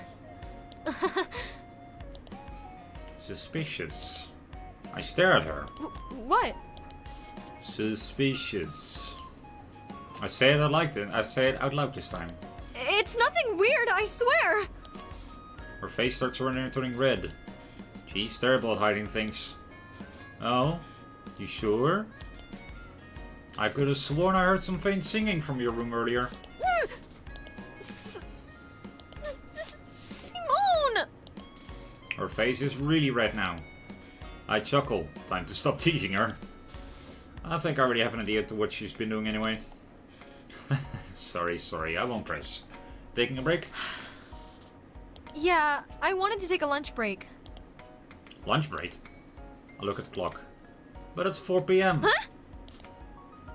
Suspicious. I stare at her. What? Suspicious. I say it out loud. I say it out loud this time. It's nothing weird, I swear! Her face starts turning red. She's terrible at hiding things. Oh? You sure? I could have sworn I heard some faint singing from your room earlier. Simone! Her face is really red now. I chuckle. Time to stop teasing her. I think I already have an idea to what she's been doing anyway. Sorry, I won't press. Taking a break? Yeah, I wanted to take a lunch break. Lunch break? I look at the clock. But it's 4 PM. Huh?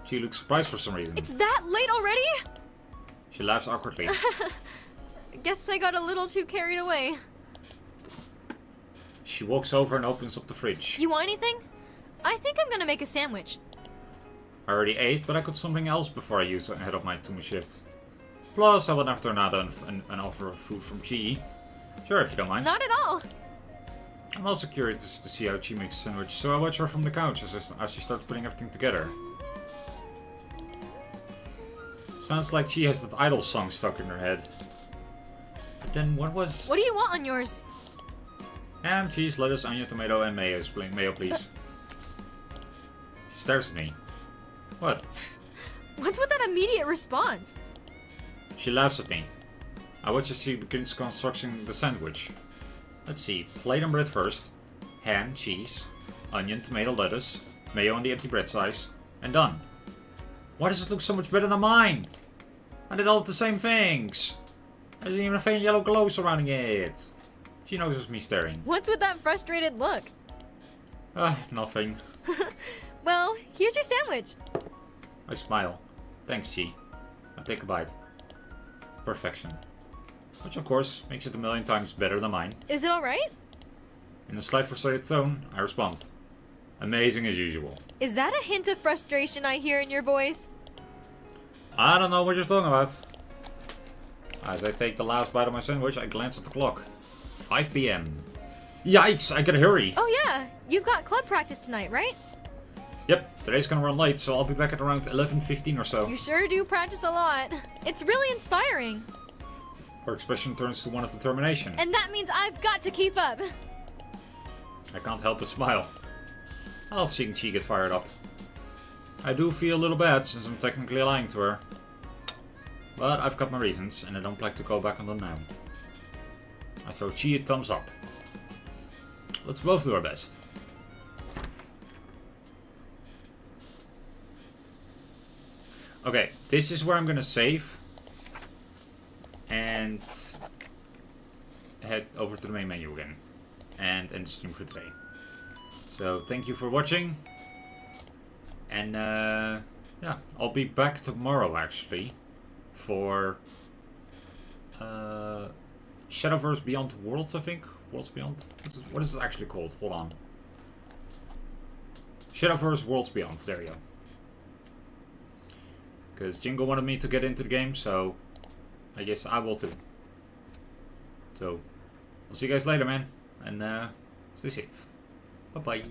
She looks surprised for some reason. It's that late already? She laughs awkwardly. Guess I got a little too carried away. She walks over and opens up the fridge. You want anything? I think I'm gonna make a sandwich. I already ate, but I got something else before I used to head off my 2 shift. Plus, I would never turn down an offer of food from Chi. Sure, if you don't mind. Not at all. I'm also curious to see how Chi makes a sandwich, so I watch her from the couch as she starts putting everything together. Sounds like Chi has that Idol song stuck in her head. But then what was... What do you want on yours? Ham, cheese, lettuce, onion, tomato, and mayo. Mayo, please. She stares at me. What? What's with that immediate response? She laughs at me. I watch as she begins constructing the sandwich. Let's see, plate and bread first. Ham, cheese, onion, tomato, lettuce, mayo on the empty bread slice, and done. Why does it look so much better than mine? I did all of the same things. There's even a faint yellow glow surrounding it. She notices me staring. What's with that frustrated look? Nothing. Well, here's your sandwich. I smile. Thanks, Chi. I take a bite. Perfection. Which, of course, makes it a million times better than mine. Is it alright? In a slight frustrated tone, I respond. Amazing as usual. Is that a hint of frustration I hear in your voice? I don't know what you're talking about. As I take the last bite of my sandwich, I glance at the clock. 5 PM. Yikes, I gotta hurry. Oh yeah, you've got club practice tonight, right? Yep, today's gonna run late, so I'll be back at around 11:15 or so. You sure do practice a lot. It's really inspiring. Her expression turns to one of determination. And that means I've got to keep up. I can't help but smile. I love seeing Chi get fired up. I do feel a little bad since I'm technically lying to her. But I've got my reasons, and I don't like to go back on them now. I throw Chi a thumbs up. Let's both do our best. Okay, this is where I'm gonna save. And head over to the main menu again. And end the stream for today. So, thank you for watching. And, yeah, yeah, I'll be back tomorrow actually for Shadowverse Beyond Worlds, I think. Worlds Beyond? What is it actually called? Hold on. Shadowverse Worlds Beyond, there you go. Because Jingo wanted me to get into the game, so I guess I will too. So, I'll see you guys later, man. And stay safe. Bye-bye.